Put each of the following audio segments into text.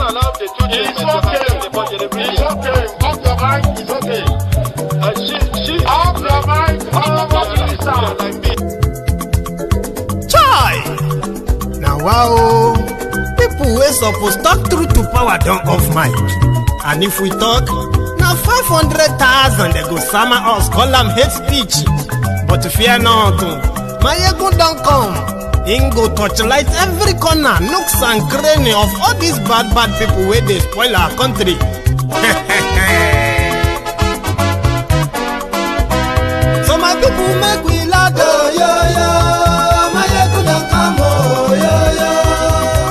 allow the children to have the budget. It's okay. Off your mind. It's okay. Off your mind. Like me. Chai! Now wow, people wey suppose talk truth to power don't off mic. And if we talk, now 500,000 they go summer us, call them hate speech. But fear not, my ego don't come. Ingo torchlight every corner, nooks and cranny of all these bad people where they spoil our country. So my people make we laugh, oh, yo, yo. My ego don't come, oh, yo, yo.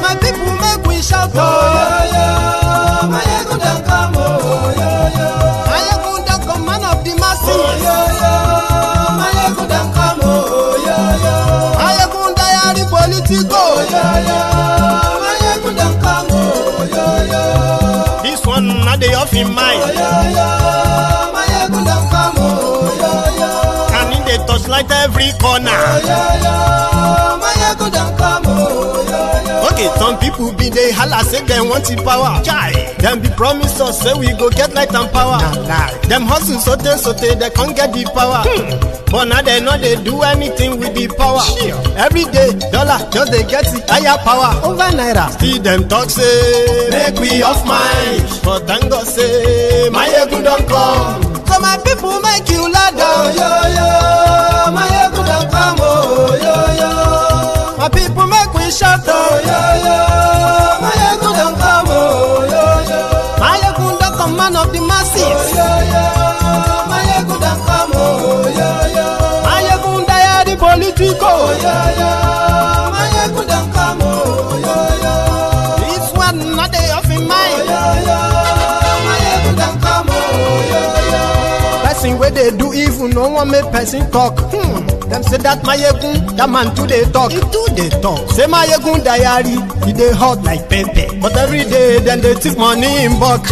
My people make we shout, oh, yo, yo. My ego don't come, oh, yo, yo. My ego don't come, man of the masses, oh, yo, yo. My ego don't come, oh, yo, yo. My ego diary politico, oh, yo, yo. My ego don't come, oh, yo, yo. This one not the off in mind, oh, yo, yo. My ego don't come, oh, yo, yo. Can in the touchlight every corner, oh, yo, yo. My ego don't come, oh, yo, yo. Okay, some people be they holla say they want the power. Chai, them be promise us say we go get light and power. Nah. Them hustle sote they can't get the power. But now they know they do anything with the power. Sure. Every day, dollar just they get the higher power over naira. Still them talk say make we off mind. But thank God say my ego don't come. So my people make you ladder, oh, yo yo. My ego don't come, oh, yo yo. My people make we shout, oh, yo yo. My ego don't come, oh, yo yo. My ego don't come, man of the masses, oh, yo yo. My ego don't come, oh, yo yo. My ego diary politico, oh, yo yo. My ego don't come, oh, yo yo. This one not they off in mind, oh, yo yo. My ego don't come, oh, yo yo. Person where they do evil, no one make person talk. Them say that my yegun, that man too they talk. He too they talk. Say my yegun diary, he they hot like pepper. But every day then they take money in bulk.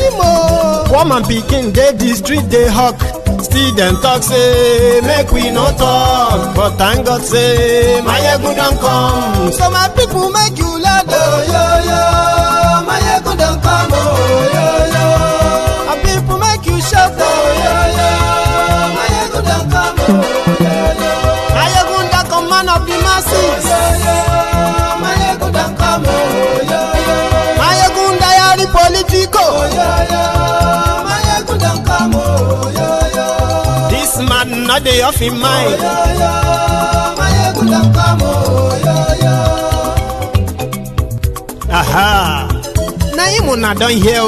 Woman picking, they the street they hawk. Still them talk say make we no talk. But thank God say my yegun don't come. So my people make you laugh, oh yo yo. My yegun don't come, oh yo yo. My people make you shout, oh yo yo. My yegun don't come, oh yo yo. My yegun don't come, man of the masses, oh yo yo. My yegun don't come, oh yo yo. My yegun diary politico, oh yo yo. My yegun don't come, oh yo yo. This man not the off in mind, oh yo yo. My yegun don't come, oh yo yo. Aha. Now you not done here.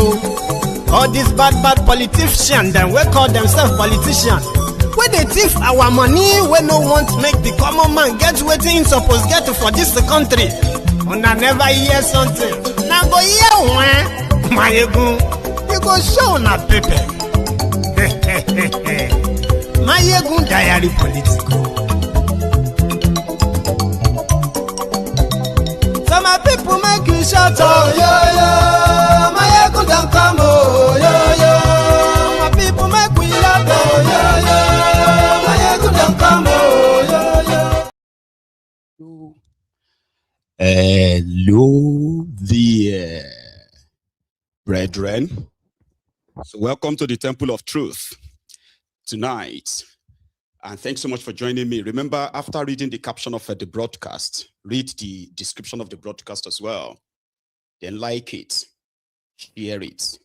All these bad politicians, then we call themselves politicians. When they thief our money, we no want to make the common man get waiting supposed get for this country. Una never hear something. Now go hear one. My ego, you go show na paper. My ego diary political. So my people make you shout, oh yo yo. My ego don't come, oh yo yo. My people make we laugh, oh yo yo. My ego don't come, oh yo yo. Hello there, brethren. So welcome to the Temple of Truth tonight. And thanks so much for joining me. Remember, after reading the caption of the broadcast, read the description of the broadcast as well. Then like it, share it.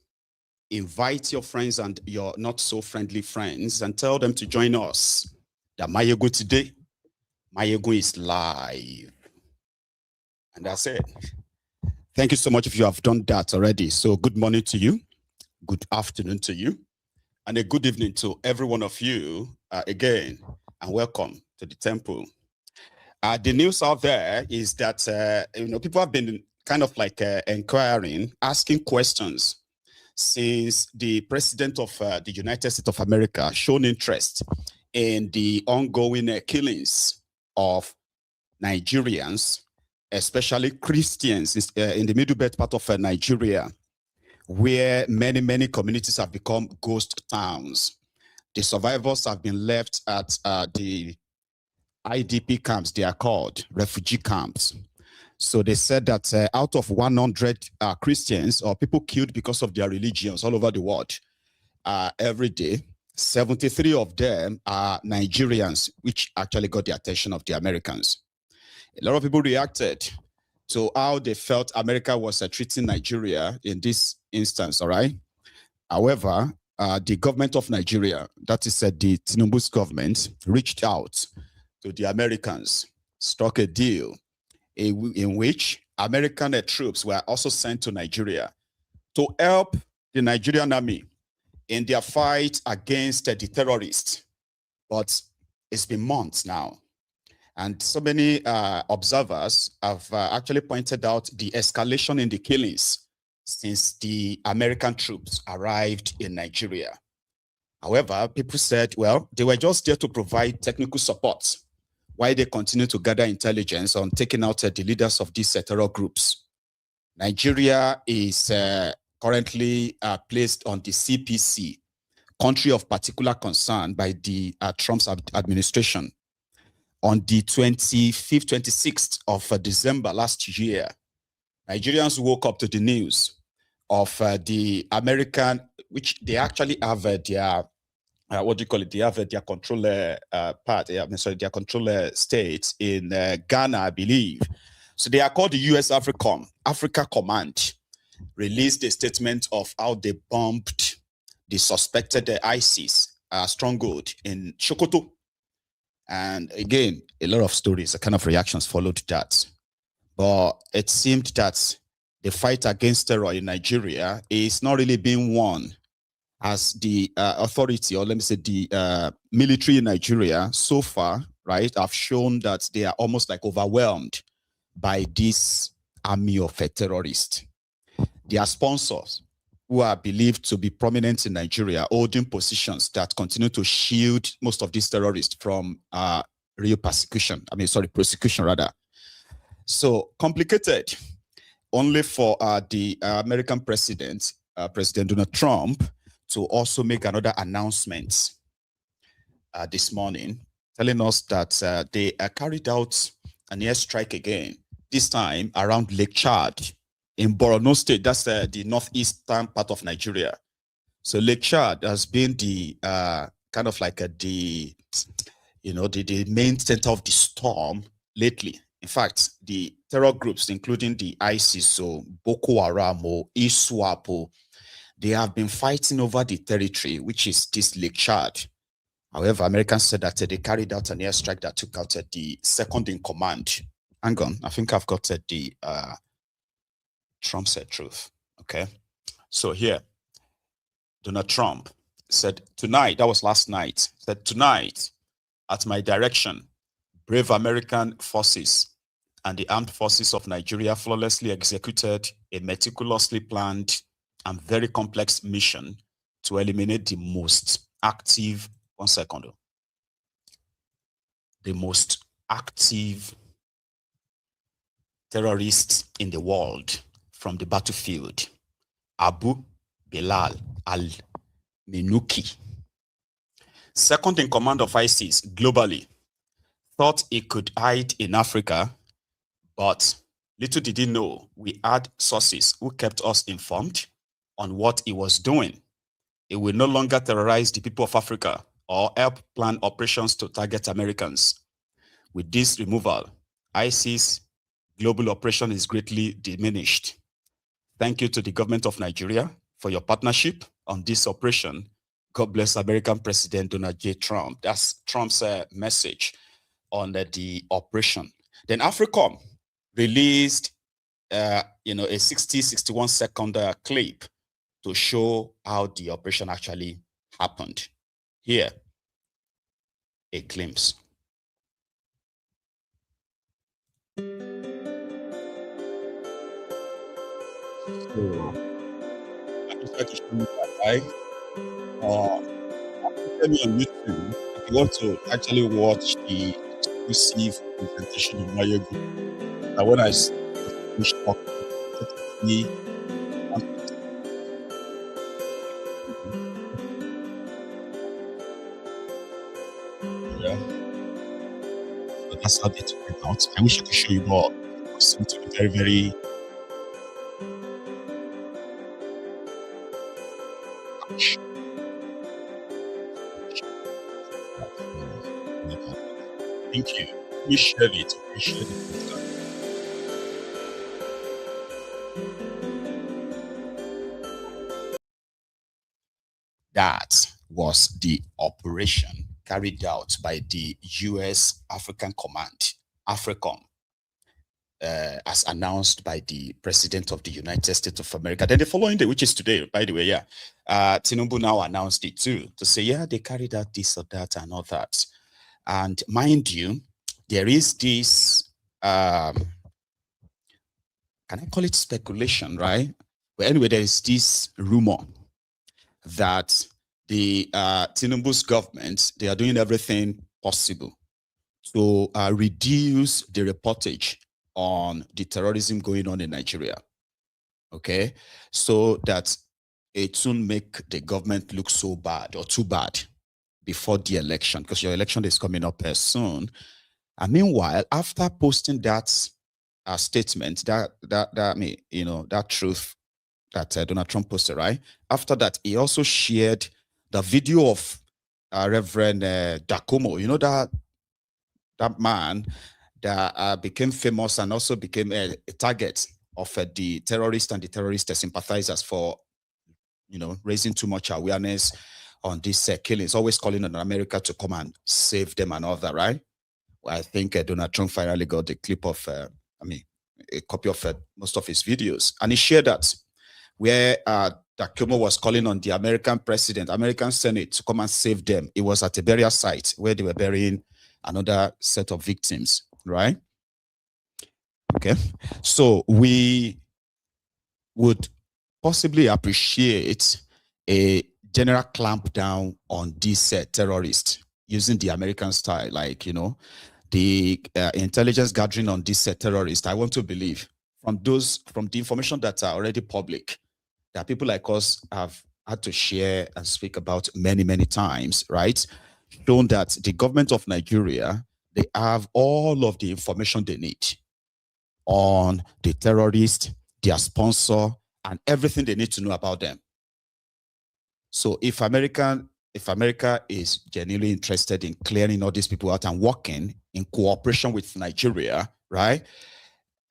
Invite your friends and your not so friendly friends and tell them to join us. That Mayego today, Mayego is live. And that's it. Thank you so much if you have done that already. So good morning to you. Good afternoon to you. And a good evening to every one of you again. And welcome to the temple. The news out there is that, people have been kind of like inquiring, asking questions since the president of the United States of America shown interest in the ongoing killings of Nigerians, especially Christians in the middle belt part of Nigeria, where many communities have become ghost towns. The survivors have been left at the IDP camps, they are called refugee camps. So they said that out of 100 Christians or people killed because of their religions all over the world every day, 73 of them are Nigerians, which actually got the attention of the Americans. A lot of people reacted to how they felt America was treating Nigeria in this instance, all right? However, the government of Nigeria, that is the Tinubu's government, reached out to the Americans, struck a deal in which American troops were also sent to Nigeria to help the Nigerian army in their fight against the terrorists. But it's been months now. And so many observers have actually pointed out the escalation in the killings since the American troops arrived in Nigeria. However, people said, well, they were just there to provide technical support while they continue to gather intelligence on taking out the leaders of these terror groups. Nigeria is currently placed on the CPC, country of particular concern, by the Trump's administration. On the 25th, 26th of December last year, Nigerians woke up to the news of the American, which they actually have their what do you call it? They have their controller their controller states in Ghana, I believe. So they are called the US Africom, Africa Command, released a statement of how they bombed the suspected ISIS stronghold in Sokoto. And again, a lot of stories, kind of reactions followed that. But it seemed that the fight against terror in Nigeria is not really being won, as the authority, or let me say the military in Nigeria so far, right, have shown that they are almost like overwhelmed by this army of terrorists. Their sponsors, who are believed to be prominent in Nigeria, holding positions that continue to shield most of these terrorists from real prosecution rather. So complicated, only for the American president, President Donald Trump, to also make another announcement this morning, telling us that they carried out an airstrike again, this time around Lake Chad in Borno State. That's the northeastern part of Nigeria. So Lake Chad has been the kind of like the main center of the storm lately. In fact, the terror groups, including the ISIS, so Boko Haram, ISWAP, they have been fighting over the territory, which is this Lake Chad. However, Americans said that they carried out an airstrike that took out the second in command. Hang on, I think I've got the Trump said truth. Okay, so here, Donald Trump said tonight, that was last night, said tonight, at my direction, brave American forces and the armed forces of Nigeria flawlessly executed a meticulously planned and very complex mission to eliminate the most active, the most active terrorists in the world from the battlefield, Abu-Bilal al-Minuki. Second in command of ISIS globally, thought he could hide in Africa, but little did he know we had sources who kept us informed on what he was doing. He will no longer terrorize the people of Africa or help plan operations to target Americans. With this removal, ISIS global operation is greatly diminished. Thank you to the government of Nigeria for your partnership on this operation. God bless American President Donald J. Trump. That's Trump's message on the operation. Then Africom released a 61 second clip to show how the operation actually happened. Here, a glimpse. So, I just like to show you that live. Tell me on YouTube if you want to actually watch the exclusive presentation of Mario Group. Now, when I finish talking, yeah. So that's how they took it out. I wish I could show you more. seem to be very, very thank you. Appreciate it. Appreciate it. That was the operation carried out by the US African Command, AFRICOM, as announced by the President of the United States of America. Then the following day, which is today, by the way, yeah, Tinubu now announced it too, to say, yeah, they carried out this or that and all that. And mind you, there is this, can I call it speculation, right? But anyway, there is this rumor that the Tinubu's government, they are doing everything possible to reduce the reportage on the terrorism going on in Nigeria. Okay, so that it soon make the government look so bad or too bad before the election, because your election is coming up soon. And meanwhile, after posting that statement, that truth that Donald Trump posted, right? After that, he also shared the video of Reverend Dakomo. You know that man that became famous and also became a target of the terrorists and the terrorist sympathizers for, raising too much awareness on this killings, always calling on America to come and save them and all that, right? Well, I think Donald Trump finally got the clip of, a copy of most of his videos, and he shared that where Dakomo was calling on the American president, American Senate to come and save them. It was at a burial site where they were burying another set of victims, right? Okay, so we would possibly appreciate a general clampdown on these terrorists using the American style, like, the intelligence gathering on these terrorists. I want to believe from the information that are already public, that people like us have had to share and speak about many, many times, right? Shown that the government of Nigeria, they have all of the information they need on the terrorist, their sponsor, and everything they need to know about them. So if America is genuinely interested in clearing all these people out and working in cooperation with Nigeria, right,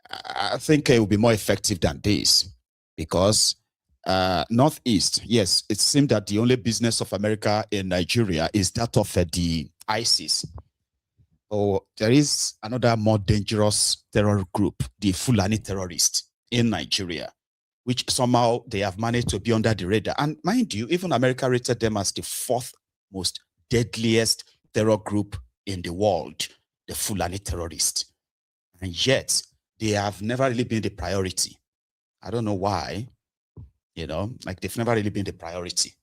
I think it will be more effective than this, because Northeast, yes, it seems that the only business of America in Nigeria is that of the ISIS. Or there is another more dangerous terror group, the Fulani terrorists in Nigeria, which somehow they have managed to be under the radar. And mind you, even America rated them as the 4th most deadliest terror group in the world, the Fulani terrorists. And yet, they have never really been the priority. I don't know why, they've never really been the priority.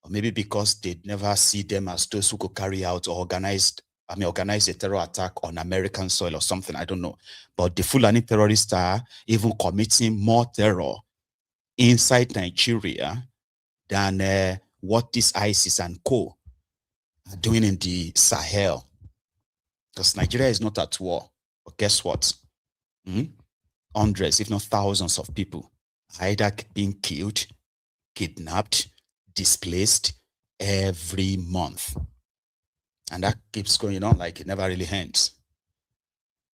Or maybe because they never see them as those who could carry out or organize a terror attack on American soil or something. I don't know. But the Fulani terrorists are even committing more terror inside Nigeria than what this ISIS and co are doing in the Sahel. Because Nigeria is not at war. But guess what? Hundreds, if not thousands of people either being killed, kidnapped, displaced every month. And that keeps going on like it never really ends.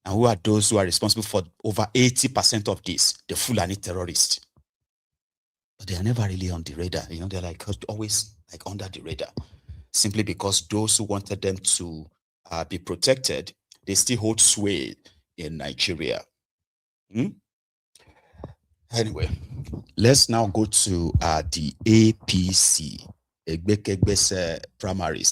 And who are those who are responsible for over 80% of this? The Fulani terrorists. But they are never really on the radar. They're like always like under the radar. Simply because those who wanted them to be protected, they still hold sway in Nigeria. Anyway, let's now go to the APC Primaries.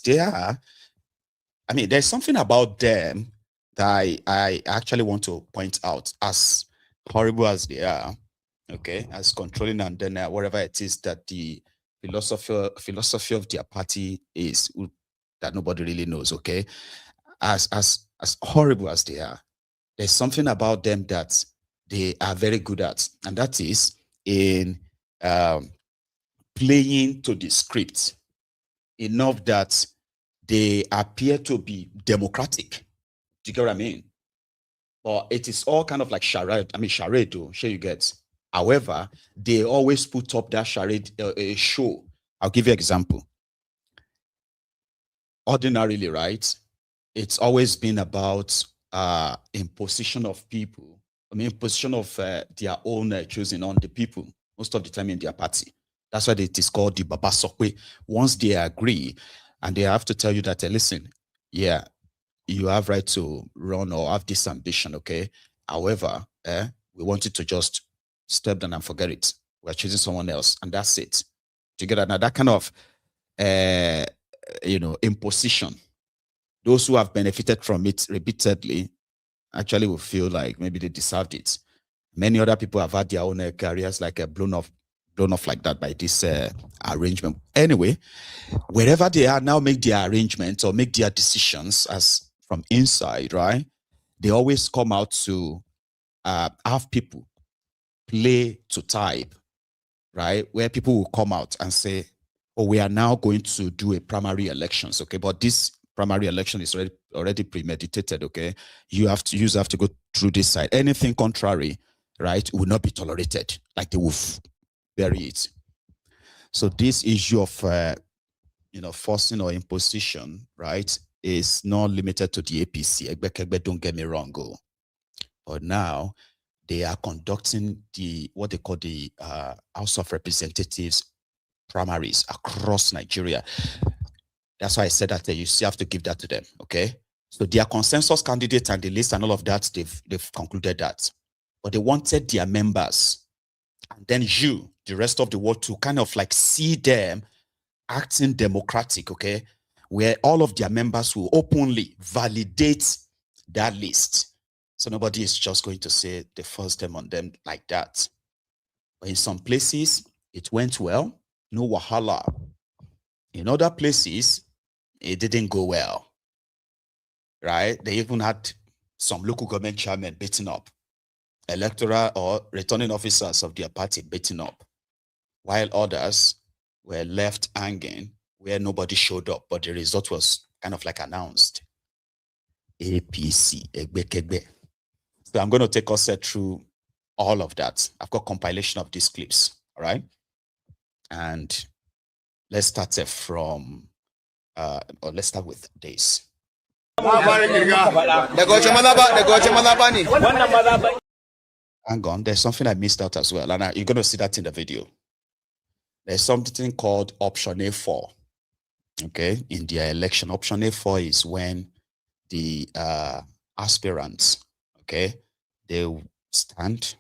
There's something about them that I actually want to point out, as horrible as they are, okay, as controlling, and then whatever it is that the philosophy of their party is, that nobody really knows, okay, as horrible as they are, there's something about them that they are very good at, and that is in playing to the script enough that they appear to be democratic. Do you get what I mean? But it is all kind of like charade. I mean, charade, though, sure you get. However, they always put up that charade show. I'll give you an example. Ordinarily, right, it's always been about imposition of people. I mean, imposition of their own choosing on the people, most of the time in their party. That's why it is called the Baba Sokwe. Once they agree, and they have to tell you that, listen, yeah, you have right to run or have this ambition, okay? However, we want you to just step down and forget it. We're choosing someone else, and that's it. Together, now that kind of, imposition, those who have benefited from it repeatedly actually will feel like maybe they deserved it. Many other people have had their own careers like blown off like that by this arrangement. Anyway, wherever they are now, make their arrangements or make their decisions as from inside, right? They always come out to have people play to type, right? Where people will come out and say, oh, we are now going to do a primary elections, okay? But this primary election is already premeditated, okay? You have to go through this side. Anything contrary, right, will not be tolerated. Like they will bury it. So this issue of forcing or imposition, right, is not limited to the APC. Don't get me wrong, but now they are conducting what they call the House of Representatives primaries across Nigeria. That's why I said that you still have to give that to them, okay? So their consensus candidates and the list and all of that, they've concluded that. But they wanted their members and then you, the rest of the world, to kind of like see them acting democratic, okay? Where all of their members will openly validate that list. So nobody is just going to say they forced them on them like that. But in some places, it went well, no wahala. In other places, it didn't go well, right? They even had some local government chairmen beaten up, electoral or returning officers of their party beaten up, while others were left hanging where nobody showed up, but the result was kind of like announced. APC, Egbe. So I'm going to take us through all of that. I've got compilation of these clips, all right? And let's start from, let's start with this. Hang on, there's something I missed out as well, and you're going to see that in the video. There's something called Option A4, okay, in their election. Option A4 is when the aspirants, okay, they stand,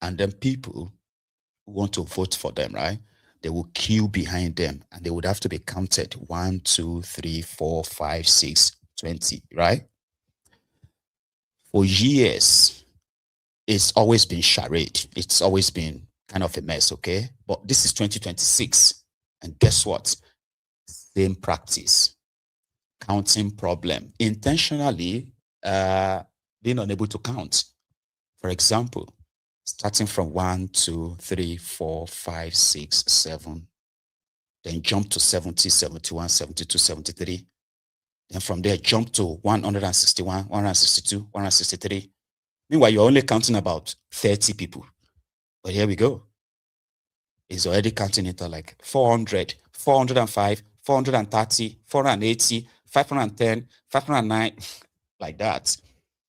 and then people who want to vote for them, right, they will queue behind them, and they would have to be counted 1, 2, 3, 4, 5, 6, 20, right? For years, it's always been charade. It's always been kind of a mess, okay? But this is 2026, and guess what? Same practice. Counting problem. Intentionally being unable to count. For example, starting from 1, 2, 3, 4, 5, 6, 7, then jump to 70, 71, 72, 73. Then from there, jump to 161, 162, 163. Meanwhile, you're only counting about 30 people. But here we go. It's already counting it like 400, 405, 430, 480, 510, 509, like that.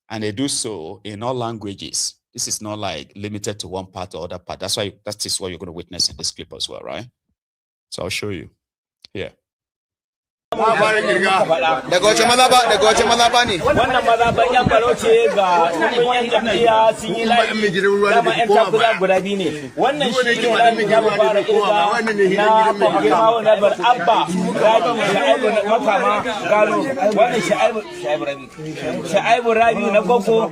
And they do so in all languages. This is not like limited to one part or other part. That's why that is what you're going to witness in this clip as well, right? So I'll show you here. Daga wace mazaba ne? Wannan mazaban yan balo ce ga yan jam'iyya sun yi layi dama yan takula guda biyu ne. Wannan shi ne layi da mu fara kirga na girma na bar abba rabi shaibu makama galo wannan shaibu rabi na gogo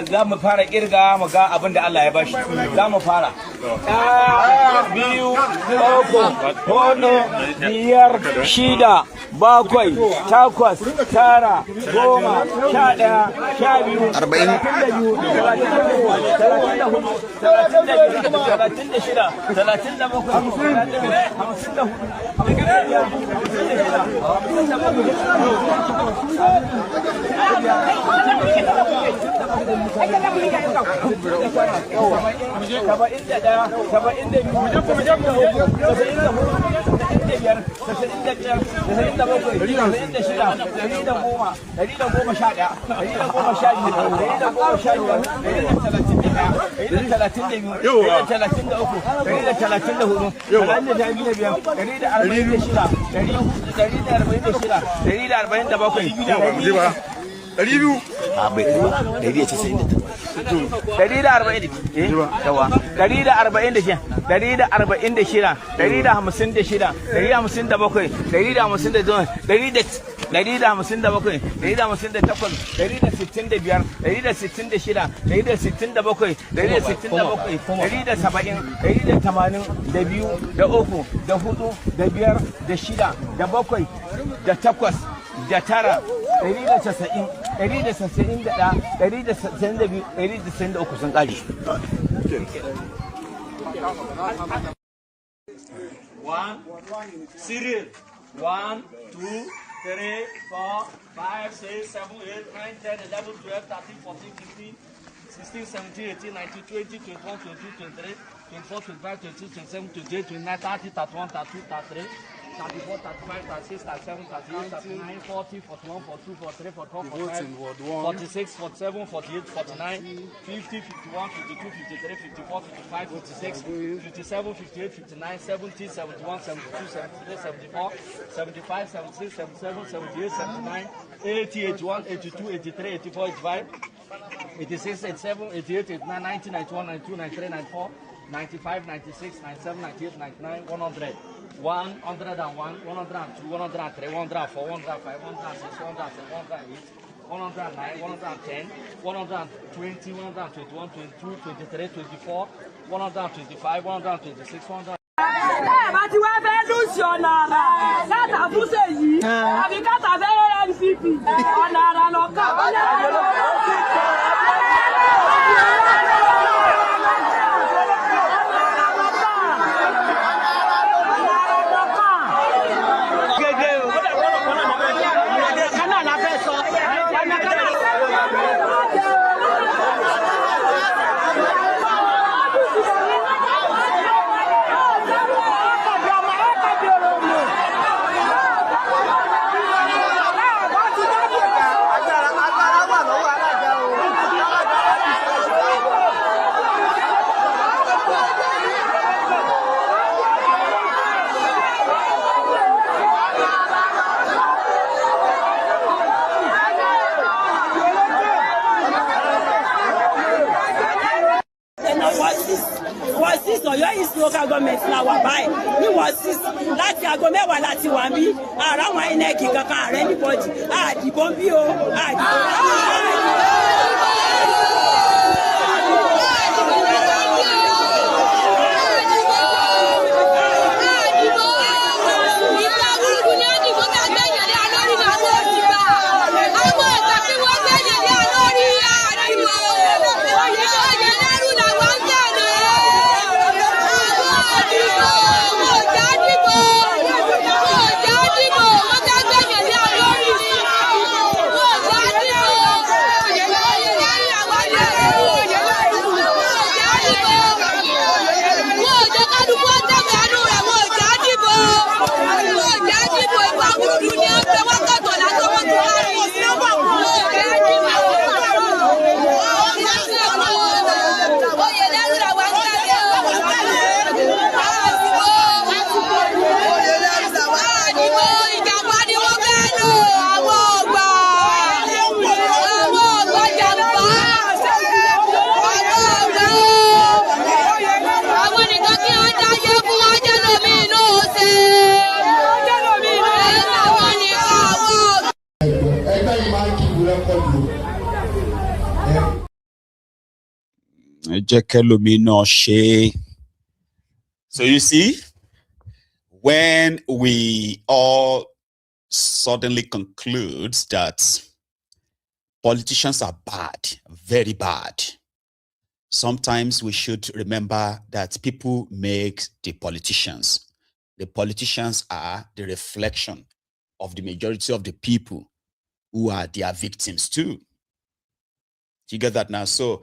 za mu fara kirga mu ga abin da Allah ya bashi. Za mu fara 2, 3, 4, 5, 6, bakwai, takwas, tara, goma, 11, 12, 32, 1 serial 1 2 3 4 5 6 7 8 9 10 11 12 13 14 15 16 17 18 19 20 21 22 23 24 25 26 27 28 29 30 31 32 33 34, 35, 36, 37, 38, 39, 40, 41, 42, 43, 44, 45, 46, 47, 48, 49, 50, 51, 52, 53, 54, 55, 56, 57, 58, 59, 70, 71, 72, 73, 74, 75, 76, 77, 78, 79, 80, 81, 82, 83, 84, 85, 86, 87, 88, 89, 90, 91, 92, 93, 94, 95, 96, 97, 98, 99, 100. 101, 102, 103, 104, 105, 106, 107, 108, 109, 110, 120, 121, 22, 23, 24, 125, 126, 100. Àti wá fẹ́ lùsì ọ̀nà àrà káàtà fún ṣèyí àbí káàtà fẹ́ NCP ọ̀nà àrà lọ́kà ọ̀nà àrà lọ́kà. Ọ̀yọ́ East local government la wà báyìí ní wọ́n sí láti aago mẹ́wàá láti wà bí ara àwọn INEC kankan ààrẹ níbọ̀dì àdìbò ń bí o àdìbò. So you see, when we all suddenly concludes that politicians are bad, very bad, sometimes we should remember that people make the politicians. The politicians are the reflection of the majority of the people who are their victims too. You get that now? So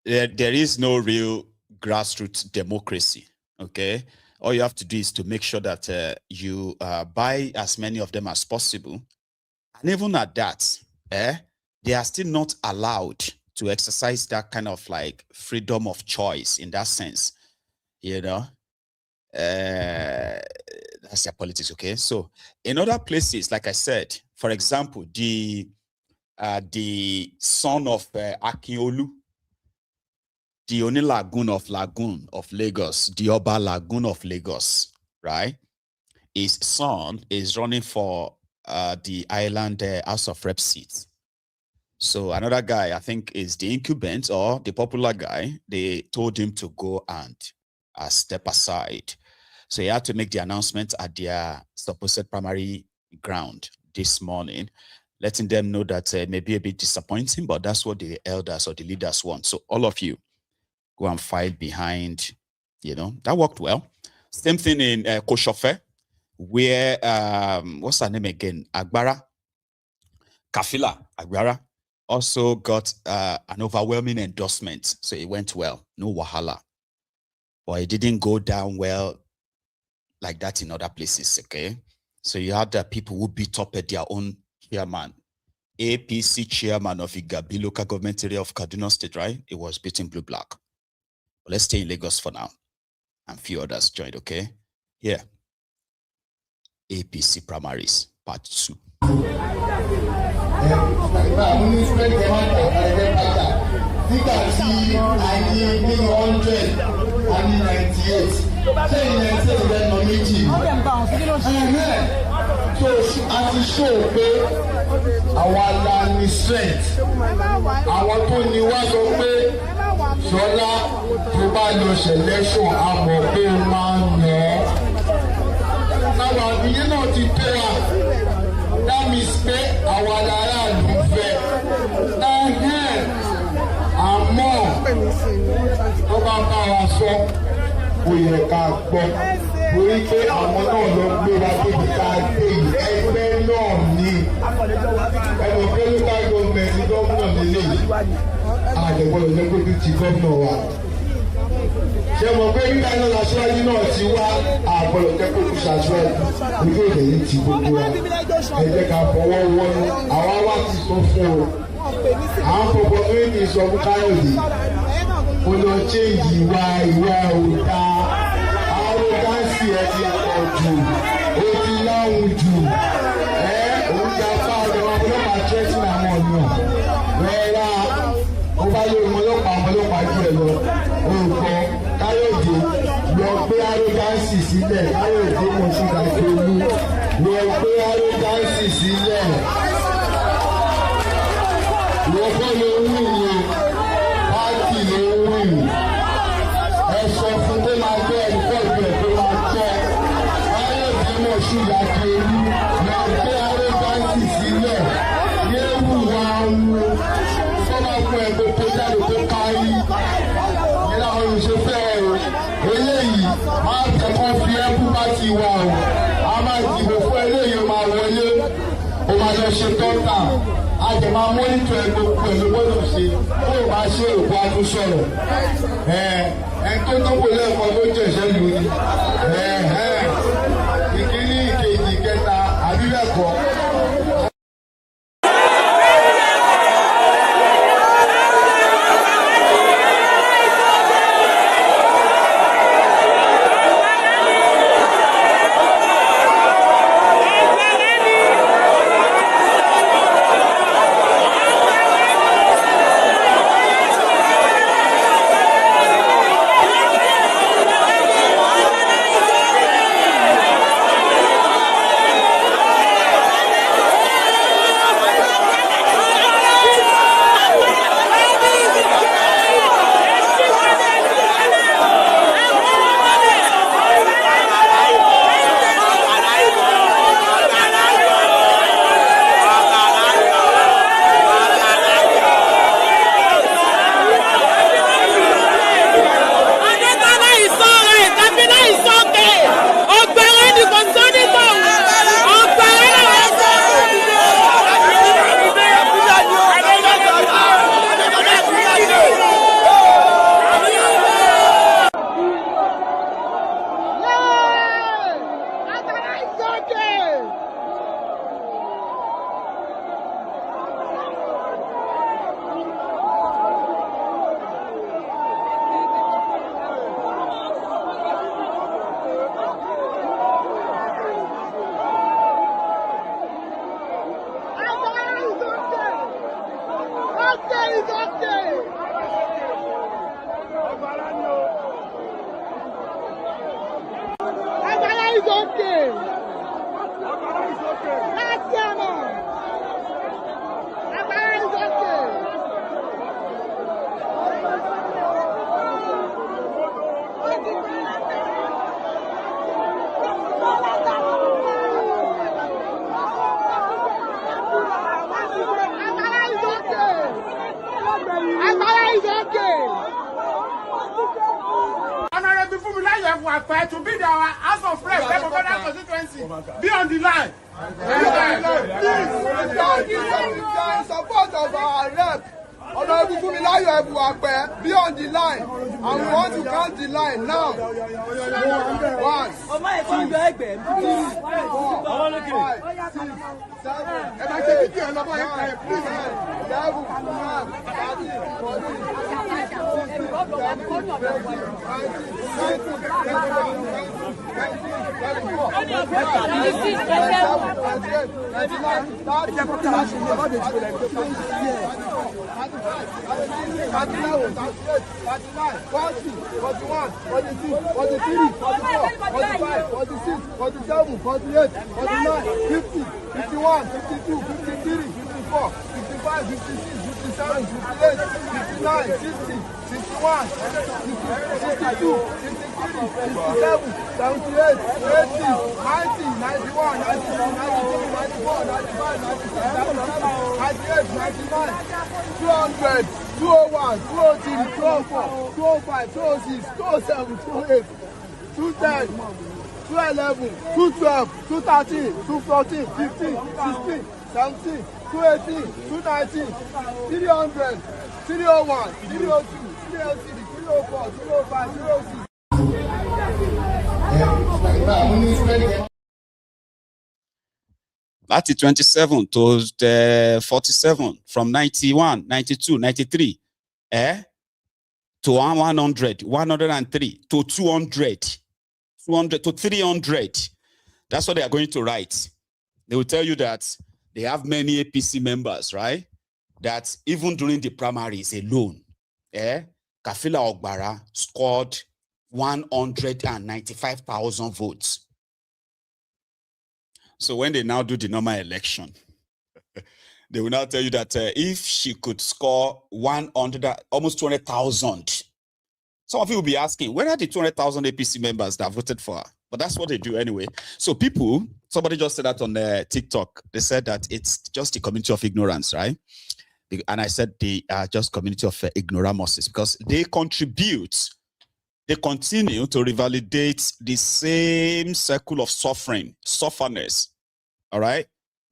there is no real grassroots democracy, okay? All you have to do is to make sure that you buy as many of them as possible. And even at that, they are still not allowed to exercise that kind of like freedom of choice in that sense, you know? That's their politics, okay? So in other places, like I said, for example, the son of Akiolu, the only Lagoon of Lagos, the Oba Lagoon of Lagos, right? His son is running for the island House of Rep seat. So another guy, I think, is the incumbent or the popular guy. They told him to go and step aside. So he had to make the announcement at their supposed primary ground this morning, letting them know that it may be a bit disappointing, but that's what the elders or the leaders want. So all of you, go and fight behind, you know, that worked well. Same thing in Koshofe, where, what's her name again? Agbara, Kafila Agbara, also got an overwhelming endorsement. So it went well, no wahala. But it didn't go down well like that in other places, okay? So you had people who beat up at their own chairman, APC chairman of Igabi local government area of Kaduna State, right? It was beaten blue-black. Let's stay in Lagos for now. And a few others joined, okay? Here. APC Primaries, Part 2. So as you show pé our land is strength, àwọn tó ní wá sọ pé Ṣọlá tó bá lọ selection àmọ́ pé ó máa ń yàn ọ́. Àwọn àbíyé náà ti tó wa, that means pé àwa lára ló fẹ́. Àmọ́ tó bá bá wa sọ, kò yẹ ká gbọ́. Torí pé àwọn náà lọ gbé wa débi ká dé yìí, ẹgbẹ́ náà ní. Ẹnu pé local government ní gómìnà nílé yìí, àjẹgbọ́dọ̀ jẹ́ pé ti gómìnà wa. Ṣé mo pé nígbà náà aṣáájú náà ti wá àgbọ̀dọ̀ jẹ́ pé kò ṣàṣọ́ọ̀dù ojú èdè yìí ti gbogbo wa. Ẹ jẹ́ ká fọwọ́ wọnú, àwa wá ti sọ fún o. Àwọn fọwọ́ méjì sọ fún Káyọ̀dé, mo lọ chéǹjì ìwà òdà. Arrogancy ẹ ti pọ̀ jù, ó ti láwùn jù, òun ti apá ọ̀dọ̀ wọn ọlọ́pàá tẹ́tí àwọn ọ̀nà. Rẹ́ra, ó bá lé ọlọ́pàá jù ẹ lọ. Òǹkọ Káyọ̀dé lọ gbé arrogancy sílẹ̀, Káyọ̀dé mọ̀ sí Ìdájọ́lú lọ gbé arrogancy sílẹ̀. Lọ́kọ́ ló ń wù yẹn, pátì ló ń wù yẹn. Ẹ sọ fún pé máa gbé ẹ̀kọ́ ìgbẹ́ tó máa tọ́. Káyọ̀dé mọ̀ sí Ìdájọ́lú lọ gbé arrogancy sílẹ̀. Yéwù wa wù sọ́mà fún ẹ̀ gbogbo jáde tó kárí. Ìlànà olùṣèfẹ́ o, eléyìí máa tẹ̀kọ́ fi ẹ́kú bá ti wà o. A máa dìbò fún eléyìí o máa wọlé, o máa lọ ṣe tọ́ta. A jẹ máa mọ́nítọ̀ ẹ̀ gbogbo ẹ̀ ló gbọ́dọ̀ ṣe. Ó máa ṣe òkú adún sọ̀rọ̀. Tó tó wò lẹ́ẹ̀kan ló jẹ̀ṣẹ́ lù ní. Ìkíní, ìkejì, ìkẹta, àbí bẹ́ẹ̀ kọ́. is okay. Last chairman. Agbara is okay. Agbara is okay. Honorable Abu-Bilal to be our House of Reps, Borno Constituency, be on the line. Please, support of our rep. Honorable Abu-Bilal, be on the line, and we want to count the line now. 1, 200, 201, 203, 204, 205, 206, 207, 208, 210, 211, 212, 213, 214, 15, 16, 17, 218, 219, 300, 301, 302, 303, 304, 305, 306. That's 27 to the 47, from 91, 92, 93, to 100, 103, to 200, 200 to 300. That's what they are going to write. They will tell you that they have many APC members, right? That even during the primaries alone, Kafila Ogbara scored 195,000 votes. So when they now do the normal election, they will now tell you that if she could score 100, almost 200,000, some of you will be asking, where are the 200,000 APC members that voted for her? But that's what they do anyway. So people, somebody just said that on TikTok. They said that it's just the community of ignorance, right? And I said they are just community of ignoramuses because they contribute. They continue to revalidate the same circle of sufferness, all right?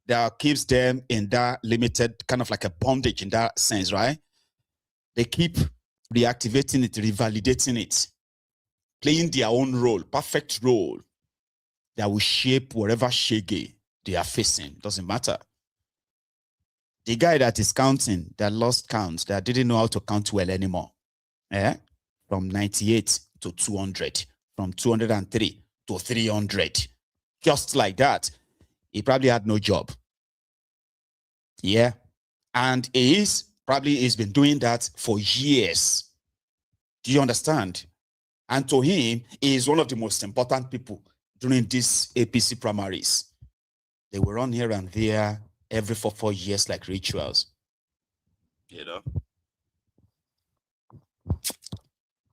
That keeps them in that limited, kind of like a bondage in that sense, right? They keep reactivating it, revalidating it, playing their own role, perfect role that will shape whatever shege they are facing. Doesn't matter. The guy that is counting, that lost count, that didn't know how to count well anymore, from 98 to 200, from 203 to 300, just like that. He probably had no job. Yeah. And he's been doing that for years. Do you understand? And to him, he is one of the most important people during these APC primaries. They will run here and there every 4 years like rituals. You know?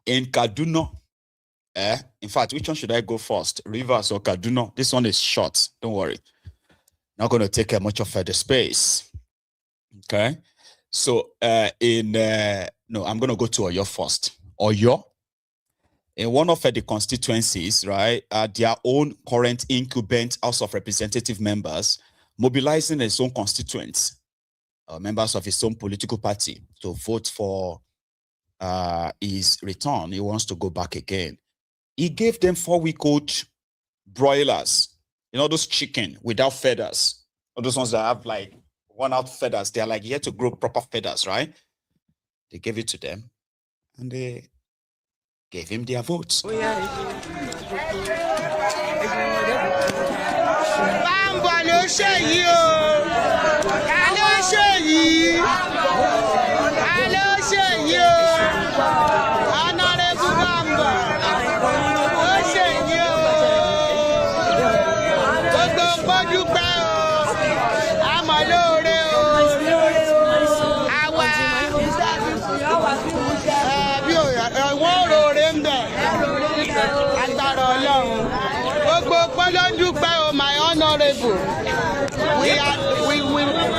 In Kaduna, in fact, which one should I go first? Rivers or Kaduna? This one is short. Don't worry. Not going to take much of the space. Okay. So no, I'm going to go to Oyo first. Oyo, in one of the constituencies, right, their own current incumbent House of Representative members mobilizing his own constituents, members of his own political party, to vote for his return. He wants to go back again. He gave them 4-week-old broilers, you know, those chicken without feathers, or those ones that have like worn-out feathers. They're like here to grow proper feathers, right? They gave it to them, and they gave him their votes. my honorable.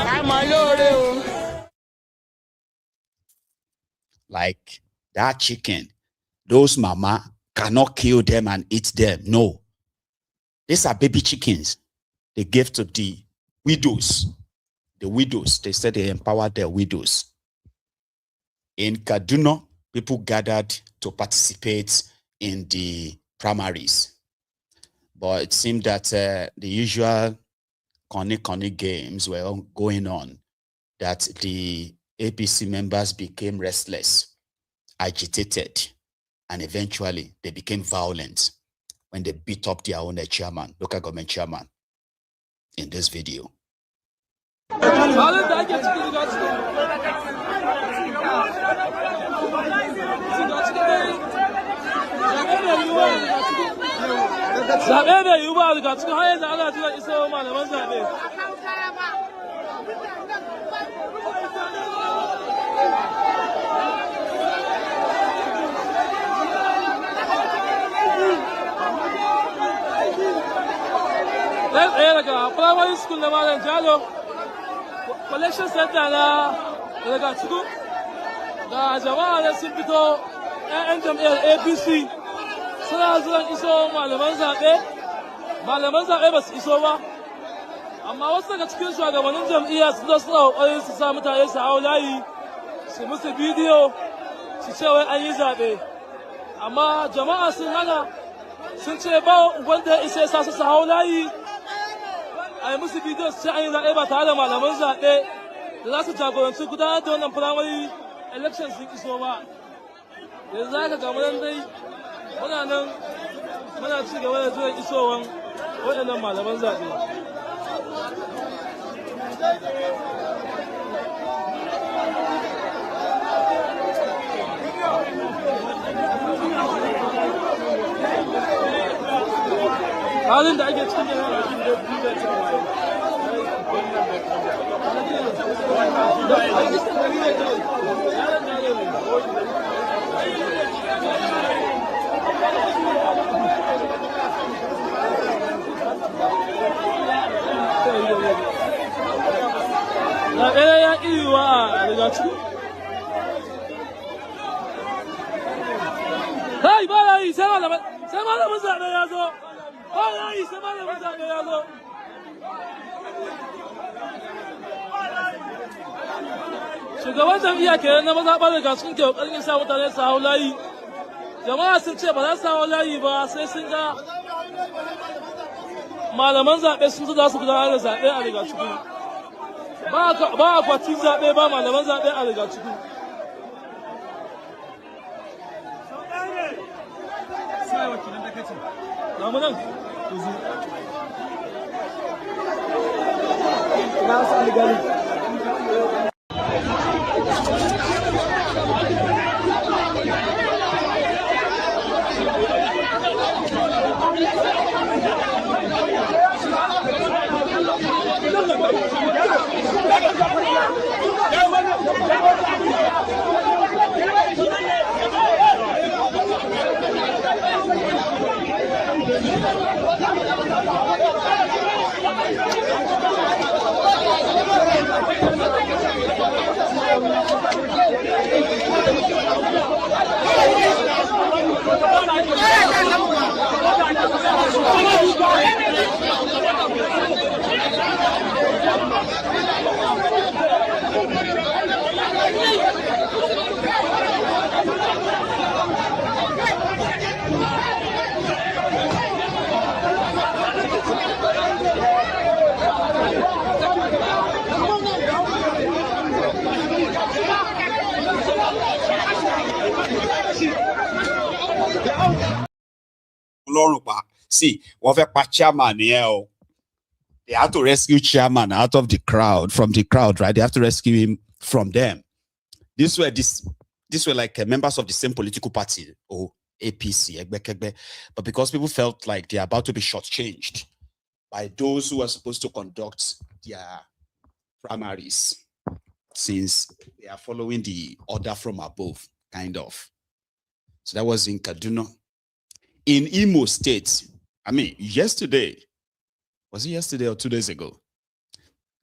I'm a lord. Like that chicken, those mama cannot kill them and eat them. No. These are baby chickens they gave to the widows. The widows, they said they empowered their widows. In Kaduna, people gathered to participate in the primaries. But it seemed that the usual Koni games were going on, that the APC members became restless, agitated, and eventually they became violent when they beat up their own chairman, local government chairman, in this video. Primary school na Malam Jalo, collection center na daga cikin da jama'a da sun fito 'yan jam'iyyar APC suna zuwan iso malaman zaɓe ba su iso ba, amma wasu daga cikin shugabannin jam'iyya sun zo suna ƙoƙarin su sa mutane su hau layi su musu bidiyo su ce wai an yi zaɓe, amma jama'a sun hana, sun ce ba wanda ya isa ya sa su hau layi a yi musu bidiyo su ce an yi zaɓe ba tare da malaman zaɓe da za su jagoranci gudanar da wannan primary election sun iso ba. Yanzu za ka gamu nan dai muna nan muna ci gaba da zuwa isowan waɗannan malaman zaɓe. halin da ake cikin yana cikin da duba cewa ɗaya ya iya a daga ciki. Kai ba ya yi sai malamin zaɓe ya zo. Ba ya yi sai malamin zaɓe ya zo. Shugaban jam'iyya kenan na mazaɓar daga cikin ke ƙoƙarin sa mutane su hau layi. Jama'a sun ce ba za su hau layi ba sai sun ga malaman zaɓe sun za su gudanar da zaɓe a daga ciki. Ba akwatin zaɓe ba malaman zaɓe a riga ciki. See, what a chairman here. They have to rescue chairman out of the crowd, from the crowd, right? They have to rescue him from them. These were like members of the same political party, or APC, but because people felt like they're about to be shortchanged by those who are supposed to conduct their primaries, since they are following the order from above, kind of. So that was in Kaduna. In Imo State, I mean, yesterday, was it yesterday or 2 days ago?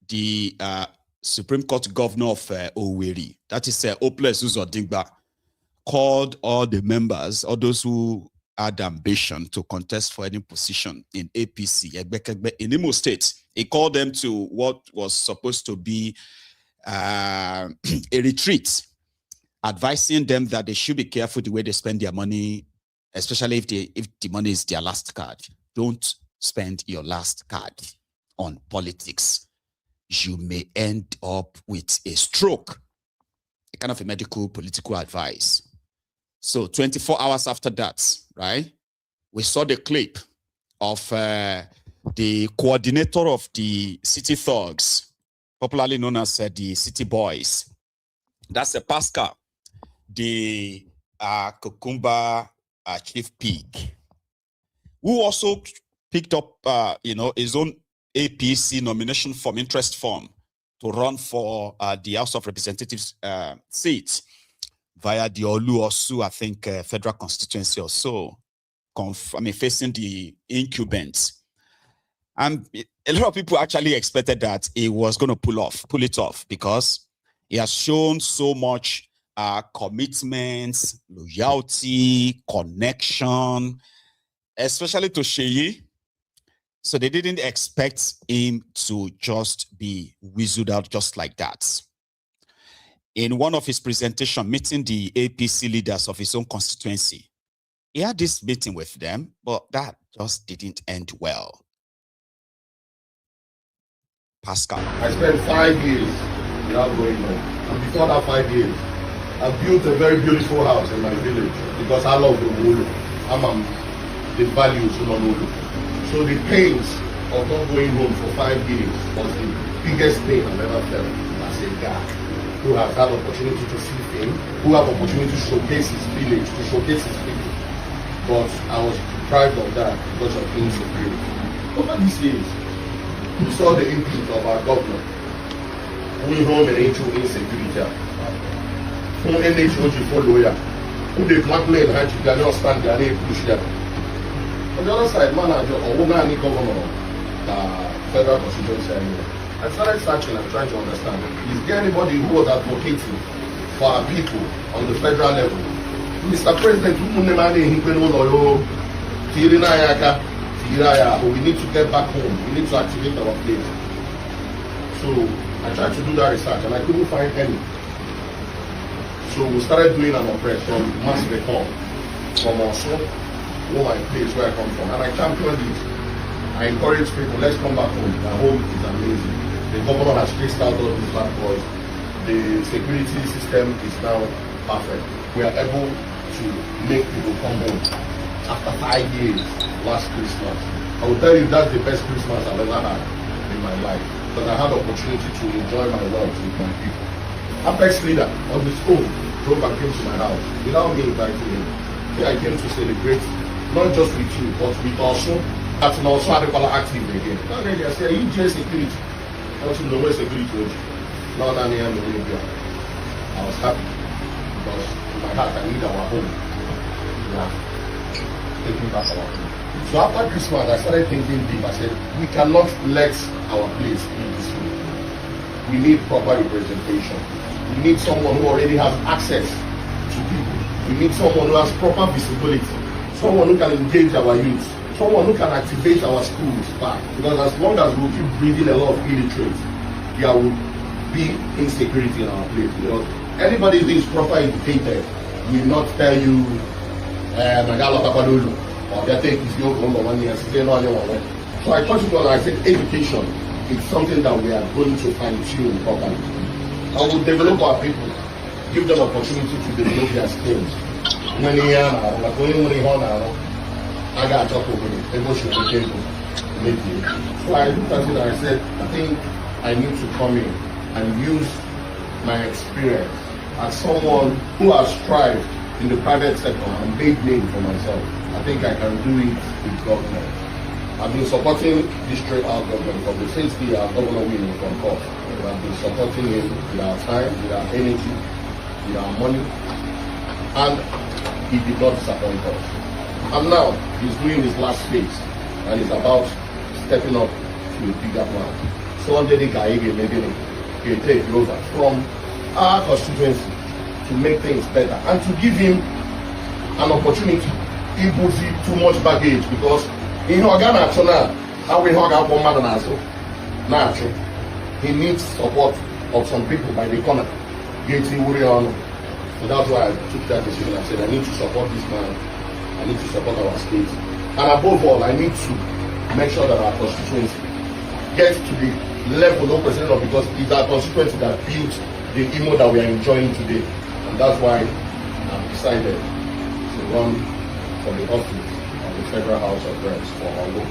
The Supreme Court Governor of Owerri, that is Oples Uzodingba, called all the members, all those who had ambition to contest for any position in APC, in Imo State. He called them to what was supposed to be a retreat, advising them that they should be careful the way they spend their money, especially if the money is their last card. Don't spend your last card on politics. You may end up with a stroke, a kind of a medical political advice. So 24 hours after that, right, we saw the clip of the coordinator of the City Thugs, popularly known as the City Boys. That's Pascal, the Kukumba chief pig, who also picked up, his own APC nomination form, interest form, to run for the House of Representatives seat via the Orsu, I think, federal constituency or so, facing the incumbent. And a lot of people actually expected that he was going to pull it off, because he has shown so much commitment, loyalty, connection, especially to Sheyi. So they didn't expect him to just be whistled out just like that. In one of his presentations, meeting the APC leaders of his own constituency, he had this meeting with them, but that just didn't end well. Pascal. I spent 5 years without going home. And before that 5 years, I built a very beautiful house in my village because I love the Orlu. The values of Orlu. So the pains of not going home for 5 years was the biggest pain I've ever felt as a guy who has had opportunity to see fame, who have opportunity to showcase his village, to showcase his people. But I was deprived of that because of insecurity. Over these years, we saw the input of our government. We home and into insecurity. Who NHOG for lawyer, who they blackmail and you cannot stand there and push them. On the other side, manager or woman governor federal constituency. I started searching and trying to understand, is there anybody who was advocating for our people on the federal level? Mr. President, we need to get back home. We need to activate our place. So I tried to do that research and I couldn't find any. So we started doing an operation, mass reform, from Orsu, my place where I come from, and I championed it. I encourage people, let's come back home. The home is amazing. The governor has chased out all these bad boys. The security system is now perfect. We are able to make people come home after 5 years last Christmas. I will tell you that's the best Christmas I've ever had in my life, because I had the opportunity to enjoy my wealth with my people. Apex leader on his own drove and came to my house without me inviting him. Here I came to celebrate, not just with you, but with Orsu. That's also Adekola active again. Now I say, you just security. I want to know where security was. Now that I am in Libya, I was happy because in my heart I need our home. Yeah, taking back our home. So after Christmas, I started thinking deep. I said, we cannot let our place be this way. We need proper representation. We need someone who already has access to people. We need someone who has proper visibility. Someone who can engage our youth. Someone who can activate our schools back. Because as long as we keep breeding a lot of illiterates, there will be insecurity in our place. Because anybody who is properly educated will not tell you, or they take his yoke on the 1 year. So I touched on, I said education is something that we are going to fine-tune properly. And we'll develop our people, give them opportunity to develop their skills. I got to talk over it. Emotional table. So I looked at it and I said, I think I need to come in and use my experience as someone who has strived in the private sector and made name for myself. I think I can do it with government. I've been supporting district our government from the since the governor winning from court. I've been supporting him with our time, with our energy, with our money, and he did not disappoint us. And now he's doing his last phase. and it's about stepping up to a bigger plan. So under the Igabi LG take over from our constituency to make things better and to give him an opportunity. He puts too much baggage because in Ghana how we hug one man and he needs support of some people by the corner. So that's why I took that decision. I said I need to support this man. I need to support our state. And above all, I need to make sure that our constituency gets to the level of president because it's our constituency that built the emo that we are enjoying today. And that's why I've decided to run for the office of the Federal House of Reps for Orlu,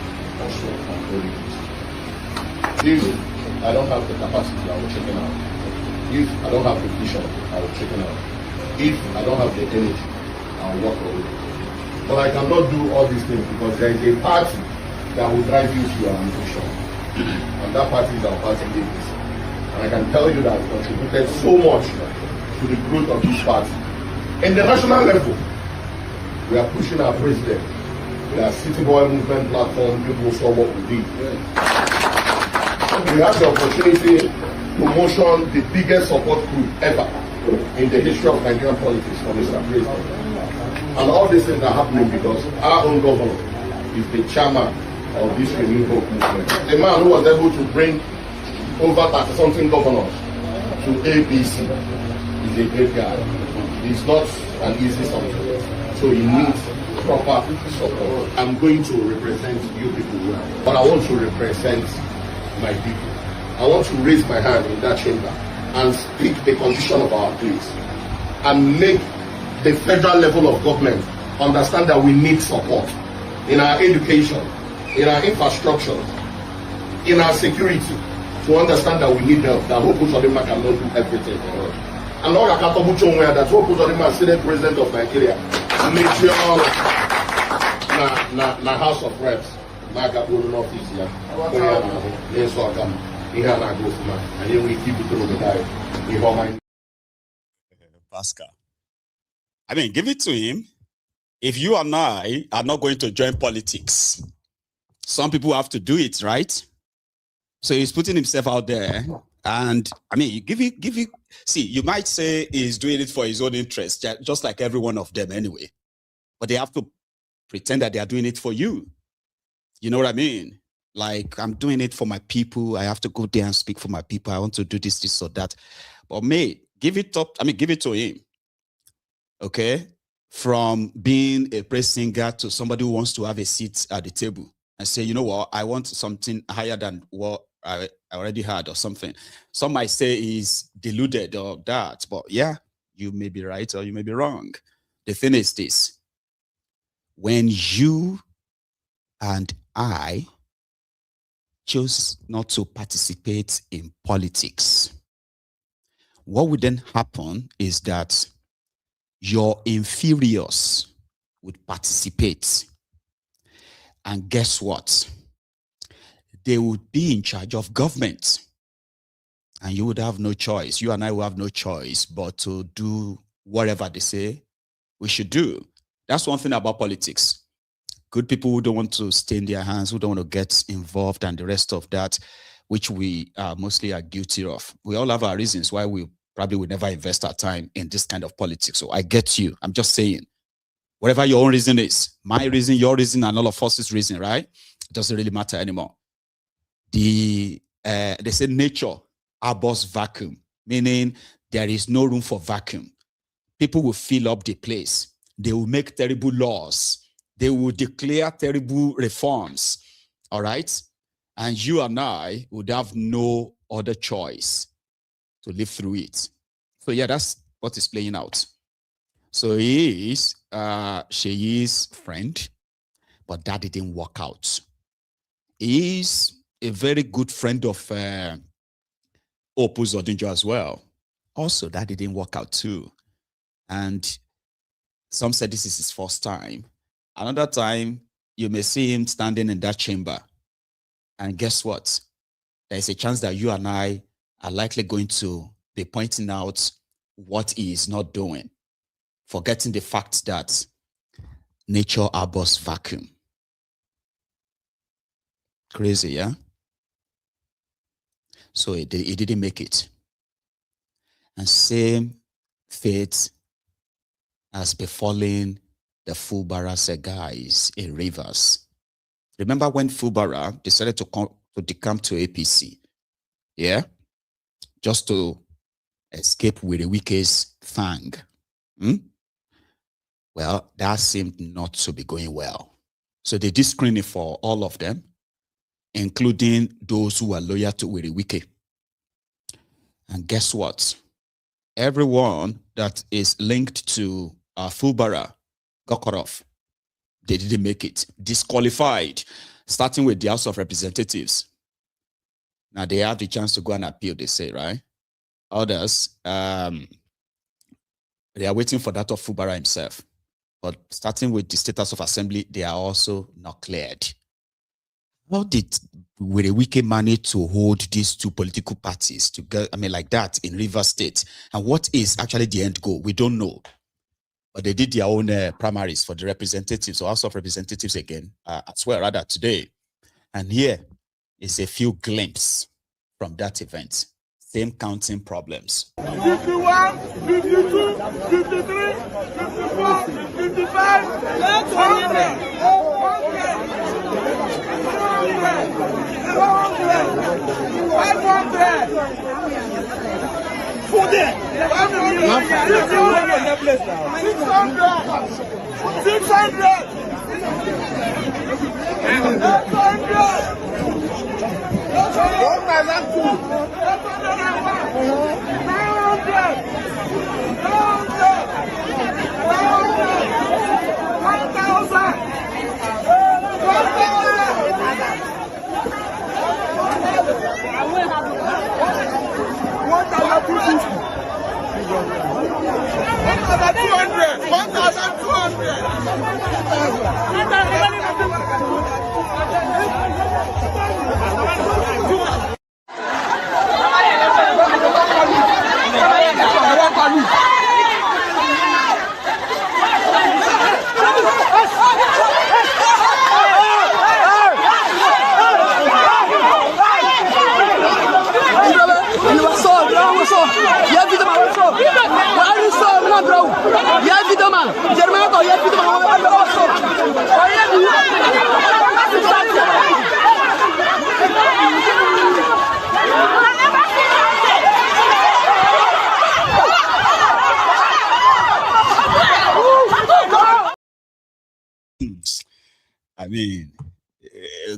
Orsu Constituency. If I don't have the capacity, I will check it out. If I don't have the vision, I will check it out. If I don't have the energy, I will walk away. But I cannot do all these things because there is a party that will drive you to your ambition. And that party is our party APC. And I can tell you that I've contributed so much to the growth of this party. In the national level, we are pushing our president. We are City Boy Movement platform, people saw what we did. We have the opportunity to motion the biggest support group ever in the history of Nigerian politics for Mr. President. And all these things are happening because our own governor is the chairman of this renewed hope movement. The man who was able to bring over 30-something governors to APC is a great guy. It's not an easy something. So he needs proper support. I'm going to represent you people well, but I want to represent my people. I want to raise my hand in that chamber and speak the condition of our place and make the federal level of government understand that we need support in our education, in our infrastructure, in our security, to understand that we need help, that Hope Uzodinma cannot do everything for us. And all that's Hope Uzodinma, Senate President of Nigeria, major na House of Reps, Northeastern Nigeria, Pascal. I mean, give it to him. If you and I are not going to join politics, some people have to do it, right? So he's putting himself out there. And I mean, see, you might say he's doing it for his own interest, just like every one of them anyway. But they have to pretend that they are doing it for you. You know what I mean? Like, I'm doing it for my people. I have to go there and speak for my people. I want to do this or that. But mate, give it to him. Okay? From being a praise singer to somebody who wants to have a seat at the table and say, you know what, I want something higher than what I already had or something. Some might say he's deluded or that, but yeah, you may be right or you may be wrong. The thing is this: when you and I chose not to participate in politics, what would then happen is that your inferiors would participate. And guess what? They would be in charge of government. And you would have no choice. You and I will have no choice but to do whatever they say we should do. That's one thing about politics. Good people who don't want to stain their hands, who don't want to get involved and the rest of that, which we mostly are guilty of. We all have our reasons why we probably would never invest our time in this kind of politics. So I get you. I'm just saying, whatever your own reason is, my reason, your reason, and all of us' reason, right? It doesn't really matter anymore. They say nature abhors vacuum, meaning there is no room for vacuum. People will fill up the place. They will make terrible laws. They will declare terrible reforms. All right? And you and I would have no other choice to live through it. So yeah, that's what is playing out. So he is Sheyi's friend, but that didn't work out. He is a very good friend of Orsu Constituency as well. Also, that didn't work out too. And some said this is his first time. Another time, you may see him standing in that chamber. And guess what? There is a chance that you and I are likely going to be pointing out what he is not doing, forgetting the fact that nature abhors vacuum. Crazy, yeah? So he didn't make it. And same fate has befallen the Fulbara guys in Rivers. Remember when Fulbara decided to decamp to APC? Yeah? Just to escape Wike's fang. Well, that seemed not to be going well. So they did screening for all of them, including those who are loyal to Wike. And guess what? Everyone that is linked to Fulbara got cut off. They didn't make it. Disqualified, starting with the House of Representatives. Now they have the chance to go and appeal, they say, right? Others, they are waiting for that of Fulbara himself. But starting with the status of assembly, they are also not cleared. How did Wike manage to hold these two political parties together, like that in Rivers State? And what is actually the end goal? We don't know. But they did their own primaries for the representatives, or House of Representatives again, as well, rather, today. And here is a few glimpses from that event. Same counting problems. 51, 52, 53, 54, 55, 100,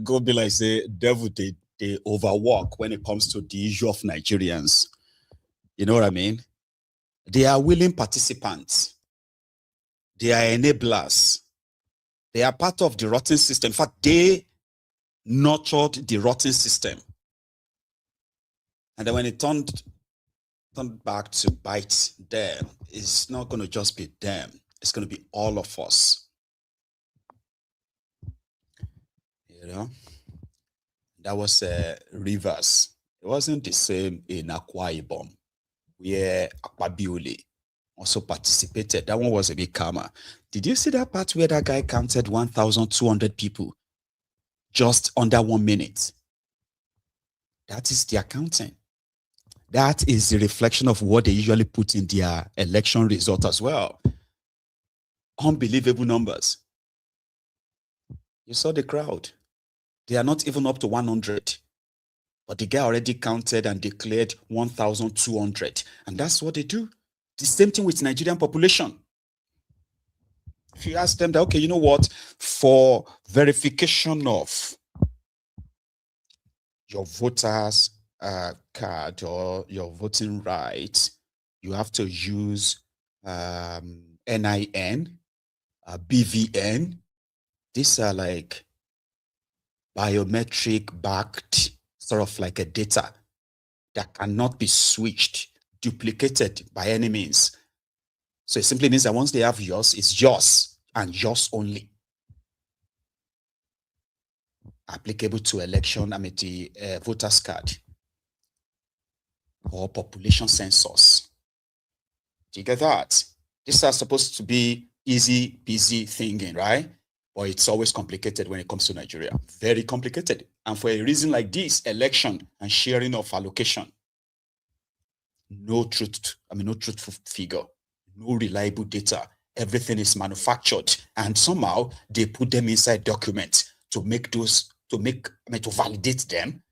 go be like say devil they overwork when it comes to the issue of Nigerians. You know what I mean? They are willing participants. They are enablers. They are part of the rotten system. In fact, they nurtured the rotten system. And then when it turned back to bite them, it's not going to just be them. It's going to be all of us. You know? That was Rivers. It wasn't the same in Akwa Ibom, where Abu-Bilal also participated. That one was a bit calmer. Did you see that part where that guy counted 1,200 people just under 1 minute? That is their counting. That is the reflection of what they usually put in their election result as well. Unbelievable numbers. You saw the crowd. They are not even up to 100. But the guy already counted and declared 1,200. And that's what they do. The same thing with Nigerian population. If you ask them that, okay, you know what? For verification of your voters card or your voting rights, you have to use NIN, BVN. These are like biometric backed, sort of like a data that cannot be switched, duplicated by any means. So it simply means that once they have yours, it's yours and yours only. Applicable to election, the voter's card or population census. Do you get that? These are supposed to be easy, busy thinking, right? But it's always complicated when it comes to Nigeria. Very complicated. And for a reason like this, election and sharing of allocation, no truthful figure, no reliable data. Everything is manufactured, and somehow they put them inside documents to validate them.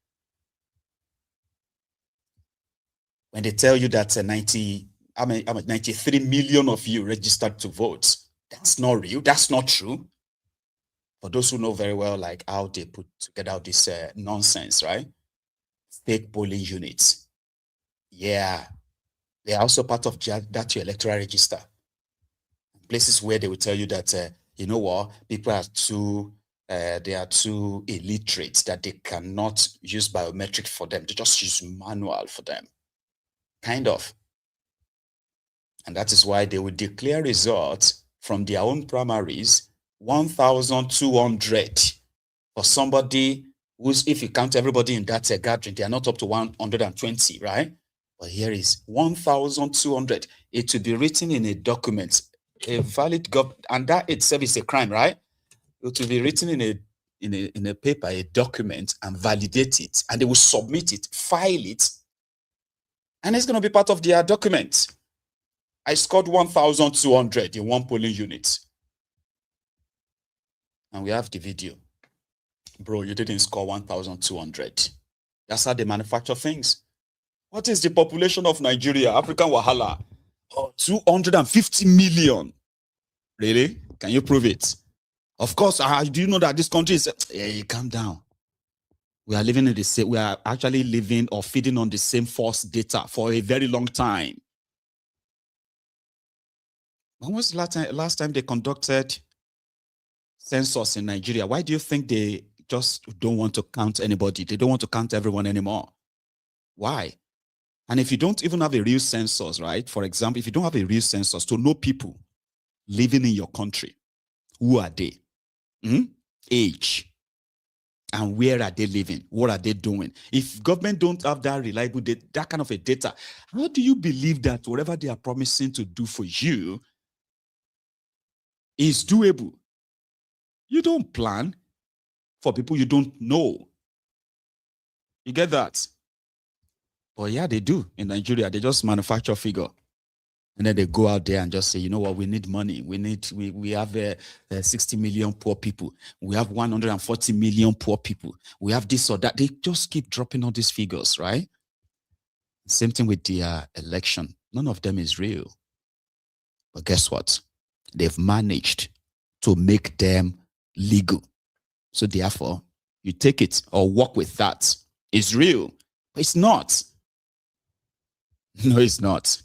When they tell you that 93 million of you registered to vote, that's not real. That's not true. For those who know very well, like how they put together this nonsense, right? Fake polling units. Yeah, they are also part of that your electoral register. Places where they will tell you that, you know what, people are they are too illiterate, that they cannot use biometric for them. They just use manual for them. Kind of. And that is why they will declare results from their own primaries, 1,200 for somebody who's, if you count everybody in that gathering, they are not up to 120, right? But here is 1,200. It will be written in a document, a valid and that itself is a crime, right? It will be written in a paper, a document, and validate it, and they will submit it, file it, and it's going to be part of their document. I scored 1,200 in one polling unit. And we have the video. Bro, you didn't score 1,200. That's how they manufacture things. What is the population of Nigeria? African Wahala. Oh, 250 million. Really? Can you prove it? Of course. Do you know that this country is... Hey, calm down. We are living in the same... We are actually living or feeding on the same false data for a very long time. When was the last time they conducted census in Nigeria? Why do you think they just don't want to count anybody? They don't want to count everyone anymore. Why? And if you don't even have a real census, right? For example, if you don't have a real census to know people living in your country, who are they? Age. And where are they living? What are they doing? If government don't have that reliable data, that kind of a data, how do you believe that whatever they are promising to do for you is doable? You don't plan for people you don't know. You get that? But yeah, they do in Nigeria. They just manufacture figure. And then they go out there and just say, you know what, we need money. We have 60 million poor people. We have 140 million poor people. We have this or that. They just keep dropping all these figures, right? Same thing with the election. None of them is real. But guess what? They've managed to make them legal. So therefore, you take it or work with that. It's real. But it's not. No, it's not.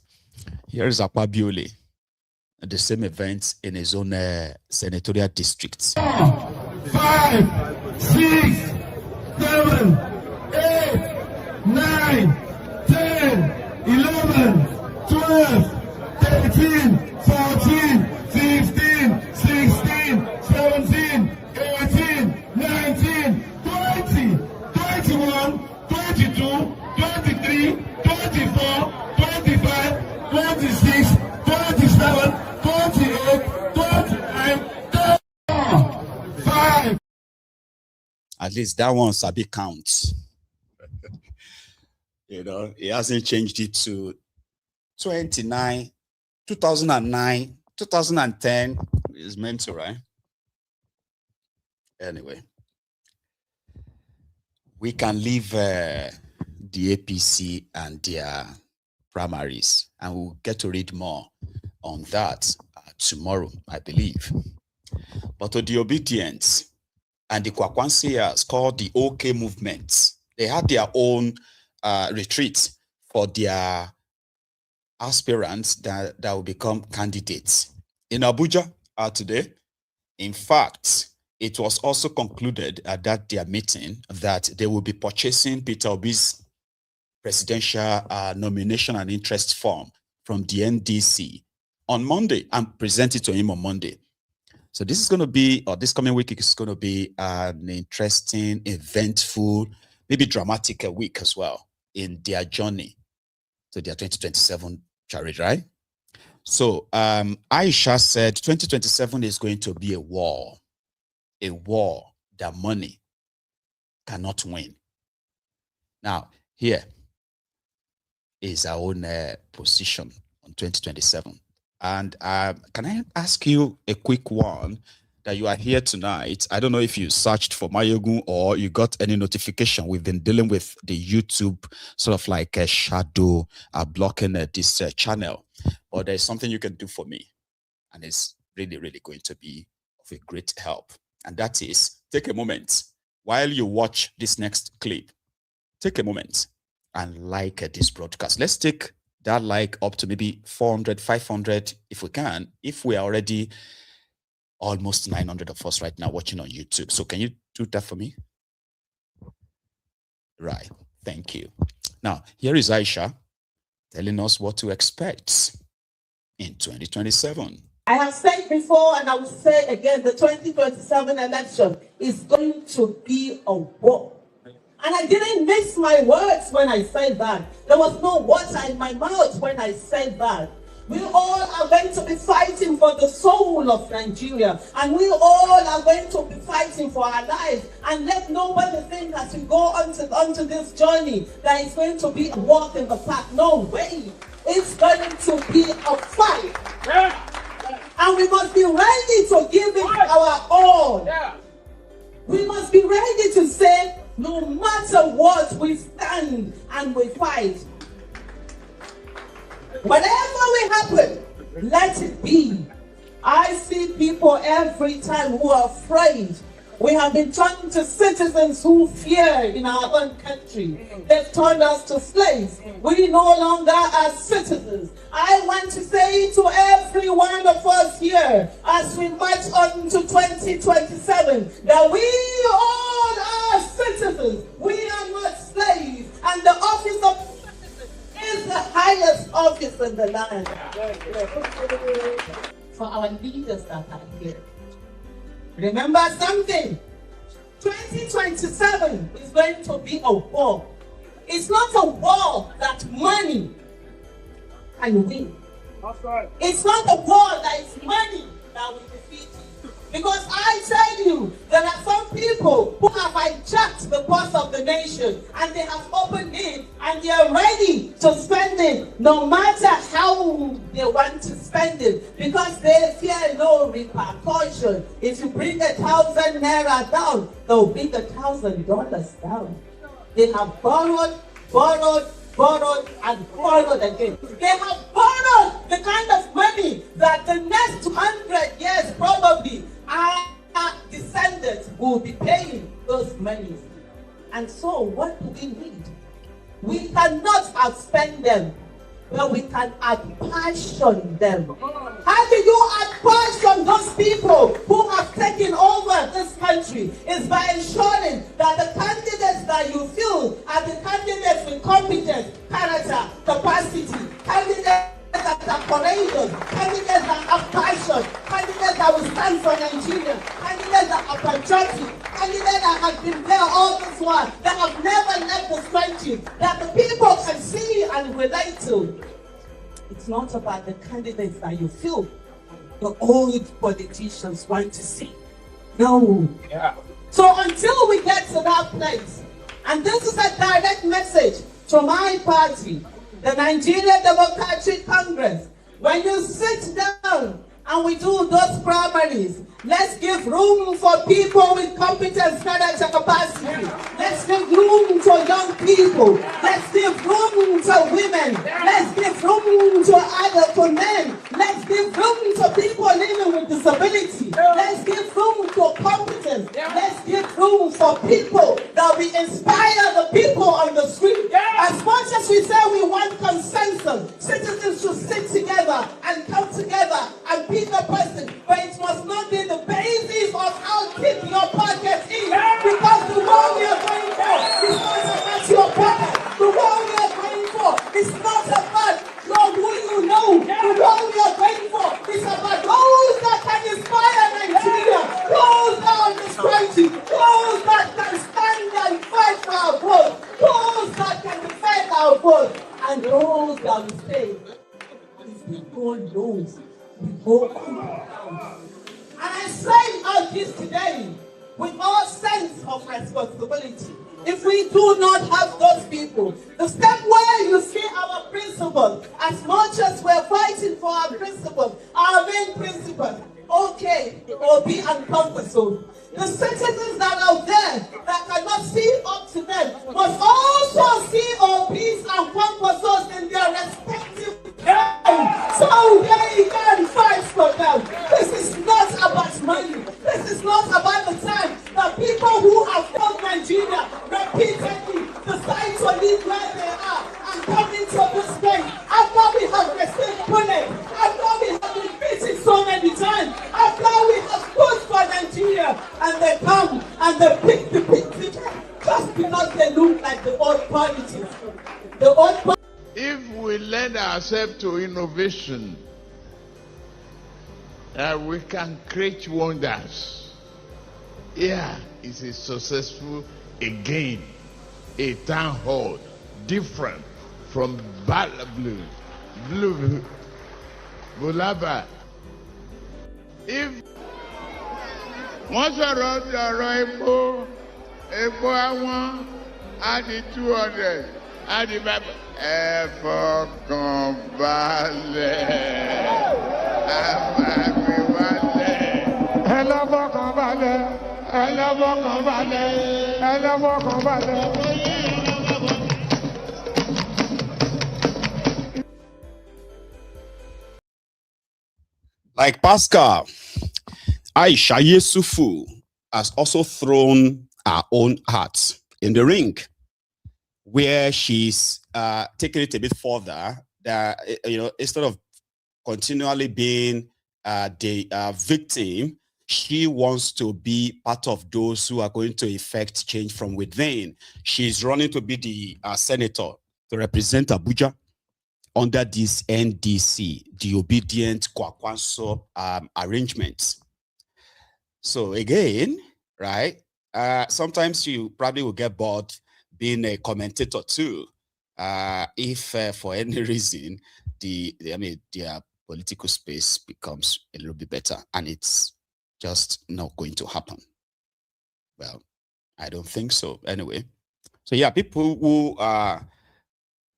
Here's Abu-Bilal at the same event in his own senatorial district. 5, 6, 7, 8, 9, 10, 11, 12, 13, 14, 15, 16, 17, 18, 19, 20, 21, 22, 23, 24, 25, 26, 27, 28, 29, 34, 5. At least that one sabi counts. You know, he hasn't changed it to 29, 2009, 2010. It's meant to, right? Anyway, we can leave the APC and their primaries, and we'll get to read more on that tomorrow, I believe. But to the obedience and the Kwakwansiyas called the OK movement, they had their own retreat for their aspirants that will become candidates in Abuja today. In fact, it was also concluded at their meeting that they will be purchasing Peter Obi's presidential nomination and interest form from the NDC on Monday and present it to him on Monday. So this is going to be, or this coming week is going to be an interesting, eventful, maybe dramatic week as well in their journey to their 2027 charity, right? So Aisha said 2027 is going to be a war. a war that money cannot win. Now, here is our own position on 2027. And can I ask you a quick one? That you are here tonight. I don't know if you searched for Mayogun or you got any notification. We've been dealing with the YouTube sort of like a shadow blocking this channel. But there's something you can do for me. And it's really, really going to be of a great help. And that is, take a moment while you watch this next clip. Take a moment and like this broadcast. Let's take that like up to maybe 400, 500 if we can, if we are already almost 900 of us right now watching on YouTube. So can you do that for me? Right. Thank you. Now, here is Aisha telling us what to expect in 2027. I have said before, and I will say again, the 2027 election is going to be a war. And I didn't miss my words when I said that. There was no water in my mouth when I said that. We all are going to be fighting for the soul of Nigeria. And we all are going to be fighting for our lives. And let nobody think as we go onto this journey that it's going to be a walk in the park. No way. It's going to be a fight. Yeah. And we must be ready to give it our all. Yeah. We must be ready to say, no matter what, we stand and we fight. Whatever will happen, let it be. I see people every time who are afraid. We have been turned to citizens who fear in our own country. They've turned us to slaves. We no longer are citizens. I want to say to every one of us here, as we march on to 2027, that we all are citizens. We are not slaves. And the office of is the highest office in the land. For our leaders that are here, remember something. 2027 is going to be a war. It's not a war that money can win. That's right. It's not a war that is money that will defeat you. Because I tell you, there are some people who have hijacked the purse of the nation and they have opened it and they are ready to spend it no matter how they want to spend it because they fear no repercussion. If you bring 1,000 naira down, they'll bring $1,000 down. They have borrowed, and borrowed again. They have borrowed the kind of money that the next 100 years probably our descendants will be paying those monies. And so what do we need? We cannot outspend them, but we can outpassion them. How do you outpassion those people who have taken over this country? Is by ensuring that the candidates that you feel are the candidates with competence, character, capacity, candidates that are courageous, candidates that have passion, candidates that will stand for Nigeria, candidates that are patriotic, candidates that have been there all this while, that have never left this country, that the people can see and relate to. It's not about the candidates that you feel the old politicians want to see. No. Yeah. So until we get to that place, and this is a direct message to my party, the Nigeria Democratic Congress, when you sit down and we do those primaries, let's give room for people with competence, character, capacity. Let's give room to young people. Let's give room to women. Let's give room to men. Let's give room to people living with disability. Let's give room to competence. Let's give room for people that we inspire the people on the street. As much as we say we want consensus, citizens should sit together and come together and pick a person, but it must not be the basis of how deep your pocket is, because the war we are going for is not about your pocket. The war we are going for is not about who you know. The war we are going for is about those that can inspire Nigeria, those that are disgracing, those that can stand and fight for our vote, those that can defend our vote, and those that will say, if the God knows, we go on. And I say all this today with all sense of responsibility. If we do not have those people, the same way you see our principles, as much as we're fighting for our principles, our main principles, okay, Obi and Congressman, the citizens that are there that cannot see up to them must also see OBs and Congressmen in their respective realms. So they can fight for them. This is not about money. This is not about the time that people who have failed Nigeria repeatedly decide to leave where they are and come into this place. After we have received bullets, after we have been beaten so many times, after we have stood for Nigeria, and they come and they pick the picture just because they look like the old politics. The old If we lend ourselves to innovation, we can create wonders. Yeah, it's a successful again, a town hall, different from blue, Bulaba. If wọ́n sọ̀rọ̀ epo àwọn á di 200, á di bàbá. Ẹ fọkàn balẹ̀, àbàgbé wálẹ̀. Ẹ lọ fọkàn balẹ̀, ẹ lọ fọkàn balẹ̀, ẹ lọ fọkàn balẹ̀. Like Pascal, Aisha Yesufu has also thrown her own hat in the ring, where she's taking it a bit further. That, you know, instead of continually being the victim, she wants to be part of those who are going to effect change from within. She's running to be the senator to represent Abuja under this NDC, the obedient Kwakwanso arrangements. So again, right, sometimes you probably will get bored being a commentator too, if for any reason their political space becomes a little bit better, and it's just not going to happen. Well, I don't think so anyway. So yeah, people who are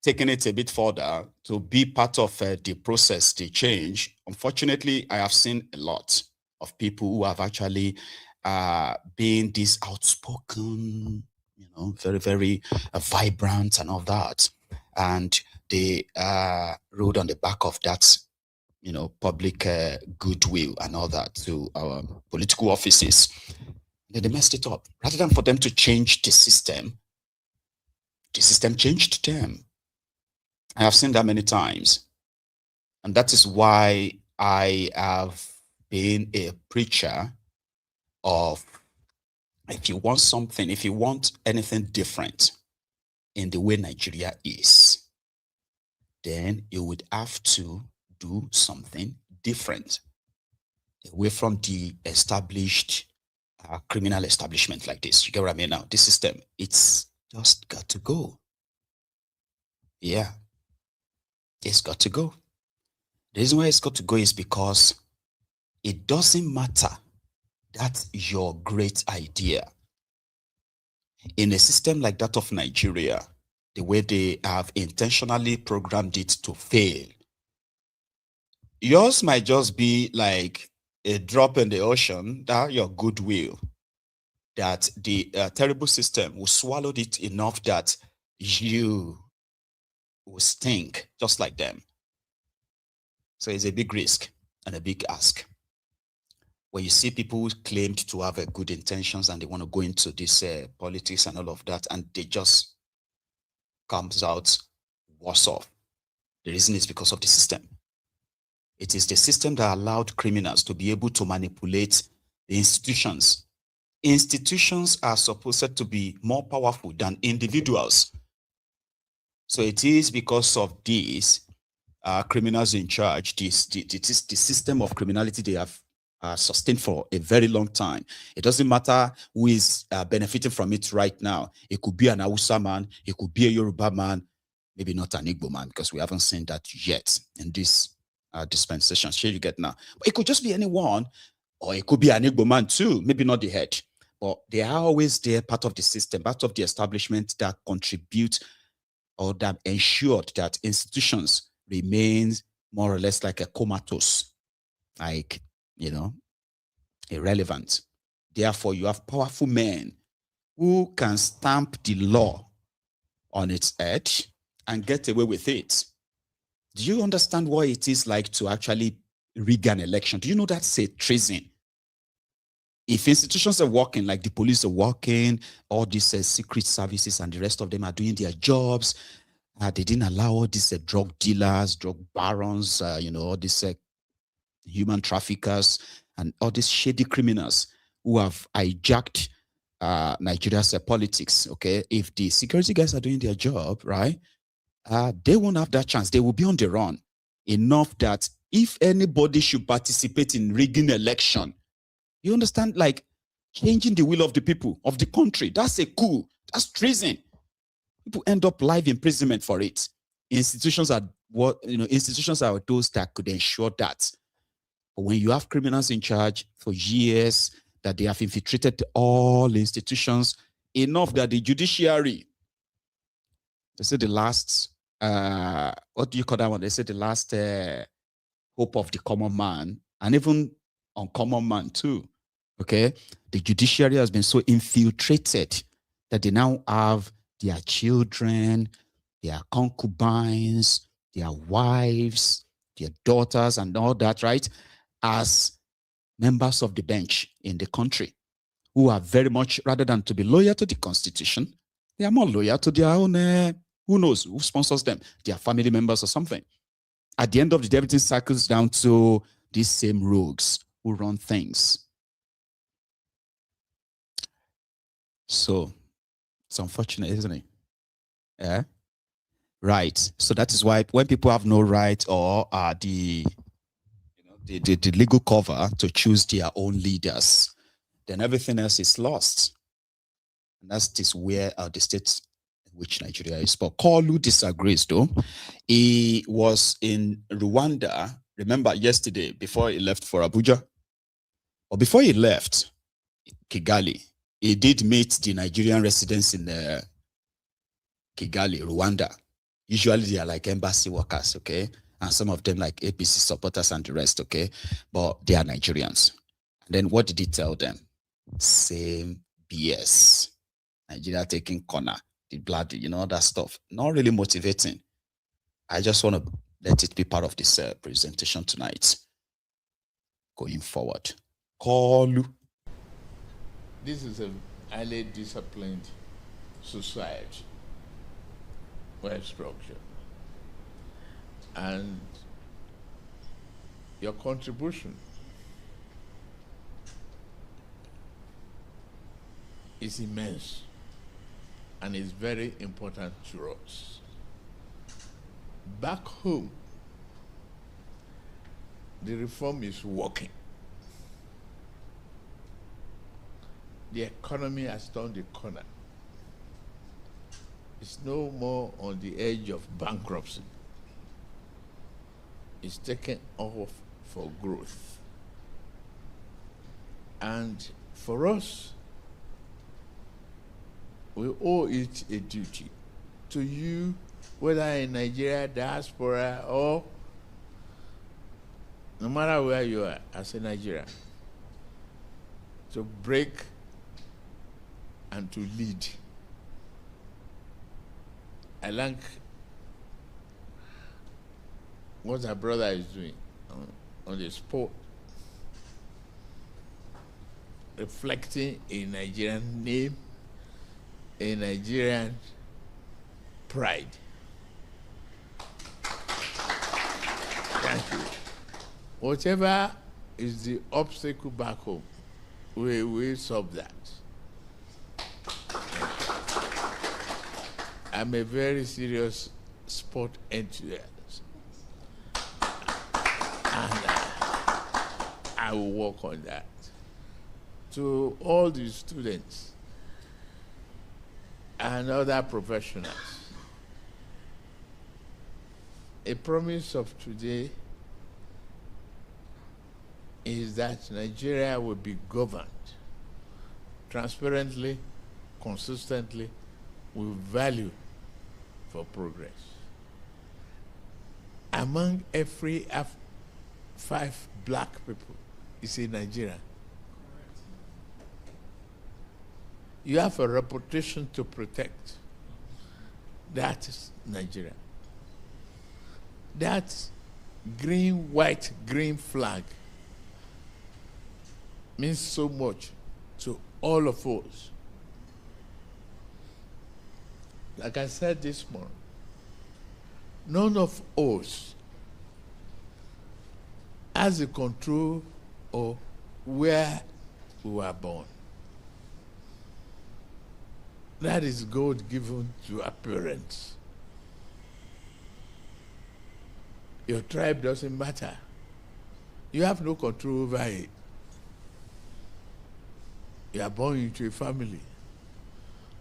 taking it a bit further to be part of the process, the change. Unfortunately, I have seen a lot of people who have actually been this outspoken, you know, very, very vibrant and all that. And they rode on the back of that, you know, public goodwill and all that to our political offices. Then they messed it up. Rather than for them to change the system changed them. I have seen that many times. And that is why I have been a preacher of, if you want something, if you want anything different in the way Nigeria is, then you would have to do something different away from the established criminal establishment like this. You get what I mean now? This system, it's just got to go. Yeah. It's got to go. The reason why it's got to go is because it doesn't matter. That's your great idea. In a system like that of Nigeria, the way they have intentionally programmed it to fail, yours might just be like a drop in the ocean, that your goodwill, that the terrible system will swallow it enough that you will stink just like them. So it's a big risk and a big ask. When you see people who claimed to have good intentions and they want to go into this politics and all of that, and they just comes out worse off. The reason is because of the system. It is the system that allowed criminals to be able to manipulate the institutions. Institutions are supposed to be more powerful than individuals. So it is because of these criminals in charge, the system of criminality they have sustained for a very long time. It doesn't matter who is benefiting from it right now. It could be an Hausa man, it could be a Yoruba man, maybe not an Igbo man, because we haven't seen that yet in this dispensation. Sure, you get now. But it could just be anyone, or it could be an Igbo man too, maybe not the head. but they are always there, part of the system, part of the establishment that contribute or that ensured that institutions remain more or less like a comatose, like, you know, irrelevant. Therefore, you have powerful men who can stamp the law on its edge and get away with it. Do you understand what it is like to actually rig an election? Do you know that's a treason? If institutions are working, like the police are working, all these secret services and the rest of them are doing their jobs, they didn't allow all these drug dealers, drug barons, you know, all these human traffickers and all these shady criminals who have hijacked Nigeria's politics, okay? If the security guys are doing their job, right, they won't have that chance. They will be on the run enough that if anybody should participate in rigging election, you understand, like changing the will of the people of the country, that's a coup, that's treason. People end up life imprisonment for it. Institutions are what, you know, institutions are those that could ensure that. But when you have criminals in charge for years, that they have infiltrated all institutions enough that the judiciary, they say the last, what do you call that one? They say the last hope of the common man, and even uncommon man too, okay? The judiciary has been so infiltrated that they now have their children, their concubines, their wives, their daughters, and all that, right? As members of the bench in the country, who are very much, rather than to be loyal to the constitution, they are more loyal to their own, who knows, who sponsors them, their family members or something. At the end of the day, everything circles down to these same rogues who run things. So it's unfortunate, isn't it? Yeah. Right. So that is why when people have no right or the legal cover to choose their own leaders, then everything else is lost. And that's this where the state in which Nigeria is. But Orlu disagrees, though. He was in Rwanda, remember yesterday, before he left for Abuja. Or before he left Kigali, he did meet the Nigerian residents in Kigali, Rwanda. Usually they are like embassy workers, okay? And some of them like APC supporters and the rest, okay? But they are Nigerians. And then what did he tell them? Same BS. Nigeria taking corner, the blood, you know, that stuff. Not really motivating. I just want to let it be part of this presentation tonight. Going forward. Orlu. This is a highly disciplined society, well structured. And your contribution is immense and is very important to us. Back home, the reform is working. The economy has turned the corner. It's no more on the edge of bankruptcy. It's taken off for growth. And for us, we owe it a duty to you, whether in Nigeria, diaspora, or no matter where you are as a Nigerian, to break and to lead. I like what our brother is doing on the sport, reflecting a Nigerian name, a Nigerian pride. Thank you. Whatever is the obstacle back home, we will solve that. I'm a very serious sport enthusiast, and I will work on that. To all the students and other professionals, a promise of today is that Nigeria will be governed transparently, consistently, with value for progress. Among every 5 black people is in Nigeria. You have a reputation to protect. That is Nigeria. That green, white, green flag means so much to all of us. Like I said this morning, none of us has the control of where we were born. That is God given to our parents. Your tribe doesn't matter. You have no control over it. You are born into a family,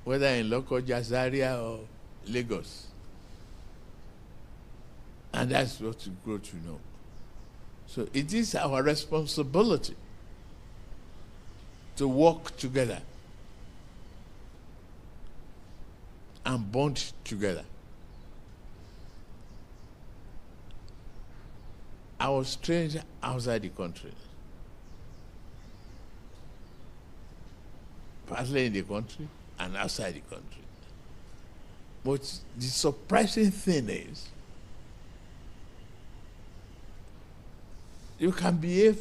whether in Lokoja, Zaria, or Lagos. And that's what you grow to know. So it is our responsibility to work together and bond together. I was trained outside the country, partly in the country and outside the country. But the surprising thing is, you can behave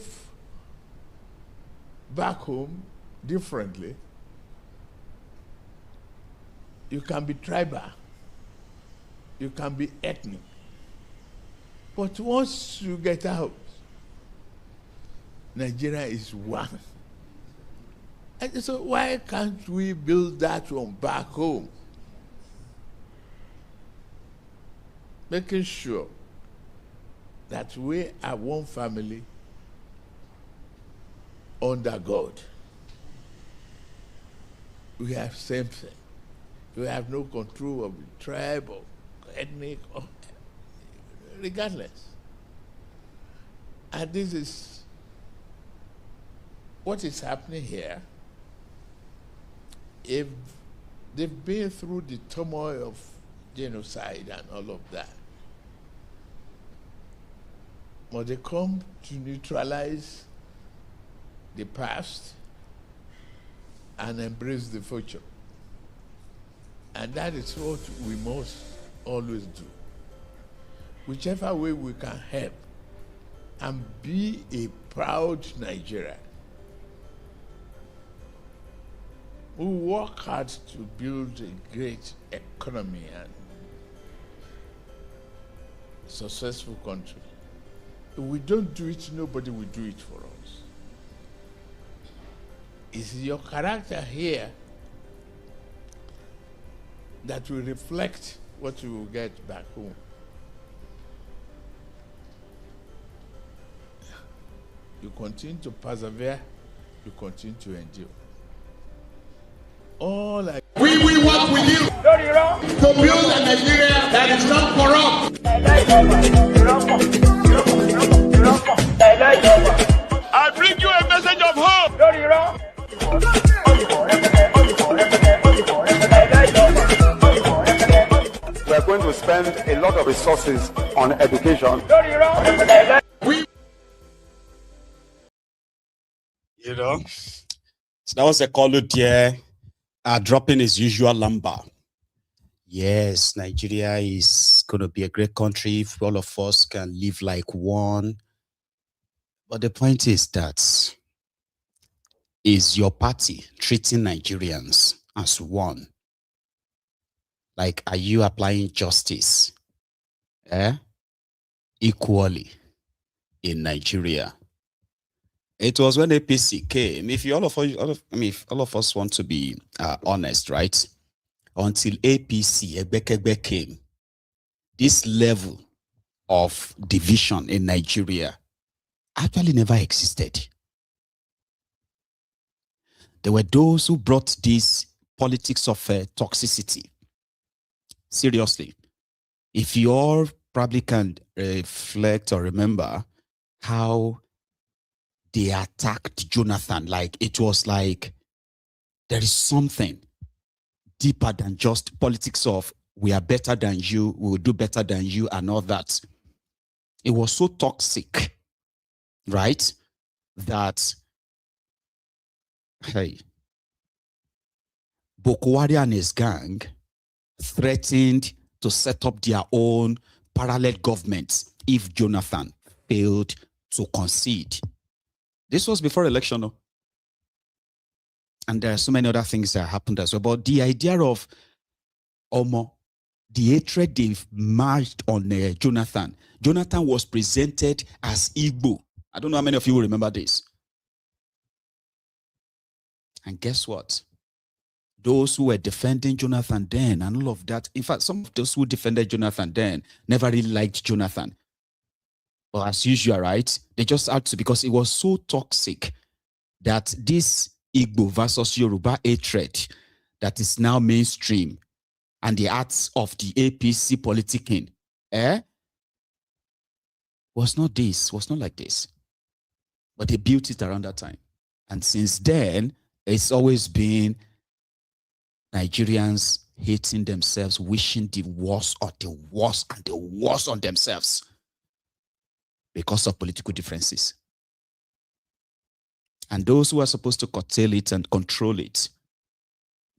back home differently. You can be tribal. You can be ethnic. But once you get out, Nigeria is one. And so why can't we build that one back home? Making sure that we are one family under God. We have same thing. We have no control of the tribe or ethnic or regardless. And this is what is happening here. If they've been through the turmoil of genocide and all of that, but they come to neutralize the past and embrace the future. And that is what we must always do. Whichever way we can help and be a proud Nigeria, we work hard to build a great economy and successful country. If we don't do it, nobody will do it for us. It's your character here that will reflect what you will get back home. You continue to persevere, you continue to endure. All I We work with you to build a Nigeria that is not corrupt. I bring you a message of hope. We are going to spend a lot of resources on education. You know, so that was a call there, dropping his usual number. Yes, Nigeria is going to be a great country if all of us can live like one. But the point is that, is your party treating Nigerians as one? Like, are you applying justice equally in Nigeria? It was when APC came. If all of us want to be honest, right? Until APC Ebekebe came, this level of division in Nigeria actually never existed. There were those who brought this politics of toxicity. Seriously, if you all probably can reflect or remember how they attacked Jonathan, like it was like There is something deeper than just politics of we are better than you, we will do better than you, and all that. It was so toxic, right? That, hey, Boko Haram and his gang threatened to set up their own parallel governments if Jonathan failed to concede. This was before election, no? And there are so many other things that happened as well. But the idea of the hatred they've marched on Jonathan. Jonathan was presented as Igbo. I don't know how many of you will remember this. And guess what? Those who were defending Jonathan then and all of that, in fact, some of those who defended Jonathan then never really liked Jonathan. But as usual, right? They just had to, because it was so toxic that this Igbo versus Yoruba hatred that is now mainstream and the acts of the APC politicking, was not like this. But they built it around that time. And since then, it's always been Nigerians hating themselves, wishing the worst or the worst and the worst on themselves because of political differences. And those who are supposed to curtail it and control it,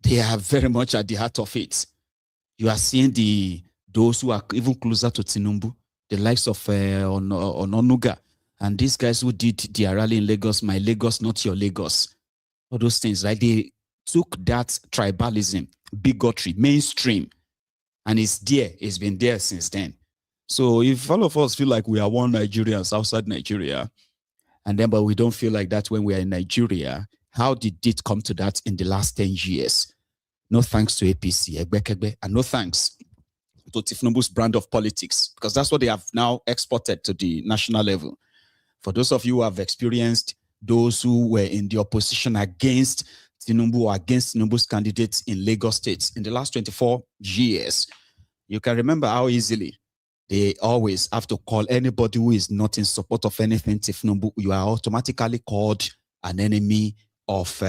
they are very much at the heart of it. You are seeing those who are even closer to Tinubu, the likes of Ononuga, and these guys who did their rally in Lagos, my Lagos, not your Lagos. All those things, right? They took that tribalism, bigotry, mainstream, and it's there. It's been there since then. So if all of us feel like we are one Nigerians outside Nigeria, and then but we don't feel like that when we are in Nigeria, how did it come to that in the last 10 years? No thanks to APC, and no thanks to Tinubu's brand of politics, because that's what they have now exported to the national level. For those of you who have experienced those who were in the opposition against Tinubu or against Tinubu's candidates in Lagos State in the last 24 years, you can remember how easily they always have to call anybody who is not in support of anything Tinubu. You are automatically called an enemy of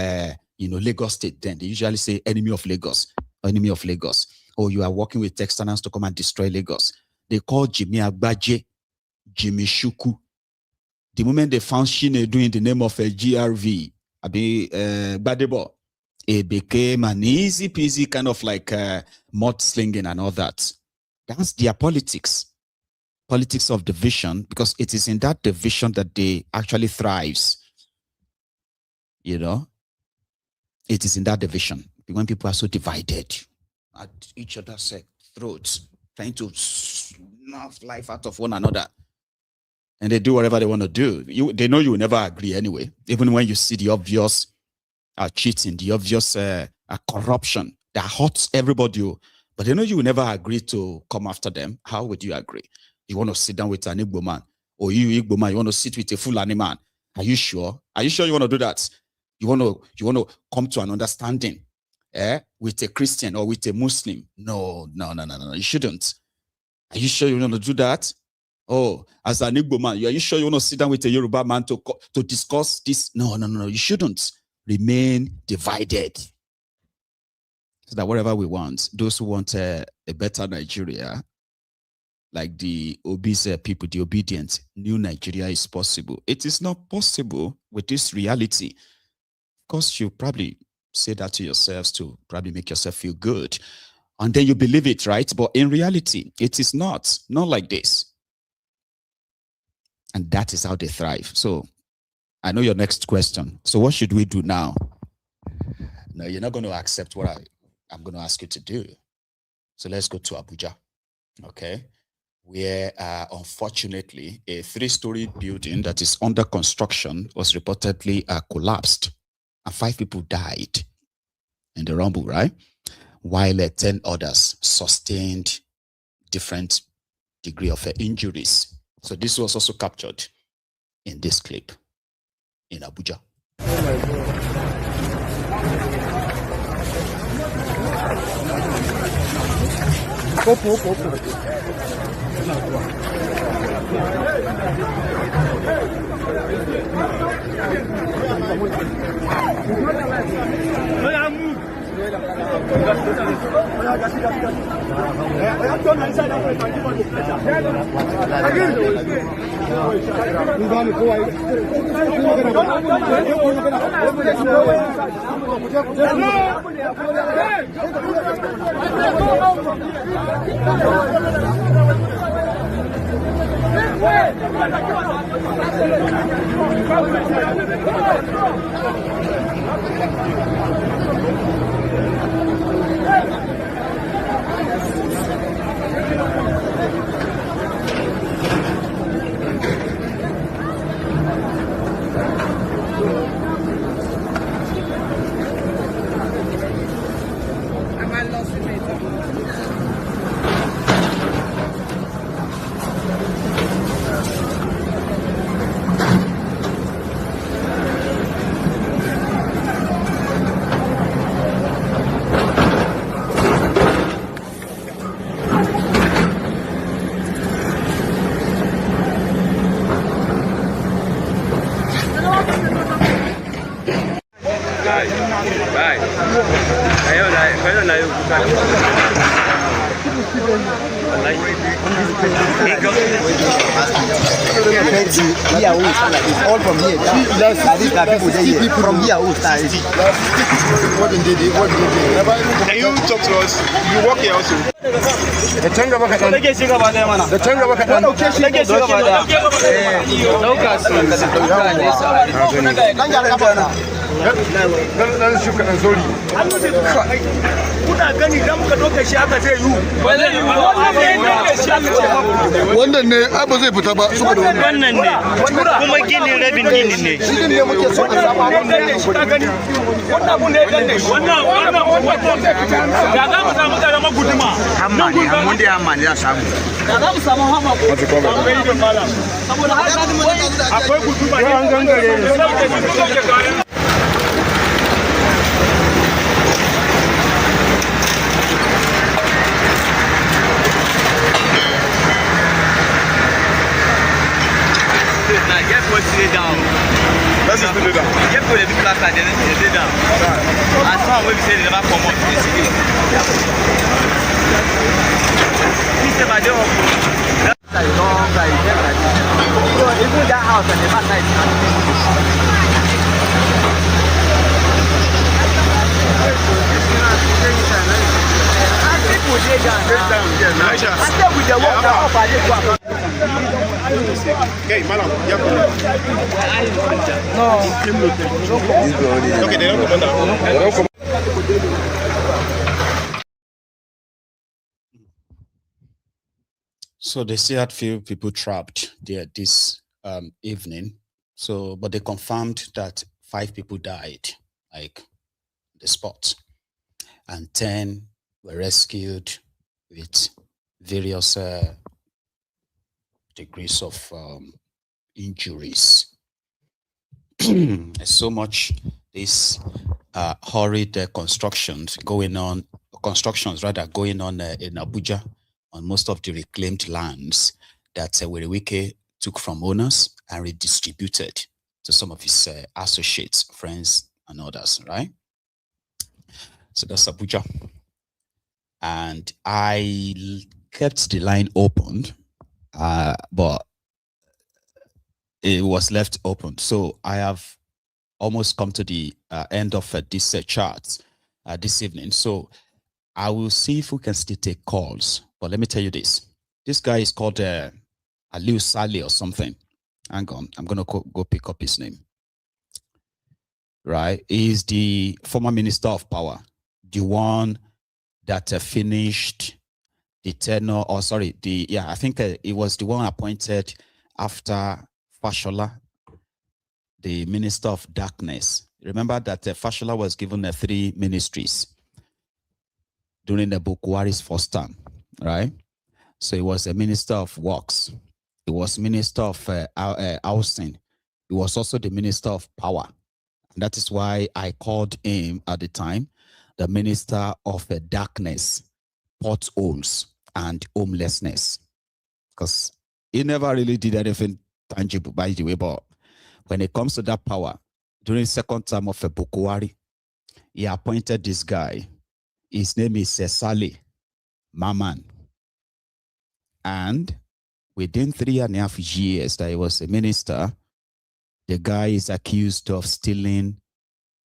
Lagos State. Then they usually say enemy of Lagos, enemy of Lagos. Or you are working with externals to come and destroy Lagos. They call Jimmy Agbaje, Jimmy Shuku. The moment they found Shine doing the name of a GRV, Badebo, it became an easy peasy kind of like mud slinging and all that. That's their politics. Politics of division, because it is in that division that they actually thrives. You know? It is in that division. When people are so divided at each other's throats, trying to snuff life out of one another. And they do whatever they want to do. They know you will never agree anyway. Even when you see the obvious cheating, the obvious corruption that hurts everybody. But they know you will never agree to come after them. How would you agree? You want to sit down with an Igbo man, or you Igbo man, you want to sit with a Fulani man. Are you sure? Are you sure you want to do that? You want to come to an understanding with a Christian or with a Muslim? No. You shouldn't. Are you sure you want to do that? Oh, as an Igbo man, are you sure you want to sit down with a Yoruba man to discuss this? No. You shouldn't. Remain divided. So that whatever we want, those who want a better Nigeria, like the obese people, the obedient, new Nigeria is possible. It is not possible with this reality. Of course, you probably say that to yourselves to probably make yourself feel good. And then you believe it, right? But in reality, it is not like this. And that is how they thrive. So I know your next question. So what should we do now? No, you're not going to accept what I'm going to ask you to do. So let's go to Abuja, okay? Where unfortunately a 3-story building that is under construction was reportedly collapsed, and 5 people died in the rumble, right? While 10 others sustained different degree of injuries. So this was also captured in this clip in Abuja. Oh my God. All from here. From here, what did they do? Can you talk to us? You work here also. The Tenga Bakatan. The Tenga Bakatan. Wannan ne abu zai fita ba saboda wannan ne kuma gini rabin gini ne shi ne muke so a samu wannan abu ne dan ne wannan da za mu samu karamar guduma hamma ne mun da hamma ne za samu da za mu samu hamma ko saboda haka akwai guduma ne an gangare ne Let's just do it down. Get to the big class and then lay down. As far as we say, they never come up to the city. This is my job. That's long, guys. So even that house and the back side people dey down. I said with the work that up I dey go. Okay, madam, no. Okay, they don't come down. They don't come. So they still had few people trapped there this evening. So, but they confirmed that 5 people died, like the spot, and 10 were rescued with various degrees of injuries. So much this horrid constructions going on in Abuja on most of the reclaimed lands that Werewike took from owners and redistributed to some of his associates, friends, and others, right? So that's Abuja. And I kept the line opened, but it was left open. So I have almost come to the end of this chart this evening. So I will see if we can still take calls. But let me tell you this. This guy is called Aliu Sali or something. Hang on. I'm going to go pick up his name. Right? He's the former Minister of Power. The one that finished the tenure, or sorry, I think it was the one appointed after Fashola, the Minister of Darkness. Remember that Fashola was given 3 ministries during the Buhari's first term, right? So he was a Minister of Works. He was Minister of Housing. He was also the Minister of Power. And that is why I called him at the time the Minister of Darkness, Potholes, and Homelessness. Because he never really did anything tangible, by the way, but when it comes to that power, during the second term of Buhari, he appointed this guy, His name is Sesali Maman. And within 3.5 years that he was a minister, the guy is accused of stealing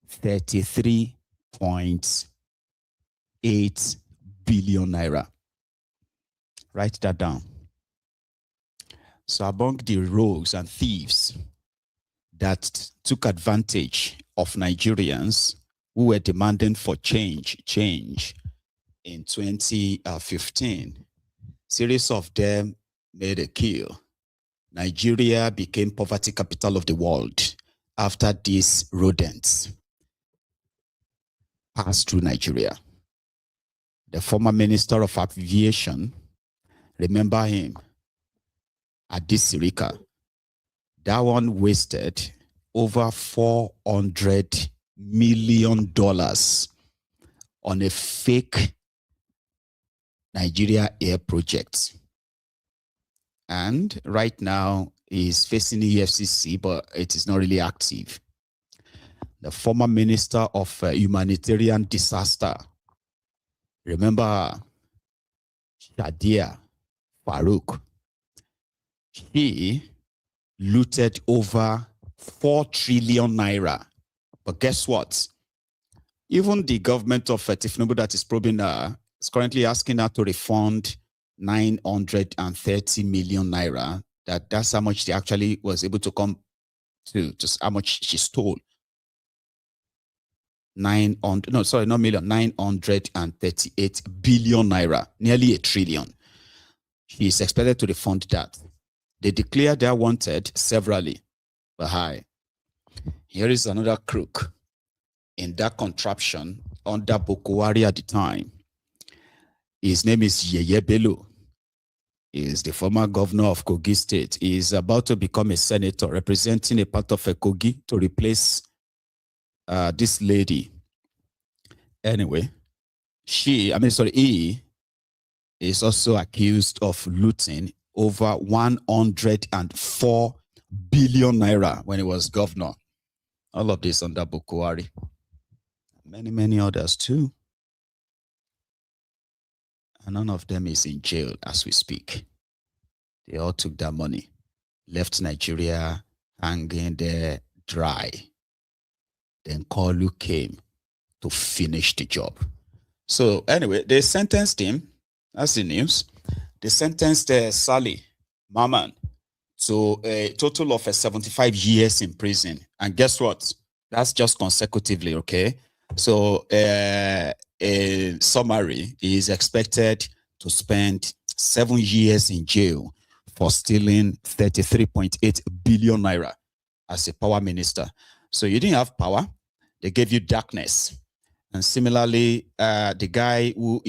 33.8 billion naira. Write that down. So among the rogues and thieves that took advantage of Nigerians who were demanding for change in 2015, series of them made a kill. Nigeria became poverty capital of the world after these rodents passed through Nigeria. The former Minister of Aviation, remember him, Adisirika. That one wasted over $400 million on a fake Nigeria Air project. And right now is facing the EFCC, but it is not really active. The former Minister of Humanitarian Disaster, remember her? Shadia Farouk. She looted over 4 trillion naira. But guess what? Even the government of Tinubu that is probing her is currently asking her to refund 930 million naira. That's how much she actually was able to come to, just how much she stole. 938 billion naira, nearly 1 trillion. She is expected to refund that. They declared they are wanted severally. But hi, here is another crook in that contraption under Buhari at the time. His name is Yeye Bello. He is the former governor of Kogi State. He is about to become a senator representing a part of Kogi to replace this lady. Anyway, he is also accused of looting over 104 billion naira when he was governor. All of this under Buhari. Many others too. And none of them is in jail as we speak. They all took that money, left Nigeria hanging there dry. Then Orlu came to finish the job. So anyway, they sentenced him. That's the news. They sentenced Sali Maman to a total of 75 years in prison. And guess what? That's just consecutively, okay? So in summary, he is expected to spend 7 years in jail for stealing 33.8 billion naira as a power minister. So you didn't have power, they gave you darkness. And similarly, the guy who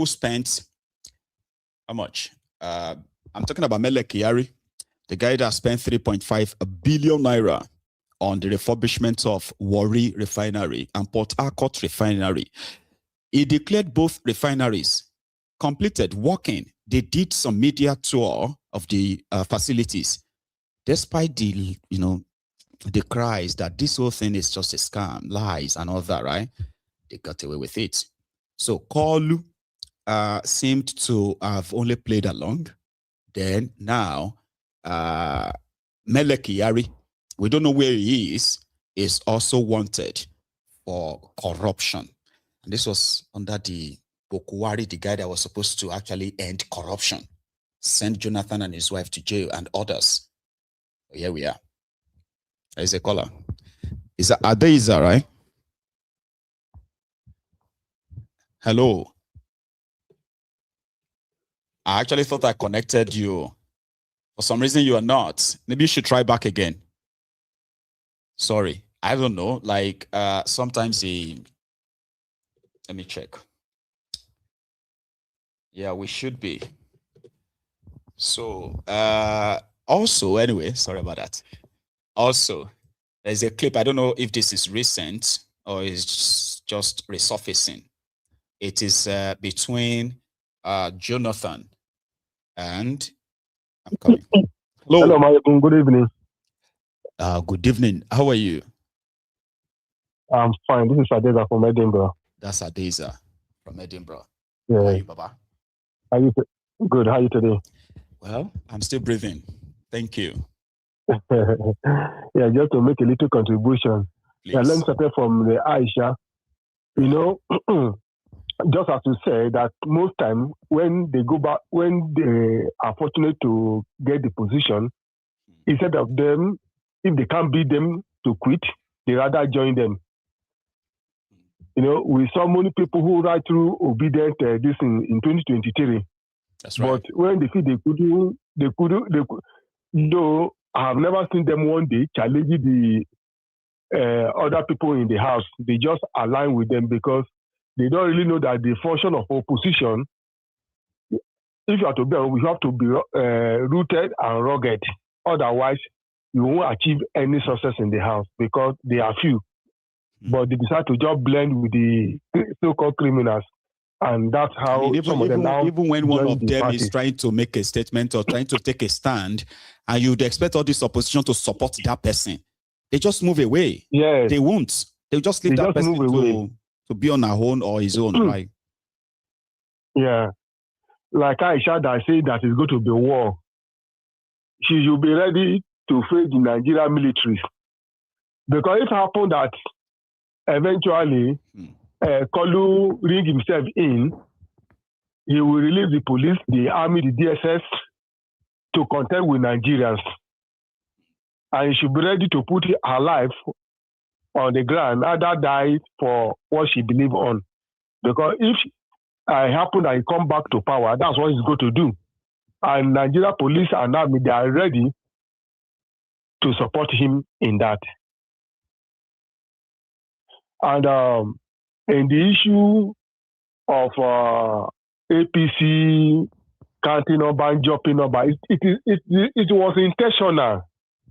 spent how much? I'm talking about Mele Kyari, the guy that spent 3.5 billion naira on the refurbishment of Warri Refinery and Port Harcourt Refinery. He declared both refineries completed, working. They did some media tour of the facilities, despite the the cries that this whole thing is just a scam, lies, and all that, right? They got away with it. So Orlu seemed to have only played along. Then now, Mele Kyari, we don't know where he is also wanted for corruption. And this was under the Buhari, the guy that was supposed to actually end corruption, send Jonathan and his wife to jail and others. Here we are. There's a caller. Is that Adeiza, right? Hello. I actually thought I connected you. For some reason, you are not. Maybe you should try back again. Sorry. I don't know. Like, sometimes let me check. Yeah, we should be. So, also, anyway, sorry about that. Also, there's a clip. I don't know if this is recent or is just resurfacing. It is between Jonathan and I'm coming. Hello. Hello, Malcolm. Good evening. Good evening. How are you? I'm fine. This is Adeza from Edinburgh. That's Adeza from Edinburgh. Yeah. How are you, Baba? Good. How are you today? Well, I'm still breathing. Thank you. Yeah, just to make a little contribution. Please. Yeah, let me start from the Aisha. You know, just as you say that most time when they go back, when they are fortunate to get the position, instead of them, if they can't beat them to quit, they rather join them. You know, we saw many people who right through obedient this in 2023. That's right. But when they feel they couldn't, though I have never seen them one day challenging the other people in the house. They just align with them because they don't really know that the function of opposition, if you are to be, we have to be rooted and rugged. Otherwise, you won't achieve any success in the house because they are few. But they decide to just blend with the so-called criminals. And that's how some of them now even when one of them party is trying to make a statement or trying to take a stand, and you'd expect all this opposition to support that person, they just move away. Yes. They won't. They'll just leave that person to be on her own or his own, right? Yeah. Like Aisha that said that it's going to be war. She should be ready to face the Nigerian military. Because it happened that eventually Kolu ring himself in, he will release the police, the army, the DSS to contend with Nigerians. And he should be ready to put her life on the ground, either die for what she believes on. Because if it happens that he come back to power, that's what he's going to do. And Nigeria police and army, they are ready to support him in that. And in the issue of APC counting number and jumping number, it was intentional.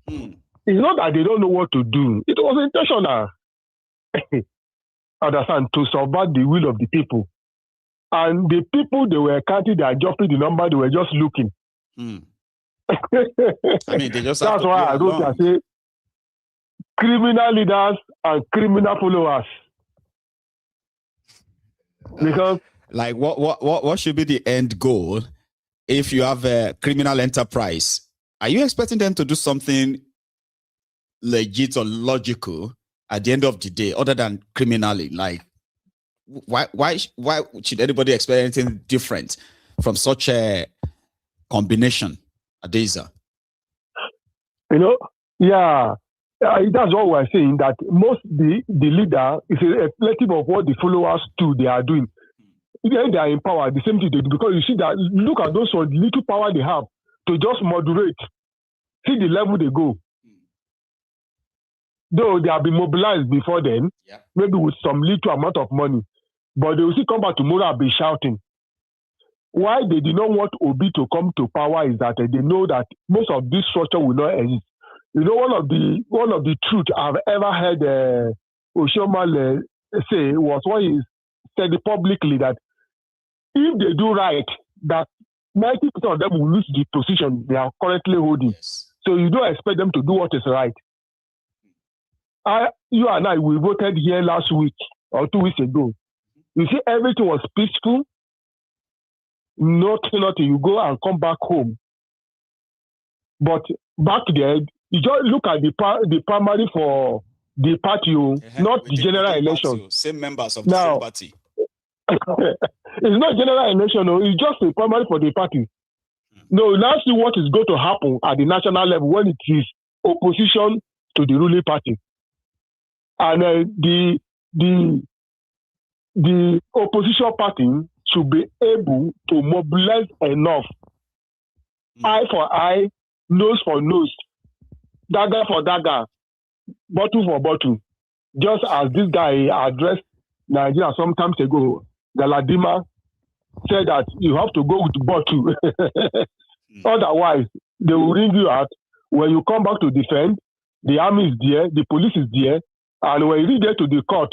It's not that they don't know what to do. It was intentional. Understand? To subvert the will of the people. And the people they were counting, they are jumping the number, they were just looking. I mean, they just have that's to why I wrote and say criminal leaders and criminal followers. Because like what should be the end goal if you have a criminal enterprise? Are you expecting them to do something legit or logical at the end of the day, other than criminally? Like, why should anybody expect anything different from such a combination, Adeza? You know, yeah, that's what we're saying, that most the leader is a reflective of what the followers too they are doing. Then they are in power, the same thing they do, because you see that, look at those ones, little power they have to just moderate. See the level they go. Though they have been mobilized before then, maybe with some little amount of money, but they will still come back tomorrow and be shouting. Why they did not want Obi to come to power is that they know that most of this structure will not exist. You know, one of the truth I've ever heard Oshiomhole say was when he said publicly that if they do right, that 90% of them will lose the position they are currently holding. Yes. So you don't expect them to do what is right. You and I, we voted here last week or 2 weeks ago. You see, everything was peaceful. Nothing. You go and come back home. But back there, you just look at the primary for the party, not the general election. Same members of the same party. It's not general election, it's just a primary for the party. No, now see what is going to happen at the national level when it is opposition to the ruling party. And the opposition party should be able to mobilize enough. Eye for eye, nose for nose, dagger for dagger, bottle for bottle. Just as this guy addressed Nigeria some time ago, Galadima said that you have to go with bottle. Otherwise, they will ring you out. When you come back to defend, the army is there, the police is there, and when you reach there to the court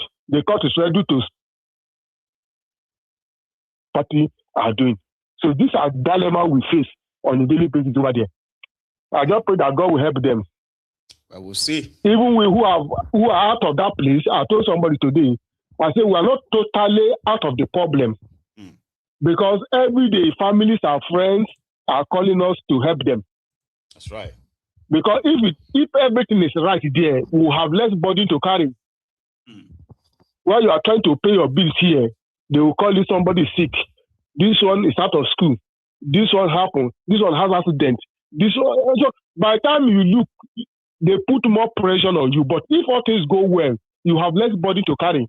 is ready to party are doing. So these are dilemma we face on a daily basis over there. I just pray that God will help them. I will see. Even we who are out of that place, I told somebody today, I say we are not totally out of the problem because every day families and friends are calling us to help them. That's right. Because if everything is right there, we will have less burden to carry. While you are trying to pay your bills here, they will call you somebody sick. This one is out of school. This one happened. This one has accident. This one. So by the time you look, they put more pressure on you. But if all things go well, you have less burden to carry.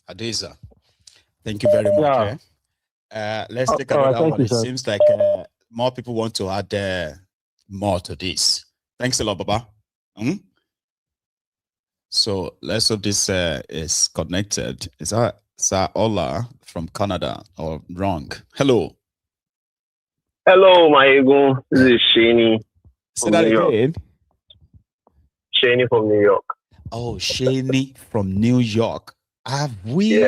Adeza, thank you very much. Let's take another one. It seems like more people want to add more to this. Thanks a lot, Baba. So let's hope this is connected. Is that Sir Ola from Canada or wrong? Hello. Hello, my ego. This is Shani. Say that again. Shani from New York. Oh, Shani from New York. Have we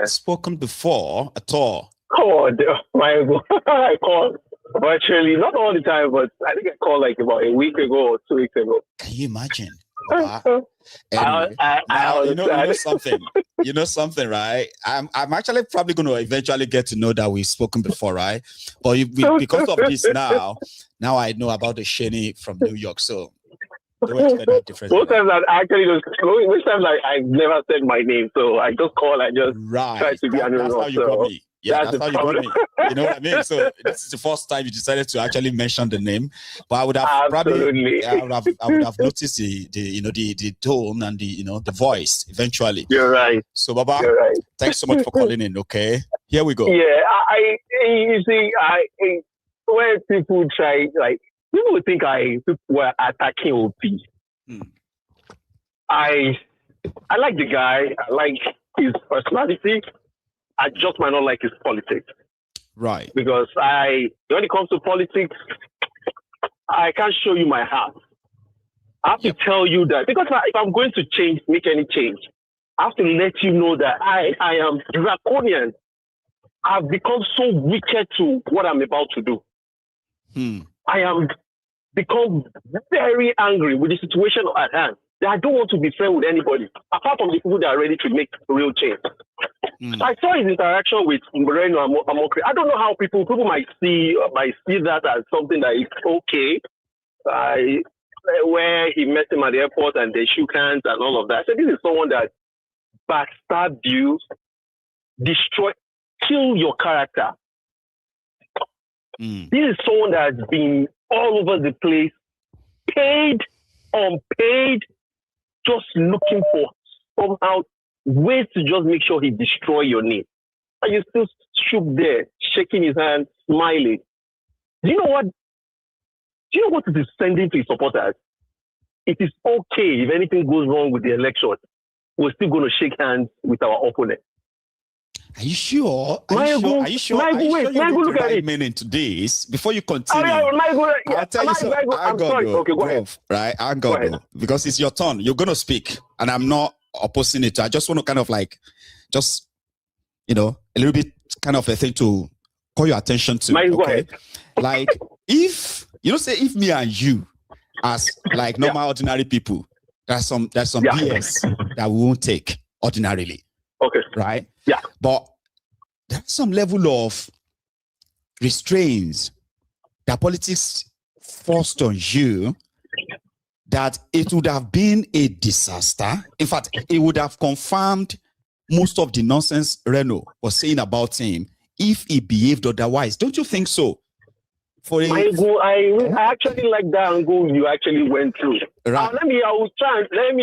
spoken before at all? Oh, my ego. I called virtually, not all the time, but I think I called like about a week ago or 2 weeks ago. Can you imagine? Anyway, you know something. You know something, right? I'm actually probably going to eventually get to know that we've spoken before, right? But because of this now I know about the Shani from New York. So don't expect that difference. Most times I actually just which times I never said my name, so I just call. I just try to be anonymous. That's how you got me. Yeah, that's how you got me. You know what I mean? So this is the first time you decided to actually mention the name. But I would have probably I would have noticed the tone and the voice eventually. You're right. So Baba, you're right. Thanks so much for calling in. Okay, here we go. Yeah, you see, when people try, like people would think people were attacking OP. I like the guy. I like his personality. I just might not like his politics. Right. Because when it comes to politics, I can't show you my heart. I have to tell you that, because if I'm going to make any change, I have to let you know that I am draconian. I've become so wicked to what I'm about to do. I am become very angry with the situation at hand. That I don't want to be friends with anybody, apart from the people that are ready to make real change. I saw his interaction with Moreno and Amokri. I don't know how people might see that as something that is okay. Where he met him at the airport and they shook hands and all of that. So this is someone that backstabbed you, kill your character. This is someone that has been all over the place, paid, unpaid, just looking for somehow ways to just make sure he destroy your name. And you still stood there, shaking his hand, smiling. Do you know what it is sending to his supporters? It is okay if anything goes wrong with the election. We're still going to shake hands with our opponent. Are you sure? Are you sure you're going to write men into this before you continue? I'll tell you something. Okay, go ahead. Right? I'll go. Because it's your turn. You're going to speak. And I'm not opposing it. I just want to kind of like, just, a little bit kind of a thing to call your attention to. Okay? Like, if me and you, as like normal, ordinary people, there's some BS that we won't take ordinarily. Okay. Right? Yeah. But there's some level of restraints that politics forced on you that it would have been a disaster. In fact, it would have confirmed most of the nonsense Reno was saying about him if he behaved otherwise. Don't you think so? I actually like that angle you actually went through. Right. Let me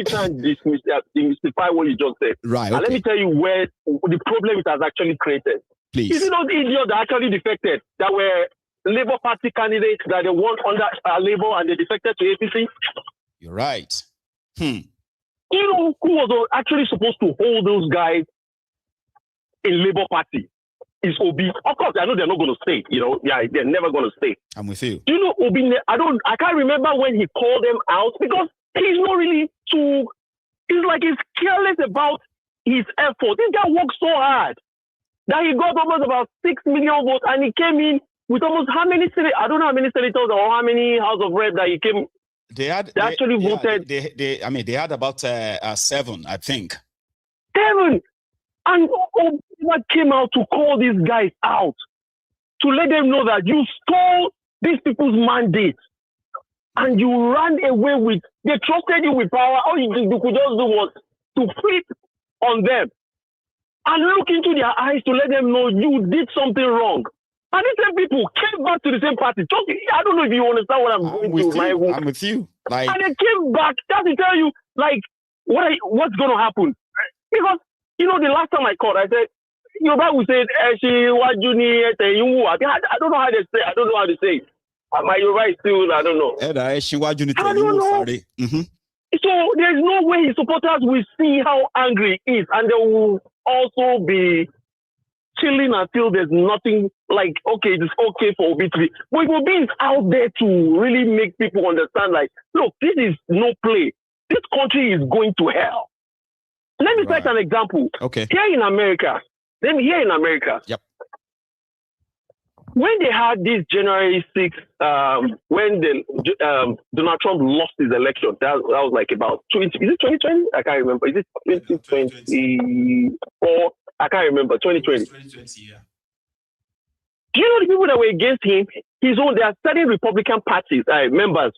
try and demystify what you just said. Right. Okay. And let me tell you where the problem it has actually created. Please. You know the idiots that actually defected, that were Labour Party candidates that they won under Labour and they defected to APC? You're right. You know who was actually supposed to hold those guys in Labour Party? Is Obi. Of course, I know they're not going to stay. They're never going to stay. I'm with you. Do you know Obi? I can't remember when he called them out because he's not really too. He's like he's careless about his effort. This guy worked so hard that he got almost about 6 million votes, and he came in with almost how many senators? I don't know how many senators or how many House of Rep that he came. They actually voted. They had about 7, I think. 7. And Obama came out to call these guys out, to let them know that you stole these people's mandate and you ran away with, they trusted you with power. All you could just do was to flip on them and look into their eyes to let them know you did something wrong. And these same people came back to the same party. Just, I don't know if you understand what I'm going to. I'm with you. Like, and they came back just to tell you, like, what's going to happen. Because, you know, the last time I called, I said, Yoruba said, I don't know how they say. I don't know how to say it. My Yoruba is still, I don't know. I don't know. Mm-hmm. So there's no way his supporters will see how angry he is, and they will also be chilling until there's nothing like, okay, it's okay for Obitri. But Obi is out there to really make people understand, like, look, this is no play. This country is going to hell. Let me cite an example. Okay. Here in America, yep. When they had this January 6th, when Donald Trump lost his election, that was like about 20, is it 2020? I can't remember. Is it 2024? I can't remember. 2020. 2020, yeah. Do you know the people that were against him? There are certain Republican parties, members,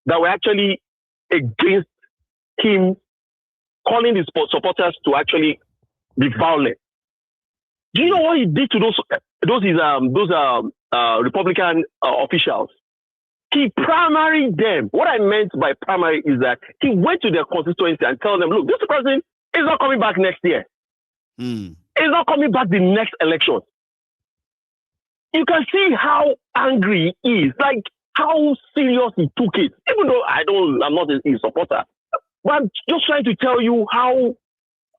that were actually against him, calling his supporters to actually be violent. Do you know what he did to those Republican officials? He primaried them. What I meant by primary is that he went to their constituency and told them, look, this person is not coming back next year. He's not coming back the next election. You can see how angry he is, like how serious he took it. Even though I'm not his supporter, but I'm just trying to tell you how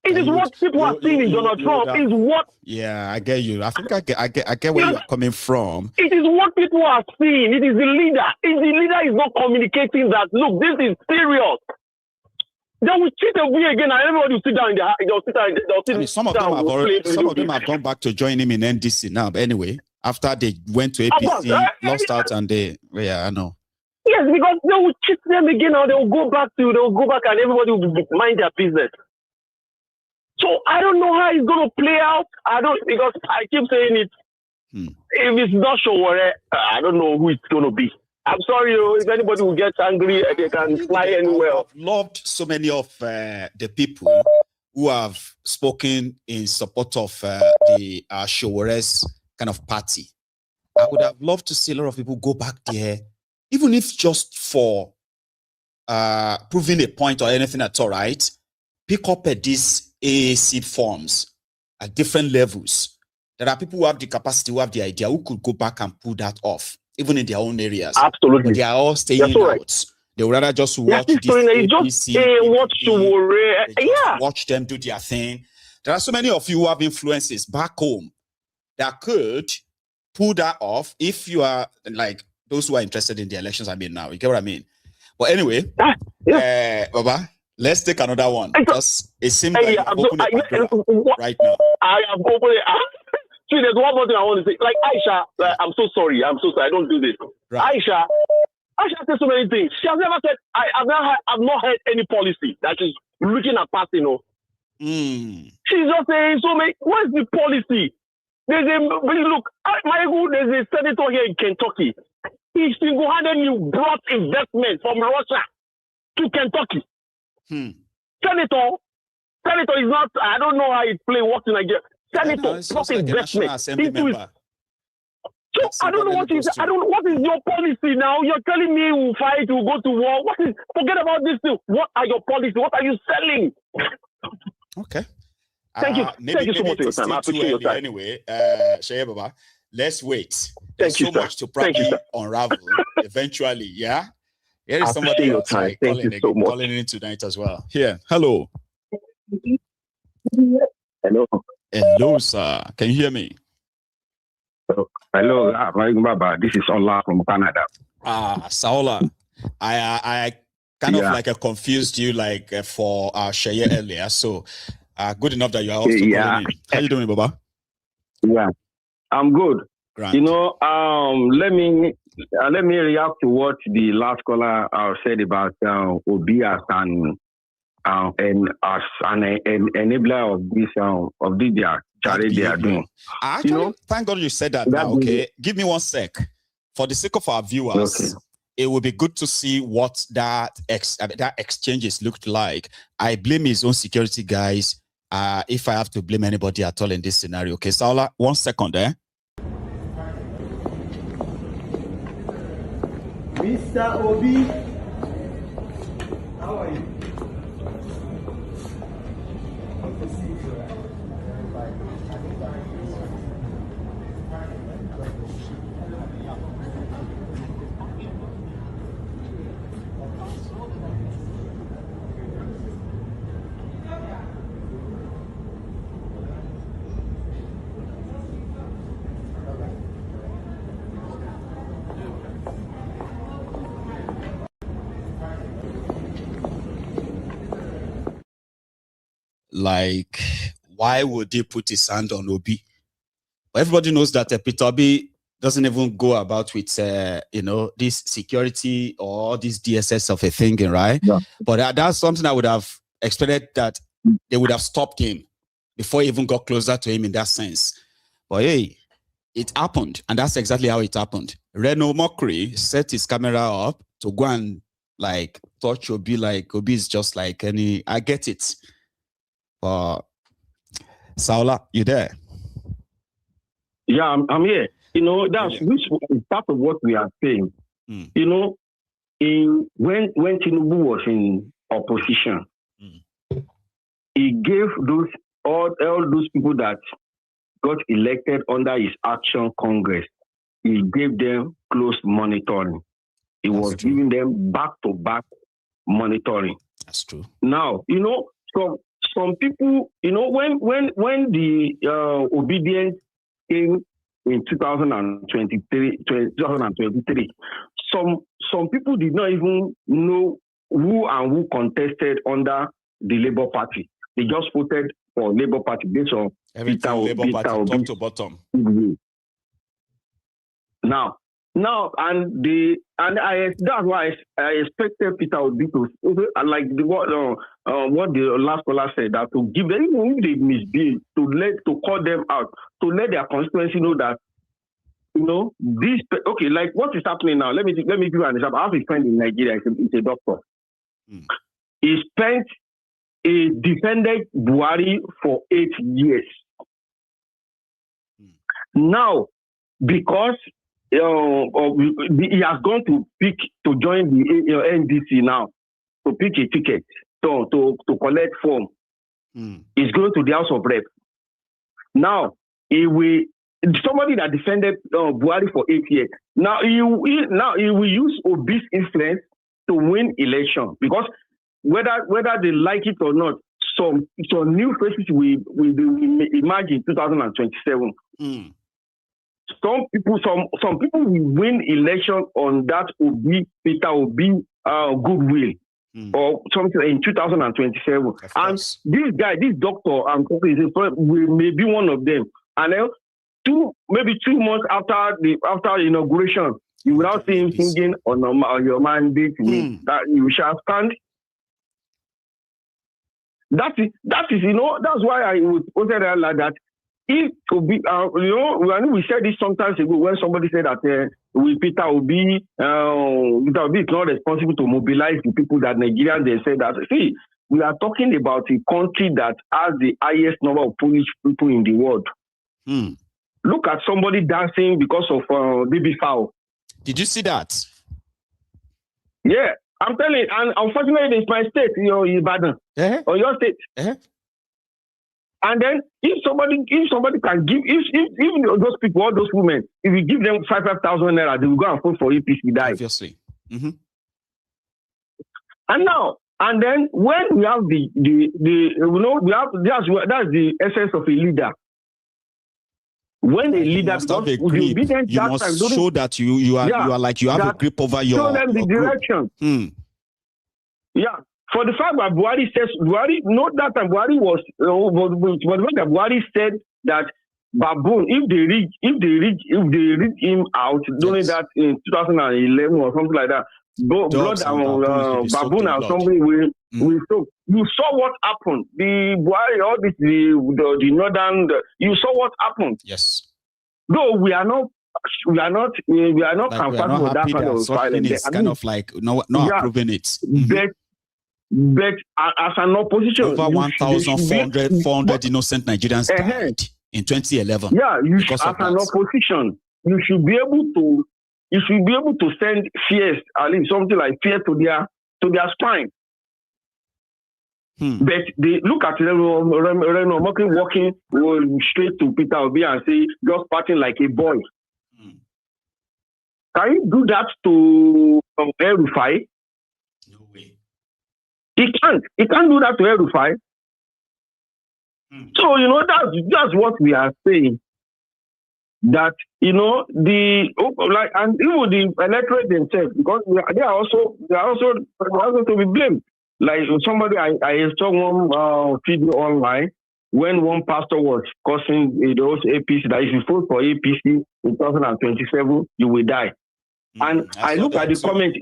it is what people are seeing in Donald Trump is what. Yeah, I get you. I think I get where you're coming from. It is what people are seeing. It is the leader. If the leader is not communicating that, look, this is serious, they will cheat away again, and everybody will sit down in the. Some of them have gone back to join him in NDC now. But anyway, after they went to APC, lost out, and I know. Yes, because they will cheat them again, and they'll go back, and everybody will mind their business. So I don't know how it's going to play out. Because I keep saying it. If it's not sure, I don't know who it's going to be. I'm sorry, if anybody will get angry, they can fly anywhere. I've loved so many of the people who have spoken in support of the Showere's kind of party. I would have loved to see a lot of people go back there, even if just for proving a point or anything at all, right? Pick up these AAC forms at different levels. There are people who have the capacity, who have the idea, who could go back and pull that off, even in their own areas. Absolutely. But they are all staying out. They would rather just watch this APC, watch them do their thing. There are so many of you who have influences back home that could pull that off if you are like those who are interested in the elections. I mean, now you get what I mean. But anyway, Baba, let's take another one because it seems like right now. I am open. See, there's one more thing I want to say. Like Aisha, I'm so sorry. I don't do this. Right. Aisha said so many things. She has never said. I've not heard any policy that she's looking at passing. She's just saying so many. What is the policy? There's a senator here in Kentucky. He single-handedly brought investment from Russia to Kentucky. Senator is not. I don't know how it works in Nigeria. Senator, not investment into his. So I don't know what is. I don't know what is your policy now. You're telling me we'll fight, we'll go to war. Forget about this thing. What are your policies? What are you selling? Okay. Thank you. Thank you so much for your time. I appreciate your time. Anyway, Sheye Baba, let's wait. Thank you so much to probably unravel eventually. Yeah. Here is somebody else calling in tonight as well. Here. Hello. Hello. Hello, sir. Can you hear me? Hello, Baba. This is Ola from Canada. Saola. I kind of like confused you for Sheye earlier. So good enough that you are also calling in. How you doing, Baba? Yeah, I'm good. Grand. You know, let me react to what the last caller said about Obias and and as an enabler of this charity they are doing. Actually, thank God you said that now, okay? Give me 1 sec. For the sake of our viewers, it would be good to see what that exchanges looked like. I blame his own security guys if I have to blame anybody at all in this scenario. Okay, Saula, 1 second there. Mr. Obi, how are you? Good to see you, sir. Like, why would he put his hand on Obi? But everybody knows that Peter Obi doesn't even go about with, this security or this DSS of a thing, right? Yeah. But that's something I would have expected that they would have stopped him before he even got closer to him in that sense. But hey, it happened, and that's exactly how it happened. Reno Mokri set his camera up to go and touch Obi, like Obi is just like any. I get it. Saula, you there? Yeah, I'm here. That's part of what we are saying. When Tinubu was in opposition, he gave all those people that got elected under his Action Congress, he gave them close monitoring. He was giving them back-to-back monitoring. That's true. Now, some people, when the obedience came in 2023, some people did not even know who contested under the Labour Party. They just voted for Labour Party based on Labour Party, top to bottom. Now, that's why I expected Peter Obi to, like what the last caller said, that to give them, even if they misbehave, to call them out, to let their constituency know that, this, okay, like what is happening now? Let me give you an example. I have a friend in Nigeria, he's a doctor. He defended Buhari for 8 years. Now, because he has gone to join the NDC now, to pick a ticket, to collect form. He's going to the House of Rep. Now, somebody that defended Buhari for 8 years. Now he will use Obi's influence to win election, because whether they like it or not, some new faces will emerge in 2027. Some people will win election on that Peter Obi goodwill or something in 2027. And this guy, this doctor, may be one of them. And then maybe 2 months after inauguration, you will now see him singing on your mandate that you shall stand. That is, that's why I would put it like that. If Obi, we said this sometimes ago when somebody said that Peter Obi is not responsible to mobilize the people that Nigerians, they said that. See, we are talking about a country that has the highest number of Polish people in the world. Look at somebody dancing because of baby fowl. Did you see that? Yeah, I'm telling you, and unfortunately, it's my state, Ibadan, or your state. And then if somebody can give, if those people, all those women, if you give them 5,000 naira, they will go and vote for APC. Obviously. And then when we have that's the essence of a leader. When a leader must have a grip, you must show that you have a grip over your. Show them the direction. Yeah. For the fact that Buhari says, that time Buhari was that Buhari said that Baboon, if they reach him out, only that in 2011 or something like that, Baboon and somebody will We saw. You saw what happened. The Buhari, all this, the northern. You saw what happened. Yes. Though we are not like comfortable with that kind of violence. It's kind of like not approving it. But as an opposition, over 1,400 innocent Nigerians died in 2011. Yeah, as an opposition, you should be able to send fears, at least something like fear to their spine. But they look at Reno walking straight to Peter Obi and say, just parting like a boy. Can you do that to El-Rufai? No way. He can't. He can't do that to El-Rufai. So, that's what we are saying. That, and even the electorate themselves, because they are also to be blamed. Like somebody, I saw one video online when one pastor was causing those APC that if you vote for APC in 2027, you will die. And I look at the comments,